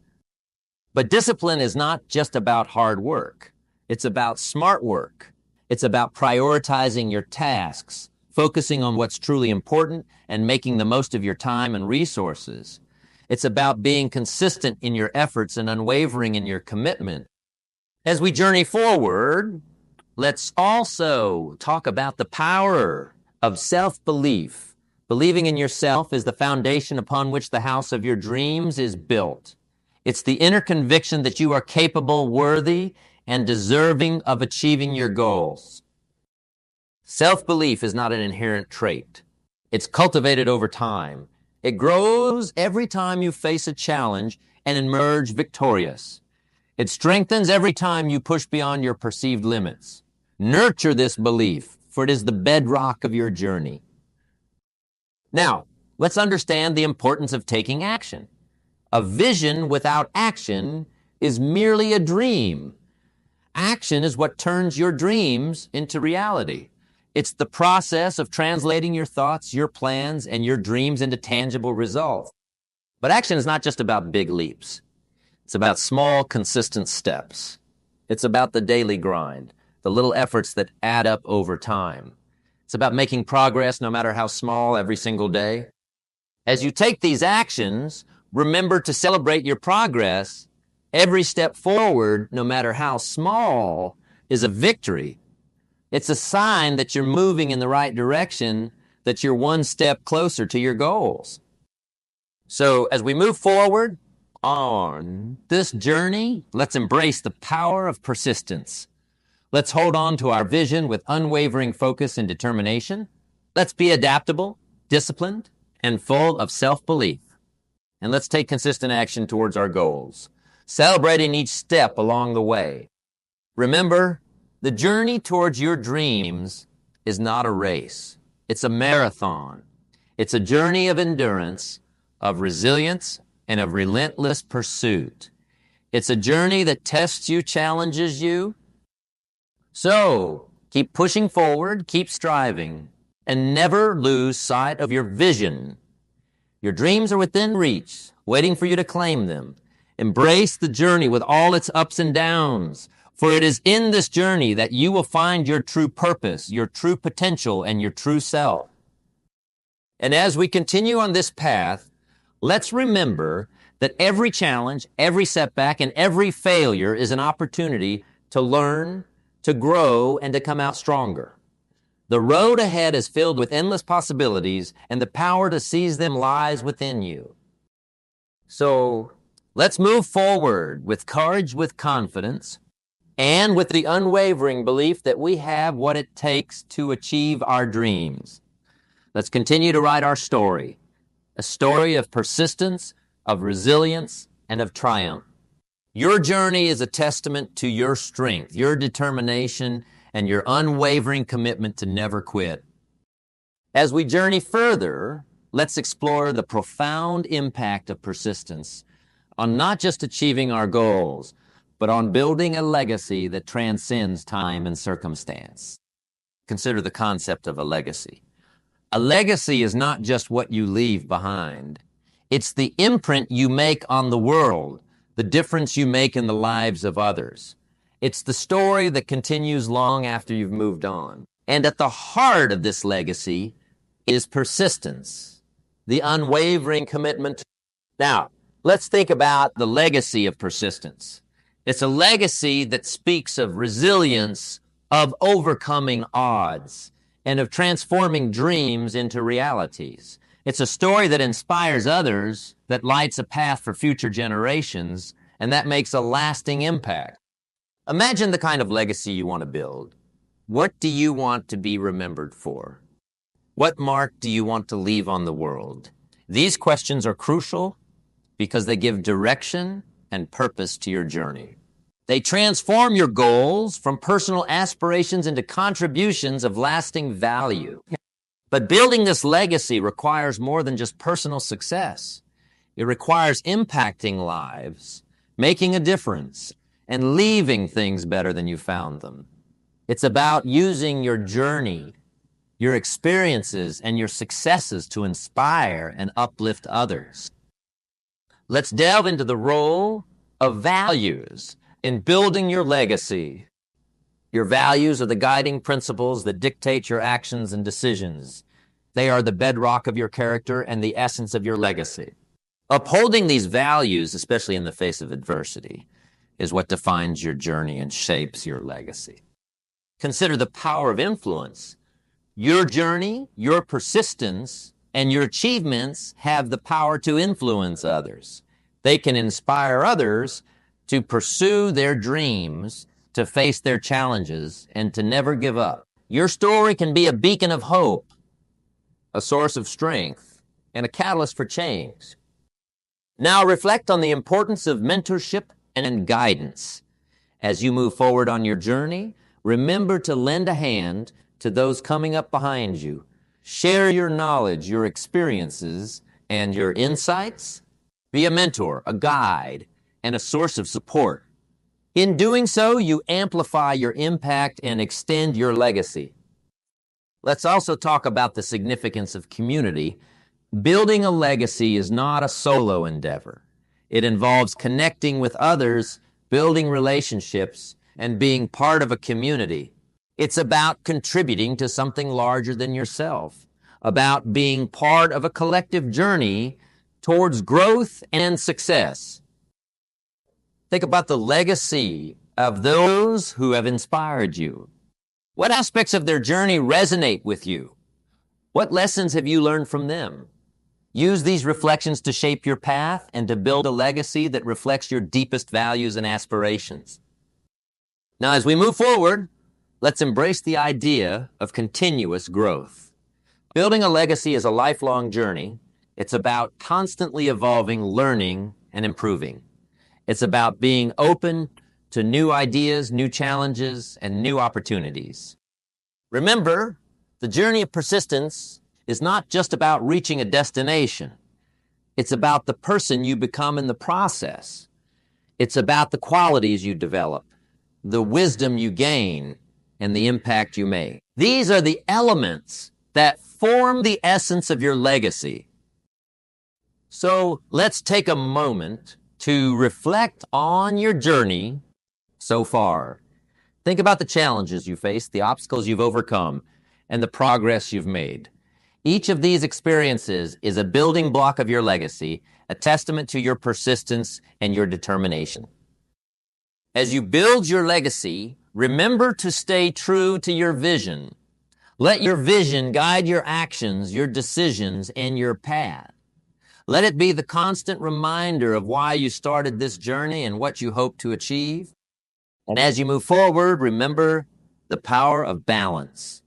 But discipline is not just about hard work. It's about smart work. It's about prioritizing your tasks, focusing on what's truly important, and making the most of your time and resources. It's about being consistent in your efforts and unwavering in your commitment. As we journey forward, let's also talk about the power of self-belief. Believing in yourself is the foundation upon which the house of your dreams is built. It's the inner conviction that you are capable, worthy, and deserving of achieving your goals. Self-belief is not an inherent trait. It's cultivated over time. It grows every time you face a challenge and emerge victorious. It strengthens every time you push beyond your perceived limits. Nurture this belief, for it is the bedrock of your journey. Now, let's understand the importance of taking action. A vision without action is merely a dream. Action is what turns your dreams into reality. It's the process of translating your thoughts, your plans, and your dreams into tangible results. But action is not just about big leaps. It's about small, consistent steps. It's about the daily grind, the little efforts that add up over time. It's about making progress, no matter how small, every single day. As you take these actions, remember to celebrate your progress. Every step forward, no matter how small, is a victory. It's a sign that you're moving in the right direction, that you're one step closer to your goals. So as we move forward on this journey, let's embrace the power of persistence. Let's hold on to our vision with unwavering focus and determination. Let's be adaptable, disciplined, and full of self-belief. And let's take consistent action towards our goals, celebrating each step along the way. Remember, the journey towards your dreams is not a race. It's a marathon. It's a journey of endurance, of resilience, and of relentless pursuit. It's a journey that tests you, challenges you. So, keep pushing forward, keep striving, and never lose sight of your vision. Your dreams are within reach, waiting for you to claim them. Embrace the journey with all its ups and downs, for it is in this journey that you will find your true purpose, your true potential, and your true self. And as we continue on this path, let's remember that every challenge, every setback, and every failure is an opportunity to learn, to grow, and to come out stronger. The road ahead is filled with endless possibilities, and the power to seize them lies within you. So let's move forward with courage, with confidence, and with the unwavering belief that we have what it takes to achieve our dreams. Let's continue to write our story, a story of persistence, of resilience, and of triumph. Your journey is a testament to your strength, your determination, and your unwavering commitment to never quit. As we journey further, let's explore the profound impact of persistence on not just achieving our goals, but on building a legacy that transcends time and circumstance. Consider the concept of a legacy. A legacy is not just what you leave behind. It's the imprint you make on the world, the difference you make in the lives of others. It's the story that continues long after you've moved on. And at the heart of this legacy is persistence, the unwavering commitment. Now, let's think about the legacy of persistence. It's a legacy that speaks of resilience, of overcoming odds, and of transforming dreams into realities. It's a story that inspires others, that lights a path for future generations, and that makes a lasting impact. Imagine the kind of legacy you want to build. What do you want to be remembered for? What mark do you want to leave on the world? These questions are crucial because they give direction and purpose to your journey. They transform your goals from personal aspirations into contributions of lasting value. But building this legacy requires more than just personal success. It requires impacting lives, making a difference, and leaving things better than you found them. It's about using your journey, your experiences, and your successes to inspire and uplift others. Let's delve into the role of values in building your legacy. Your values are the guiding principles that dictate your actions and decisions. They are the bedrock of your character and the essence of your legacy. Upholding these values, especially in the face of adversity, is what defines your journey and shapes your legacy. Consider the power of influence. Your journey, your persistence, and your achievements have the power to influence others. They can inspire others to pursue their dreams, to face their challenges, and to never give up. Your story can be a beacon of hope, a source of strength, and a catalyst for change. Now reflect on the importance of mentorship and guidance. As you move forward on your journey, remember to lend a hand to those coming up behind you. Share your knowledge, your experiences, and your insights. Be a mentor, a guide, and a source of support. In doing so, you amplify your impact and extend your legacy. Let's also talk about the significance of community. Building a legacy is not a solo endeavor. It involves connecting with others, building relationships, and being part of a community. It's about contributing to something larger than yourself, about being part of a collective journey towards growth and success. Think about the legacy of those who have inspired you. What aspects of their journey resonate with you? What lessons have you learned from them? Use these reflections to shape your path and to build a legacy that reflects your deepest values and aspirations. Now, as we move forward, let's embrace the idea of continuous growth. Building a legacy is a lifelong journey. It's about constantly evolving, learning, and improving. It's about being open to new ideas, new challenges, and new opportunities. Remember, the journey of persistence is not just about reaching a destination. It's about the person you become in the process. It's about the qualities you develop, the wisdom you gain, and the impact you make. These are the elements that form the essence of your legacy. So let's take a moment to reflect on your journey so far. Think about the challenges you faced, the obstacles you've overcome, and the progress you've made. Each of these experiences is a building block of your legacy, a testament to your persistence and your determination. As you build your legacy, remember to stay true to your vision. Let your vision guide your actions, your decisions, and your path. Let it be the constant reminder of why you started this journey and what you hope to achieve. And as you move forward, remember the power of balance.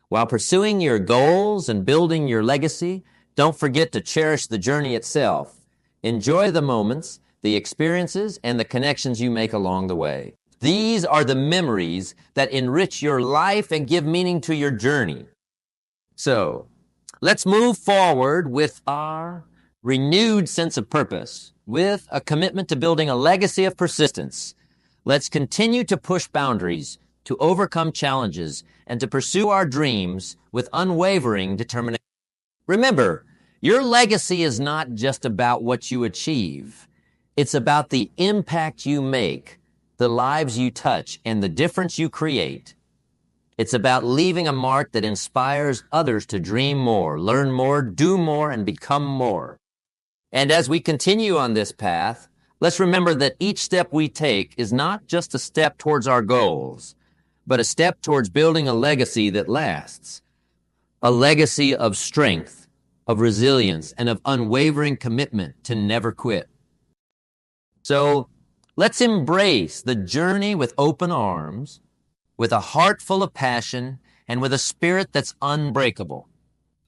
While pursuing your goals and building your legacy, don't forget to cherish the journey itself. Enjoy the moments, the experiences, and the connections you make along the way. These are the memories that enrich your life and give meaning to your journey. So, let's move forward with our renewed sense of purpose, with a commitment to building a legacy of persistence. Let's continue to push boundaries, to overcome challenges, and to pursue our dreams with unwavering determination. Remember, your legacy is not just about what you achieve. It's about the impact you make, the lives you touch, and the difference you create. It's about leaving a mark that inspires others to dream more, learn more, do more, and become more. And as we continue on this path, let's remember that each step we take is not just a step towards our goals, but a step towards building a legacy that lasts. A legacy of strength, of resilience, and of unwavering commitment to never quit. So let's embrace the journey with open arms, with a heart full of passion, and with a spirit that's unbreakable.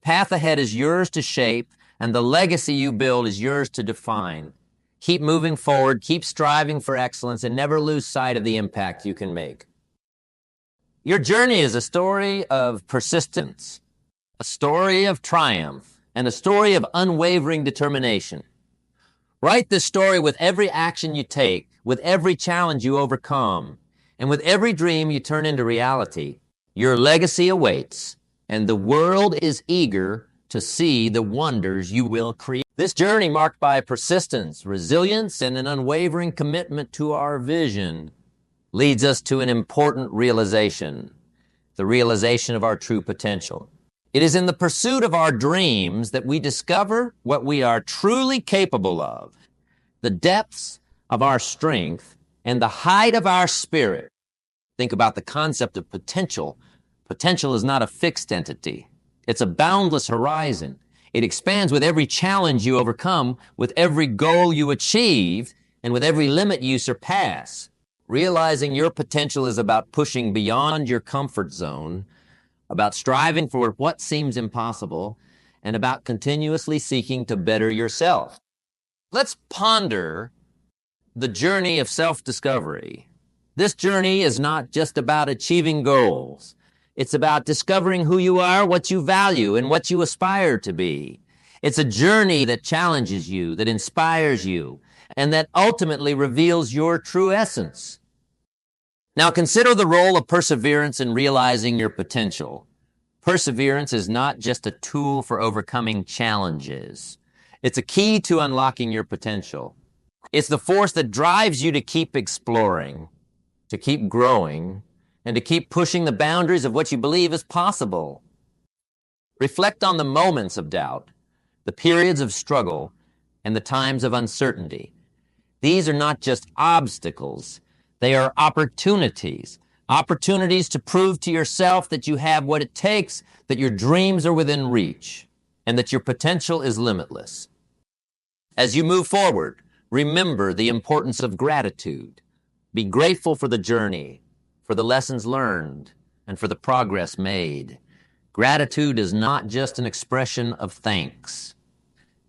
Path ahead is yours to shape, and the legacy you build is yours to define. Keep moving forward, keep striving for excellence, and never lose sight of the impact you can make. Your journey is a story of persistence, a story of triumph, and a story of unwavering determination. Write this story with every action you take, with every challenge you overcome, and with every dream you turn into reality. Your legacy awaits, and the world is eager to see the wonders you will create. This journey, marked by persistence, resilience, and an unwavering commitment to our vision, leads us to an important realization, the realization of our true potential. It is in the pursuit of our dreams that we discover what we are truly capable of, the depths of our strength, and the height of our spirit. Think about the concept of potential. Potential is not a fixed entity. It's a boundless horizon. It expands with every challenge you overcome, with every goal you achieve, and with every limit you surpass. Realizing your potential is about pushing beyond your comfort zone, about striving for what seems impossible, and about continuously seeking to better yourself. Let's ponder the journey of self-discovery. This journey is not just about achieving goals. It's about discovering who you are, what you value, and what you aspire to be. It's a journey that challenges you, that inspires you, and that ultimately reveals your true essence. Now consider the role of perseverance in realizing your potential. Perseverance is not just a tool for overcoming challenges. It's a key to unlocking your potential. It's the force that drives you to keep exploring, to keep growing, and to keep pushing the boundaries of what you believe is possible. Reflect on the moments of doubt, the periods of struggle, and the times of uncertainty. These are not just obstacles. They are opportunities. Opportunities to prove to yourself that you have what it takes, that your dreams are within reach, and that your potential is limitless. As you move forward, remember the importance of gratitude. Be grateful for the journey, for the lessons learned, and for the progress made. Gratitude is not just an expression of thanks.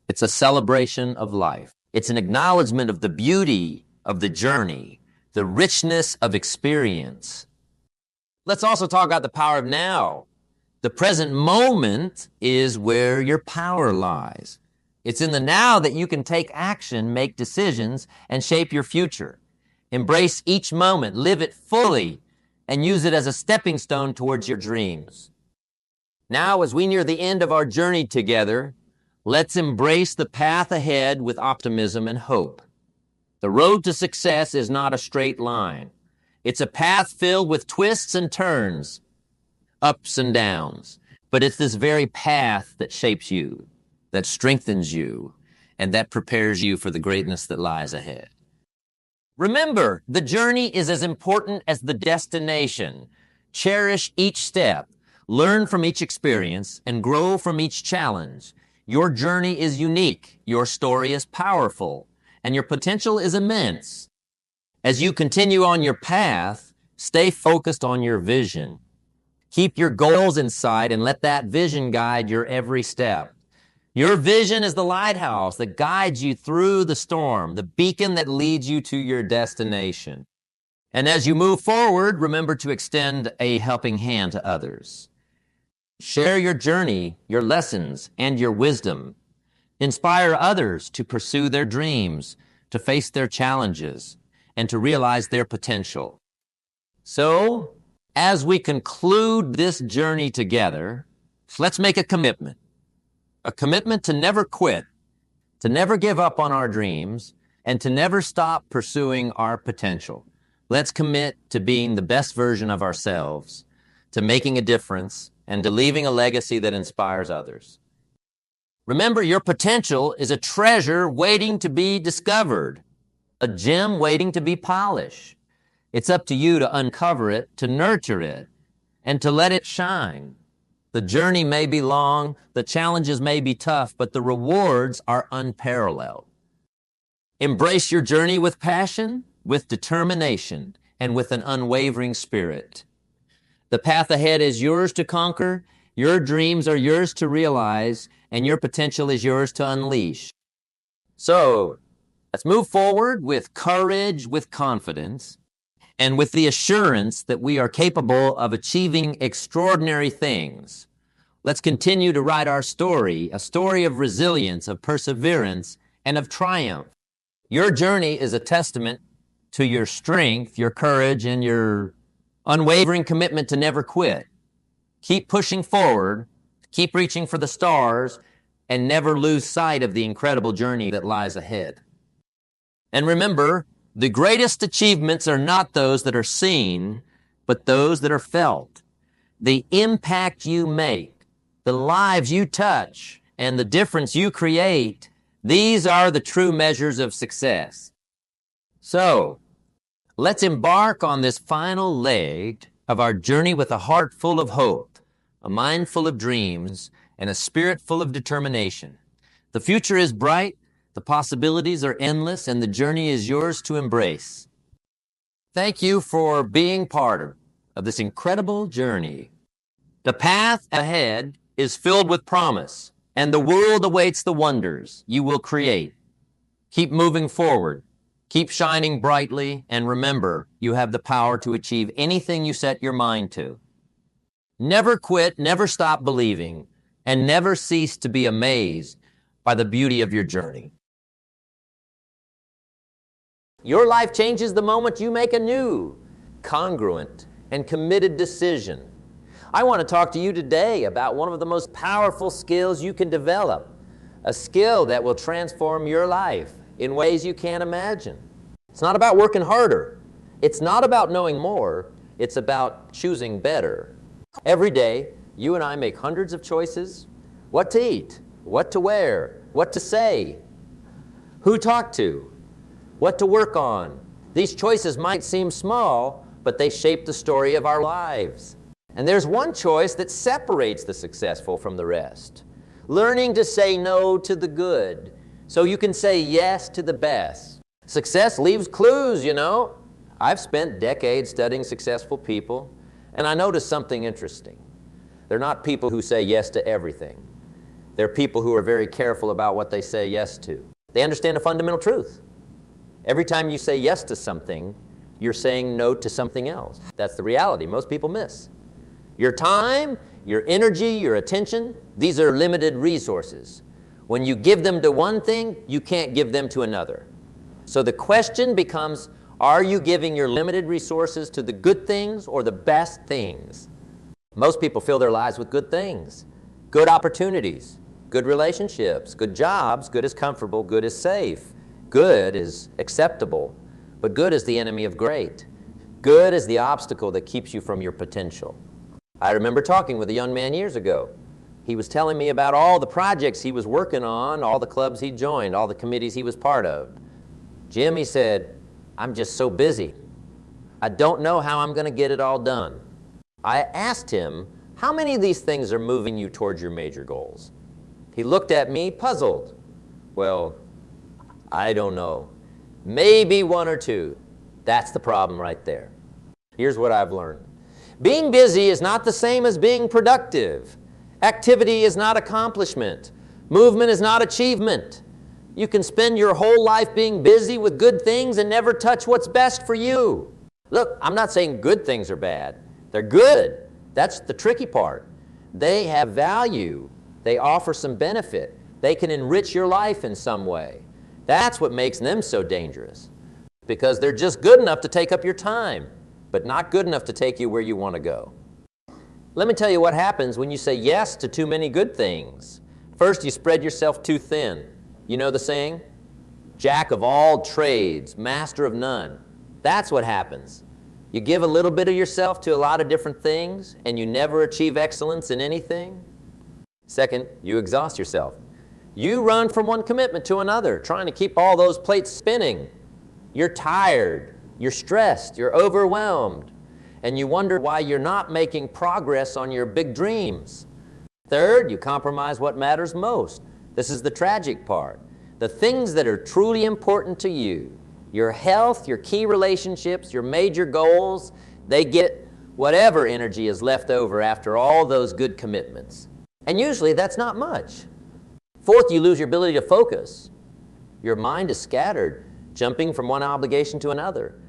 It's a celebration of life. It's an acknowledgement of the beauty of the journey, the richness of experience. Let's also talk about the power of now. The present moment is where your power lies. It's in the now that you can take action, make decisions, and shape your future. Embrace each moment, live it fully, and use it as a stepping stone towards your dreams. Now, as we near the end of our journey together, let's embrace the path ahead with optimism and hope. The road to success is not a straight line. It's a path filled with twists and turns, ups and downs. But it's this very path that shapes you, that strengthens you, and that prepares you for the greatness that lies ahead. Remember, the journey is as important as the destination. Cherish each step, learn from each experience, and grow from each challenge. Your journey is unique, your story is powerful, and your potential is immense. As you continue on your path, stay focused on your vision. Keep your goals in sight and let that vision guide your every step. Your vision is the lighthouse that guides you through the storm, the beacon that leads you to your destination. And as you move forward, remember to extend a helping hand to others. Share your journey, your lessons, and your wisdom. Inspire others to pursue their dreams, to face their challenges, and to realize their potential. So, as we conclude this journey together, let's make a commitment to never quit, to never give up on our dreams, and to never stop pursuing our potential. Let's commit to being the best version of ourselves, to making a difference, and to leaving a legacy that inspires others. Remember, your potential is a treasure waiting to be discovered, a gem waiting to be polished. It's up to you to uncover it, to nurture it, and to let it shine. The journey may be long, the challenges may be tough, but the rewards are unparalleled. Embrace your journey with passion, with determination, and with an unwavering spirit. The path ahead is yours to conquer, your dreams are yours to realize, and your potential is yours to unleash. So, let's move forward with courage, with confidence, and with the assurance that we are capable of achieving extraordinary things. Let's continue to write our story, a story of resilience, of perseverance, and of triumph. Your journey is a testament to your strength, your courage, and your unwavering commitment to never quit. Keep pushing forward, keep reaching for the stars, and never lose sight of the incredible journey that lies ahead. And remember, the greatest achievements are not those that are seen, but those that are felt. The impact you make, the lives you touch, and the difference you create, these are the true measures of success. So, let's embark on this final leg of our journey with a heart full of hope, a mind full of dreams, and a spirit full of determination. The future is bright, the possibilities are endless, and the journey is yours to embrace. Thank you for being part of this incredible journey. The path ahead is filled with promise, and the world awaits the wonders you will create. Keep moving forward, Keep shining brightly, and remember, you have the power to achieve anything you set your mind to. Never quit, never stop believing, and never cease to be amazed by the beauty of your journey. Your life changes the moment you make a new, congruent, and committed decision. I want to talk to you today about one of the most powerful skills you can develop, a skill that will transform your life in ways you can't imagine. It's not about working harder. It's not about knowing more. It's about choosing better. Every day, you and I make hundreds of choices: what to eat, what to wear, what to say, who to talk to, what to work on. These choices might seem small, but they shape the story of our lives. And there's one choice that separates the successful from the rest: learning to say no to the good so you can say yes to the best. Success leaves clues, you know. I've spent decades studying successful people, and I noticed something interesting. They're not people who say yes to everything. They're people who are very careful about what they say yes to. They understand a fundamental truth. Every time you say yes to something, you're saying no to something else. That's the reality most people miss. Your time, your energy, your attention, these are limited resources. When you give them to one thing, you can't give them to another. So the question becomes, are you giving your limited resources to the good things or the best things? Most people fill their lives with good things, good opportunities, good relationships, good jobs. Good is comfortable, good is safe, good is acceptable, but good is the enemy of great. Good is the obstacle that keeps you from your potential. I remember talking with a young man years ago. He was telling me about all the projects he was working on, all the clubs he joined, all the committees he was part of. Jim, he said, I'm just so busy. I don't know how I'm going to get it all done. I asked him, how many of these things are moving you towards your major goals? He looked at me puzzled. Well, I don't know. Maybe one or two. That's the problem right there. Here's what I've learned. Being busy is not the same as being productive. Activity is not accomplishment. Movement is not achievement. You can spend your whole life being busy with good things and never touch what's best for you. Look, I'm not saying good things are bad. They're good. That's the tricky part. They have value. They offer some benefit. They can enrich your life in some way. That's what makes them so dangerous, because they're just good enough to take up your time, but not good enough to take you where you want to go. Let me tell you what happens when you say yes to too many good things. First, you spread yourself too thin. You know the saying? Jack of all trades, master of none. That's what happens. You give a little bit of yourself to a lot of different things, and you never achieve excellence in anything. Second, you exhaust yourself. You run from one commitment to another, trying to keep all those plates spinning. You're tired, you're stressed, you're overwhelmed, and you wonder why you're not making progress on your big dreams. Third, you compromise what matters most. This is the tragic part. The things that are truly important to you, your health, your key relationships, your major goals, they get whatever energy is left over after all those good commitments. And usually that's not much. Fourth, you lose your ability to focus. Your mind is scattered, jumping from one obligation to another.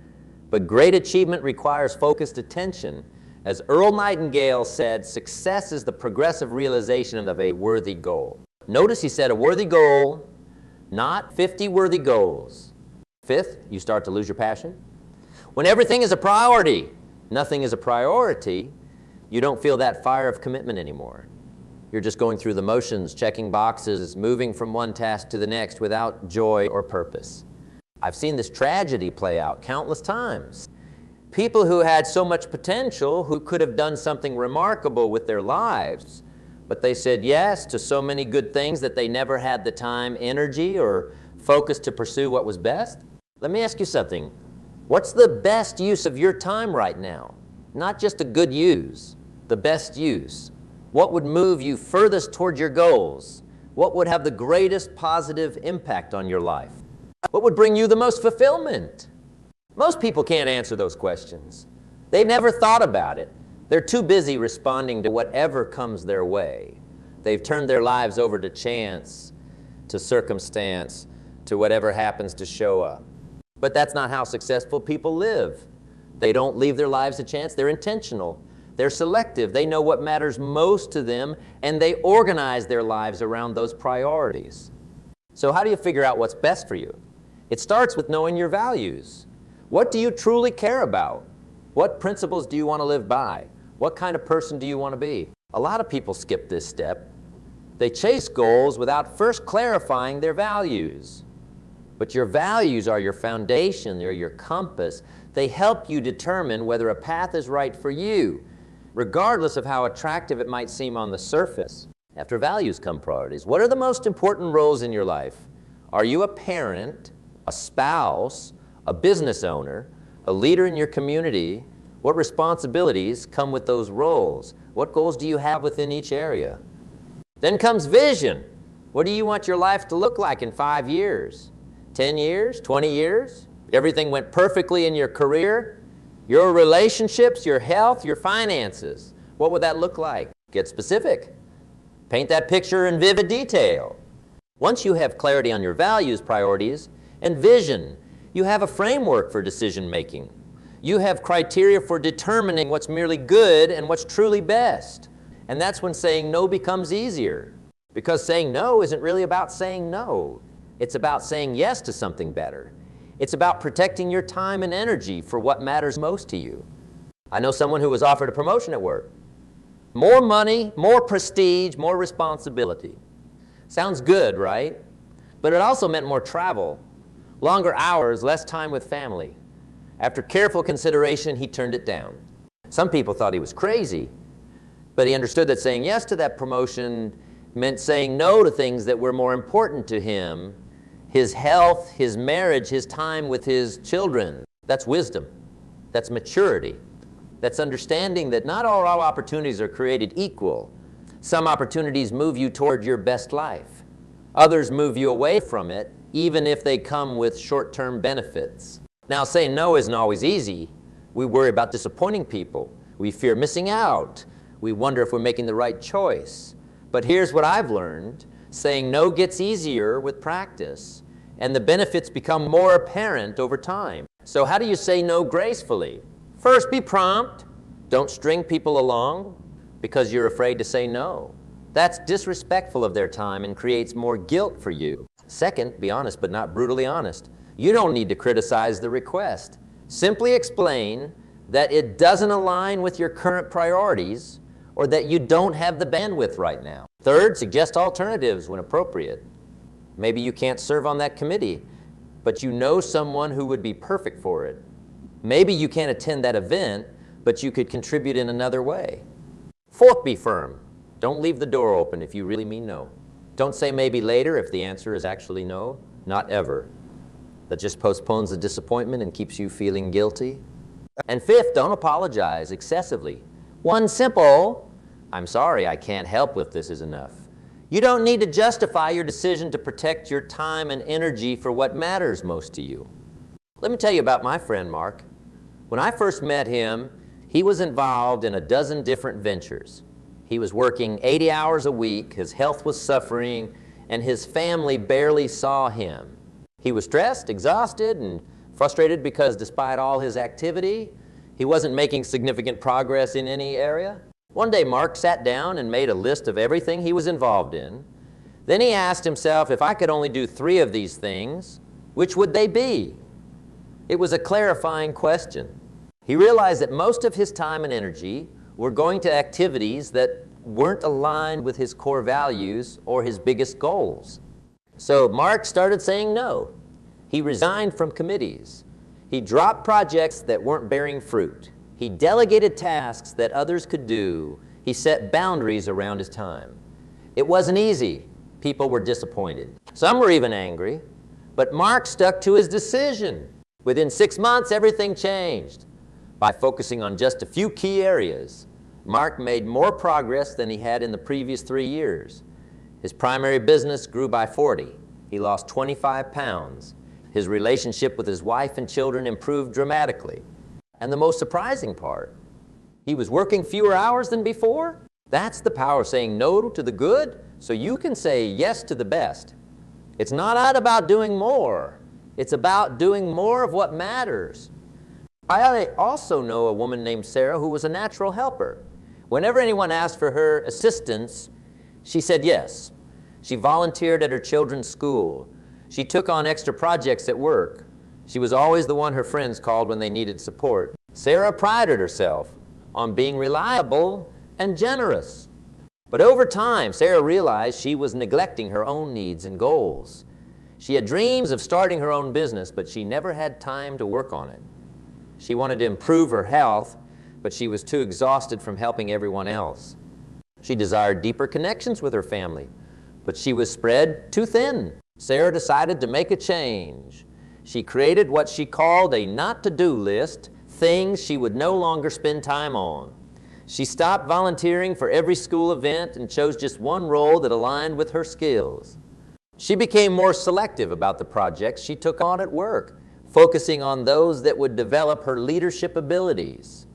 But great achievement requires focused attention. As Earl Nightingale said, success is the progressive realization of a worthy goal. Notice he said a worthy goal, not 50 worthy goals. Fifth, you start to lose your passion. When everything is a priority, nothing is a priority, you don't feel that fire of commitment anymore. You're just going through the motions, checking boxes, moving from one task to the next without joy or purpose. I've seen this tragedy play out countless times. People who had so much potential, who could have done something remarkable with their lives, but they said yes to so many good things that they never had the time, energy, or focus to pursue what was best. Let me ask you something. What's the best use of your time right now? Not just a good use, the best use. What would move you furthest toward your goals? What would have the greatest positive impact on your life? What would bring you the most fulfillment? Most people can't answer those questions. They've never thought about it. They're too busy responding to whatever comes their way. They've turned their lives over to chance, to circumstance, to whatever happens to show up. But that's not how successful people live. They don't leave their lives to chance. They're intentional. They're selective. They know what matters most to them, and they organize their lives around those priorities. So how do you figure out what's best for you? It starts with knowing your values. What do you truly care about? What principles do you want to live by? What kind of person do you want to be? A lot of people skip this step. They chase goals without first clarifying their values. But your values are your foundation, they're your compass. They help you determine whether a path is right for you, regardless of how attractive it might seem on the surface. After values come priorities. What are the most important roles in your life? Are you a parent, a spouse, a business owner, a leader in your community? What responsibilities come with those roles? What goals do you have within each area? Then comes vision. What do you want your life to look like in 5 years? 10 years? 20 years? Everything went perfectly in your career, your relationships, your health, your finances. What would that look like? Get specific. Paint that picture in vivid detail. Once you have clarity on your values, priorities, and vision, you have a framework for decision making. You have criteria for determining what's merely good and what's truly best. And that's when saying no becomes easier. Because saying no isn't really about saying no. It's about saying yes to something better. It's about protecting your time and energy for what matters most to you. I know someone who was offered a promotion at work. More money, more prestige, more responsibility. Sounds good, right? But it also meant more travel, longer hours, less time with family. After careful consideration, he turned it down. Some people thought he was crazy, but he understood that saying yes to that promotion meant saying no to things that were more important to him: his health, his marriage, his time with his children. That's wisdom. That's maturity. That's understanding that not all opportunities are created equal. Some opportunities move you toward your best life. Others move you away from it, even if they come with short-term benefits. Now, saying no isn't always easy. We worry about disappointing people. We fear missing out. We wonder if we're making the right choice. But here's what I've learned. Saying no gets easier with practice, and the benefits become more apparent over time. So how do you say no gracefully? First, be prompt. Don't string people along because you're afraid to say no. That's disrespectful of their time and creates more guilt for you. Second, be honest but not brutally honest. You don't need to criticize the request. Simply explain that it doesn't align with your current priorities or that you don't have the bandwidth right now. Third, suggest alternatives when appropriate. Maybe you can't serve on that committee, but you know someone who would be perfect for it. Maybe you can't attend that event, but you could contribute in another way. Fourth, be firm. Don't leave the door open if you really mean no. Don't say maybe later if the answer is actually no. Not ever. That just postpones the disappointment and keeps you feeling guilty. And fifth, don't apologize excessively. One simple, "I'm sorry, I can't help with this," is enough. You don't need to justify your decision to protect your time and energy for what matters most to you. Let me tell you about my friend Mark. When I first met him, he was involved in a dozen different ventures. He was working 80 hours a week, his health was suffering, and his family barely saw him. He was stressed, exhausted, and frustrated because despite all his activity, he wasn't making significant progress in any area. One day, Mark sat down and made a list of everything he was involved in. Then he asked himself, if I could only do 3 of these things, which would they be? It was a clarifying question. He realized that most of his time and energy were going to activities that weren't aligned with his core values or his biggest goals. So Mark started saying no. He resigned from committees. He dropped projects that weren't bearing fruit. He delegated tasks that others could do. He set boundaries around his time. It wasn't easy. People were disappointed. Some were even angry. But Mark stuck to his decision. Within 6 months, everything changed. By focusing on just a few key areas, Mark made more progress than he had in the previous 3 years. His primary business grew by 40. He lost 25 pounds. His relationship with his wife and children improved dramatically. And the most surprising part, he was working fewer hours than before. That's the power of saying no to the good so you can say yes to the best. It's not about doing more. It's about doing more of what matters. I also know a woman named Sarah who was a natural helper. Whenever anyone asked for her assistance, she said yes. She volunteered at her children's school. She took on extra projects at work. She was always the one her friends called when they needed support. Sarah prided herself on being reliable and generous. But over time, Sarah realized she was neglecting her own needs and goals. She had dreams of starting her own business, but she never had time to work on it. She wanted to improve her health, but she was too exhausted from helping everyone else. She desired deeper connections with her family, but she was spread too thin. Sarah decided to make a change. She created what she called a not-to-do list, things she would no longer spend time on. She stopped volunteering for every school event and chose just one role that aligned with her skills. She became more selective about the projects she took on at work, focusing on those that would develop her leadership abilities.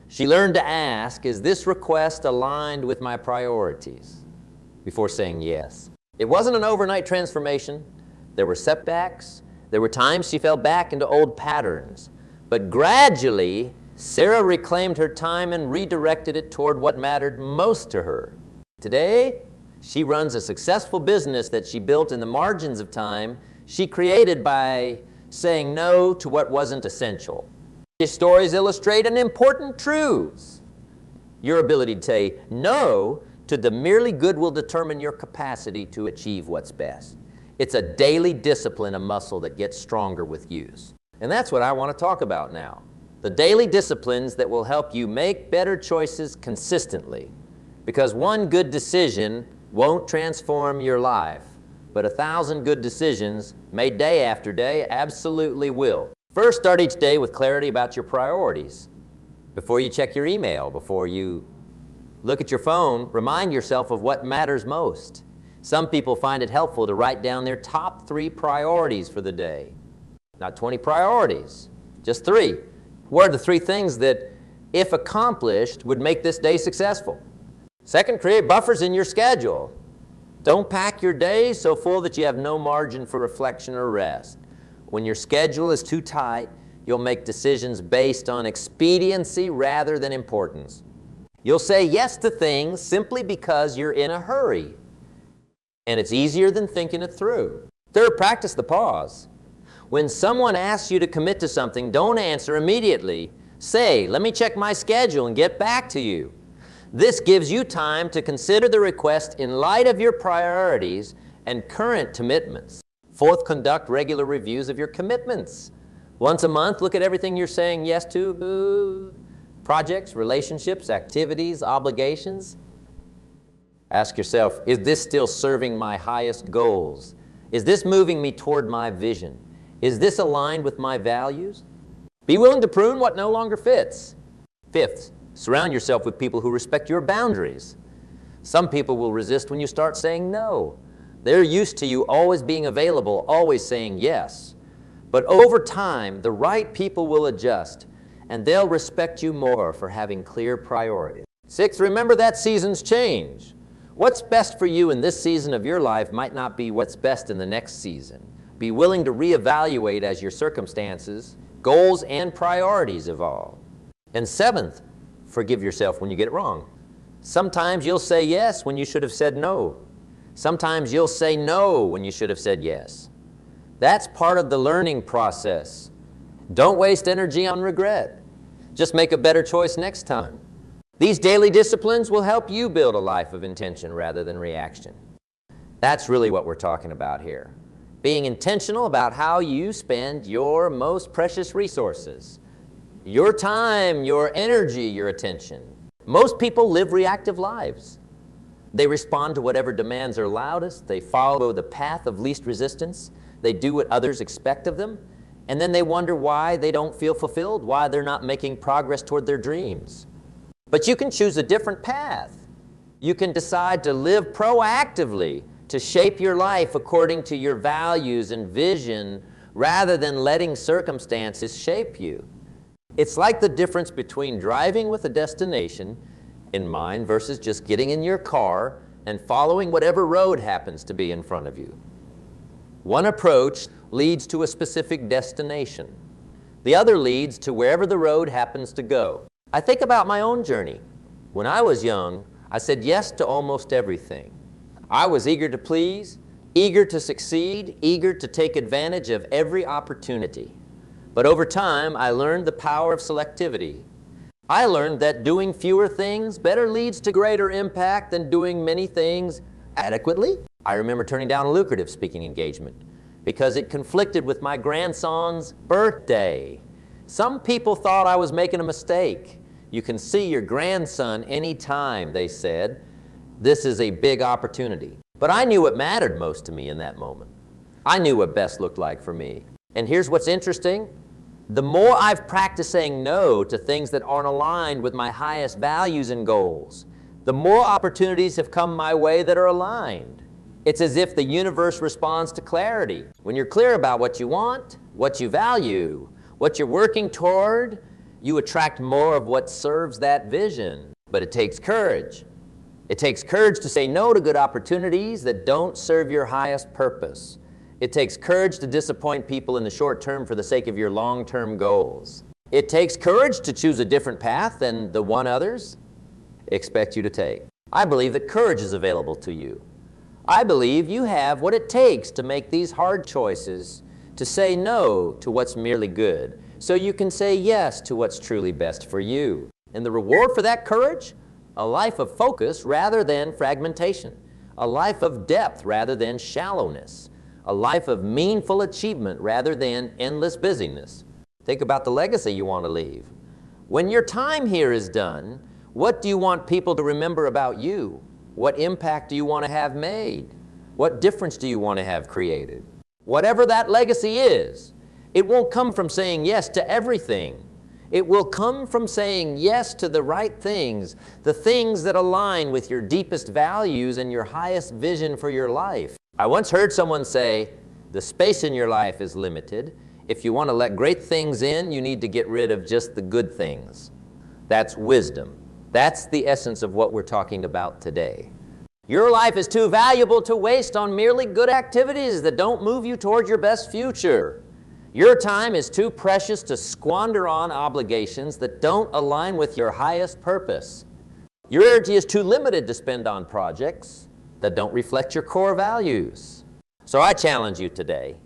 She learned to ask, is this request aligned with my priorities? Before saying yes. It wasn't an overnight transformation. There were setbacks. There were times she fell back into old patterns. But gradually, Sarah reclaimed her time and redirected it toward what mattered most to her. Today, she runs a successful business that she built in the margins of time she created by saying no to what wasn't essential. These stories illustrate an important truth. Your ability to say no to the merely good will determine your capacity to achieve what's best. It's a daily discipline, a muscle that gets stronger with use. And that's what I want to talk about now. The daily disciplines that will help you make better choices consistently. Because one good decision won't transform your life, but 1,000 good decisions made day after day absolutely will. First, start each day with clarity about your priorities. Before you check your email, before you look at your phone, remind yourself of what matters most. Some people find it helpful to write down their top 3 priorities for the day. Not 20 priorities, just 3. What are the 3 things that, if accomplished, would make this day successful? Second, create buffers in your schedule. Don't pack your day so full that you have no margin for reflection or rest. When your schedule is too tight, you'll make decisions based on expediency rather than importance. You'll say yes to things simply because you're in a hurry. And it's easier than thinking it through. Third, practice the pause. When someone asks you to commit to something, don't answer immediately. Say, let me check my schedule and get back to you. This gives you time to consider the request in light of your priorities and current commitments. Fourth, conduct regular reviews of your commitments. Once a month, look at everything you're saying yes to. Projects, relationships, activities, obligations. Ask yourself, is this still serving my highest goals? Is this moving me toward my vision? Is this aligned with my values? Be willing to prune what no longer fits. Fifth, surround yourself with people who respect your boundaries. Some people will resist when you start saying no. They're used to you always being available, always saying yes. But over time, the right people will adjust, and they'll respect you more for having clear priorities. Sixth, remember that seasons change. What's best for you in this season of your life might not be what's best in the next season. Be willing to reevaluate as your circumstances, goals, and priorities evolve. And seventh, forgive yourself when you get it wrong. Sometimes you'll say yes when you should have said no. Sometimes you'll say no when you should have said yes. That's part of the learning process. Don't waste energy on regret. Just make a better choice next time. These daily disciplines will help you build a life of intention rather than reaction. That's really what we're talking about here. Being intentional about how you spend your most precious resources. Your time, your energy, your attention. Most people live reactive lives. They respond to whatever demands are loudest. They follow the path of least resistance. They do what others expect of them. And then they wonder why they don't feel fulfilled, why they're not making progress toward their dreams. But you can choose a different path. You can decide to live proactively, to shape your life according to your values and vision, rather than letting circumstances shape you. It's like the difference between driving with a destination in mind versus just getting in your car and following whatever road happens to be in front of you. One approach leads to a specific destination. The other leads to wherever the road happens to go. I think about my own journey. When I was young, I said yes to almost everything. I was eager to please, eager to succeed, eager to take advantage of every opportunity. But over time, I learned the power of selectivity. I learned that doing fewer things better leads to greater impact than doing many things adequately. I remember turning down a lucrative speaking engagement because it conflicted with my grandson's birthday. Some people thought I was making a mistake. You can see your grandson anytime, they said. This is a big opportunity. But I knew what mattered most to me in that moment. I knew what best looked like for me. And here's what's interesting. The more I've practiced saying no to things that aren't aligned with my highest values and goals, the more opportunities have come my way that are aligned. It's as if the universe responds to clarity. When you're clear about what you want, what you value, what you're working toward, you attract more of what serves that vision. But it takes courage. It takes courage to say no to good opportunities that don't serve your highest purpose. It takes courage to disappoint people in the short term for the sake of your long-term goals. It takes courage to choose a different path than the one others expect you to take. I believe that courage is available to you. I believe you have what it takes to make these hard choices, to say no to what's merely good, so you can say yes to what's truly best for you. And the reward for that courage? A life of focus rather than fragmentation. A life of depth rather than shallowness. A life of meaningful achievement rather than endless busyness. Think about the legacy you want to leave. When your time here is done, what do you want people to remember about you? What impact do you want to have made? What difference do you want to have created? Whatever that legacy is, it won't come from saying yes to everything. It will come from saying yes to the right things, the things that align with your deepest values and your highest vision for your life. I once heard someone say, the space in your life is limited. If you want to let great things in, you need to get rid of just the good things. That's wisdom. That's the essence of what we're talking about today. Your life is too valuable to waste on merely good activities that don't move you toward your best future. Your time is too precious to squander on obligations that don't align with your highest purpose. Your energy is too limited to spend on projects that don't reflect your core values. So I challenge you today,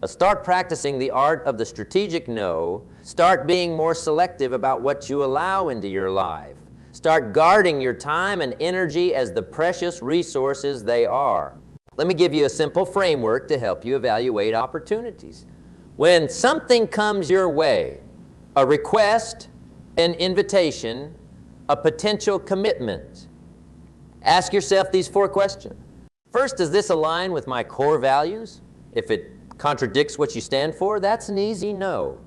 start practicing the art of the strategic no. Start being more selective about what you allow into your life. Start guarding your time and energy as the precious resources they are. Let me give you a simple framework to help you evaluate opportunities. When something comes your way, a request, an invitation, a potential commitment, ask yourself these 4 questions. First, does this align with my core values? If it contradicts what you stand for, that's an easy no.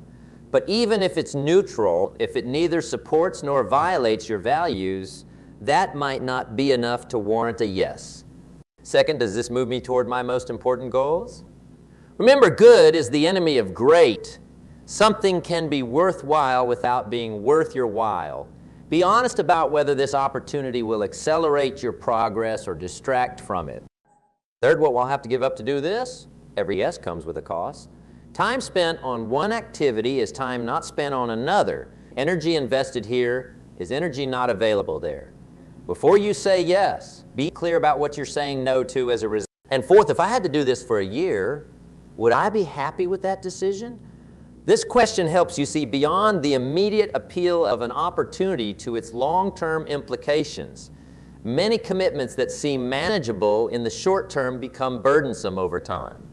But even if it's neutral, if it neither supports nor violates your values, that might not be enough to warrant a yes. Second, does this move me toward my most important goals? Remember, good is the enemy of great. Something can be worthwhile without being worth your while. Be honest about whether this opportunity will accelerate your progress or distract from it. Third, what we'll have to give up to do this? Every yes comes with a cost. Time spent on one activity is time not spent on another. Energy invested here is energy not available there. Before you say yes, be clear about what you're saying no to as a result. And fourth, if I had to do this for a year, would I be happy with that decision? This question helps you see beyond the immediate appeal of an opportunity to its long-term implications. Many commitments that seem manageable in the short term become burdensome over time.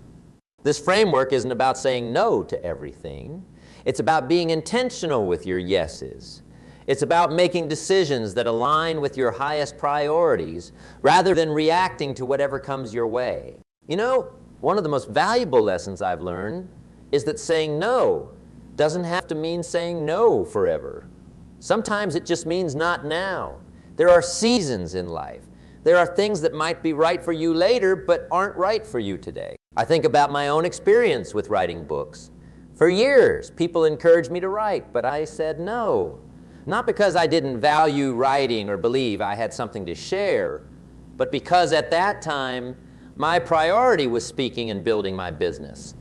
This framework isn't about saying no to everything. It's about being intentional with your yeses. It's about making decisions that align with your highest priorities rather than reacting to whatever comes your way. You know, one of the most valuable lessons I've learned is that saying no doesn't have to mean saying no forever. Sometimes it just means not now. There are seasons in life. There are things that might be right for you later but aren't right for you today. I think about my own experience with writing books. For years, people encouraged me to write, but I said no. Not because I didn't value writing or believe I had something to share, but because at that time, My priority was speaking and building my business.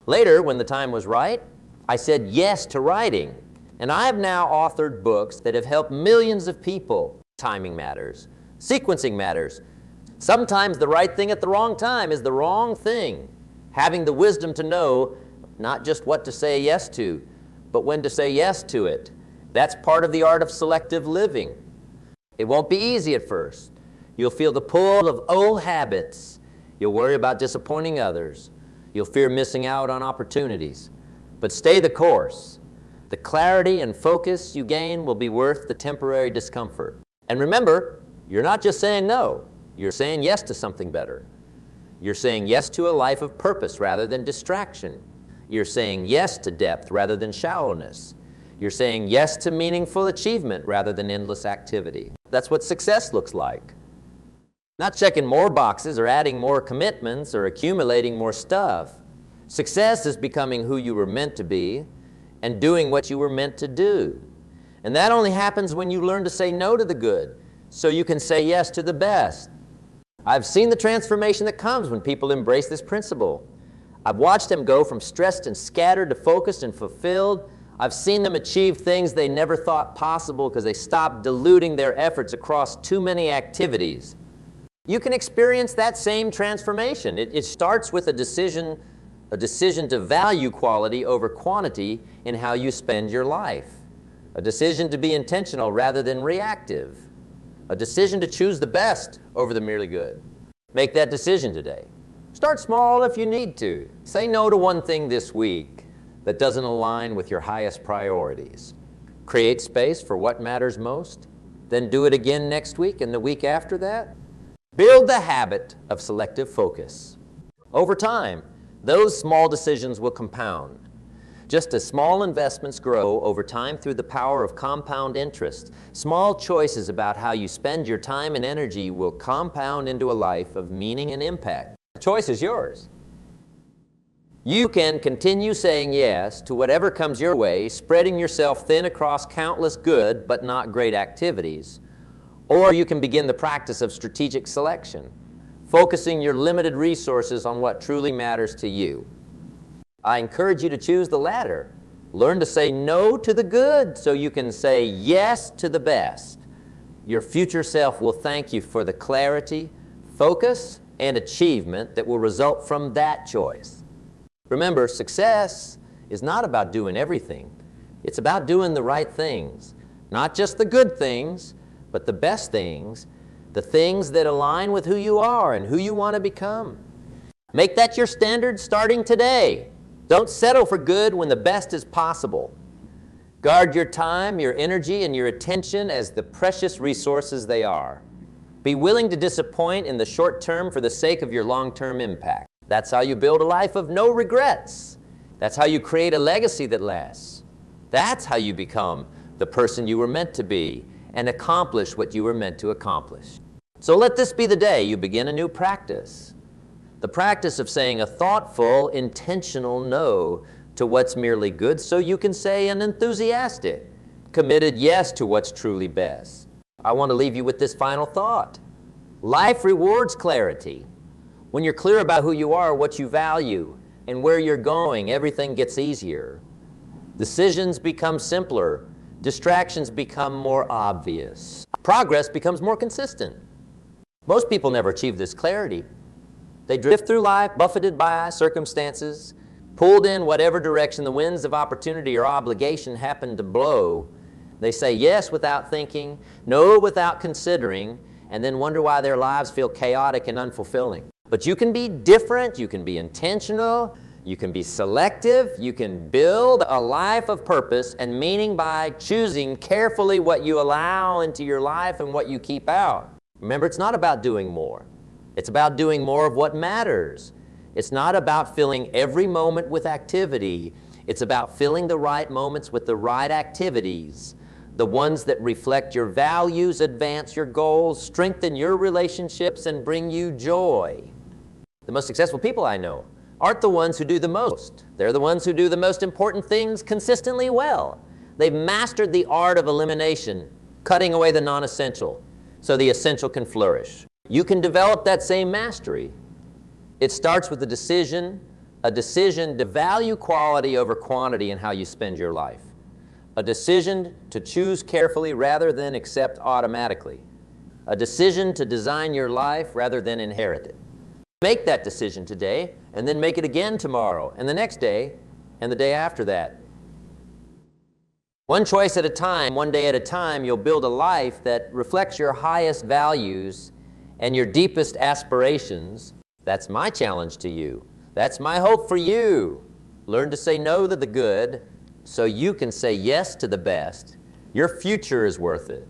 Later, when the time was right, I said yes to writing. And I have now authored books that have helped millions of people. Timing matters. Sequencing matters. Sometimes the right thing at the wrong time is the wrong thing. Having the wisdom to know not just what to say yes to, but when to say yes to it. That's part of the art of selective living. It won't be easy at first. You'll feel the pull of old habits. You'll worry about disappointing others. You'll fear missing out on opportunities. But stay the course. The clarity and focus you gain will be worth the temporary discomfort. And remember, you're not just saying no. You're saying yes to something better. You're saying yes to a life of purpose rather than distraction. You're saying yes to depth rather than shallowness. You're saying yes to meaningful achievement rather than endless activity. That's what success looks like. Not checking more boxes or adding more commitments or accumulating more stuff. Success is becoming who you were meant to be and doing what you were meant to do. And that only happens when you learn to say no to the good so you can say yes to the best. I've seen the transformation that comes when people embrace this principle. I've watched them go from stressed and scattered to focused and fulfilled. I've seen them achieve things they never thought possible because they stopped diluting their efforts across too many activities. You can experience that same transformation. It starts with a decision to value quality over quantity in how you spend your life. A decision to be intentional rather than reactive. A decision to choose the best over the merely good. Make that decision today. Start small if you need to. Say no to one thing this week that doesn't align with your highest priorities. Create space for what matters most. Then do it again next week and the week after that. Build the habit of selective focus. Over time, those small decisions will compound. Just as small investments grow over time through the power of compound interest, small choices about how you spend your time and energy will compound into a life of meaning and impact. The choice is yours. You can continue saying yes to whatever comes your way, spreading yourself thin across countless good but not great activities. Or you can begin the practice of strategic selection, focusing your limited resources on what truly matters to you. I encourage you to choose the latter. Learn to say no to the good so you can say yes to the best. Your future self will thank you for the clarity, focus, and achievement that will result from that choice. Remember, success is not about doing everything. It's about doing the right things. Not just the good things, but the best things, the things that align with who you are and who you want to become. Make that your standard starting today. Don't settle for good when the best is possible. Guard your time, your energy, and your attention as the precious resources they are. Be willing to disappoint in the short term for the sake of your long-term impact. That's how you build a life of no regrets. That's how you create a legacy that lasts. That's how you become the person you were meant to be and accomplish what you were meant to accomplish. So let this be the day you begin a new practice. The practice of saying a thoughtful, intentional no to what's merely good so you can say an enthusiastic, committed yes to what's truly best. I want to leave you with this final thought. Life rewards clarity. When you're clear about who you are, what you value, and where you're going, everything gets easier. Decisions become simpler. Distractions become more obvious. Progress becomes more consistent. Most people never achieve this clarity. They drift through life, buffeted by circumstances, pulled in whatever direction the winds of opportunity or obligation happen to blow. They say yes without thinking, no without considering, and then wonder why their lives feel chaotic and unfulfilling. But you can be different, you can be intentional, you can be selective, you can build a life of purpose and meaning by choosing carefully what you allow into your life and what you keep out. Remember, it's not about doing more. It's about doing more of what matters. It's not about filling every moment with activity. It's about filling the right moments with the right activities, the ones that reflect your values, advance your goals, strengthen your relationships, and bring you joy. The most successful people I know aren't the ones who do the most. They're the ones who do the most important things consistently well. They've mastered the art of elimination, cutting away the non-essential, so the essential can flourish. You can develop that same mastery. It starts with a decision to value quality over quantity in how you spend your life. A decision to choose carefully rather than accept automatically. A decision to design your life rather than inherit it. Make that decision today, and then make it again tomorrow, and the next day, and the day after that. One choice at a time, one day at a time, you'll build a life that reflects your highest values and your deepest aspirations. That's my challenge to you. That's my hope for you. Learn to say no to the good so you can say yes to the best. Your future is worth it.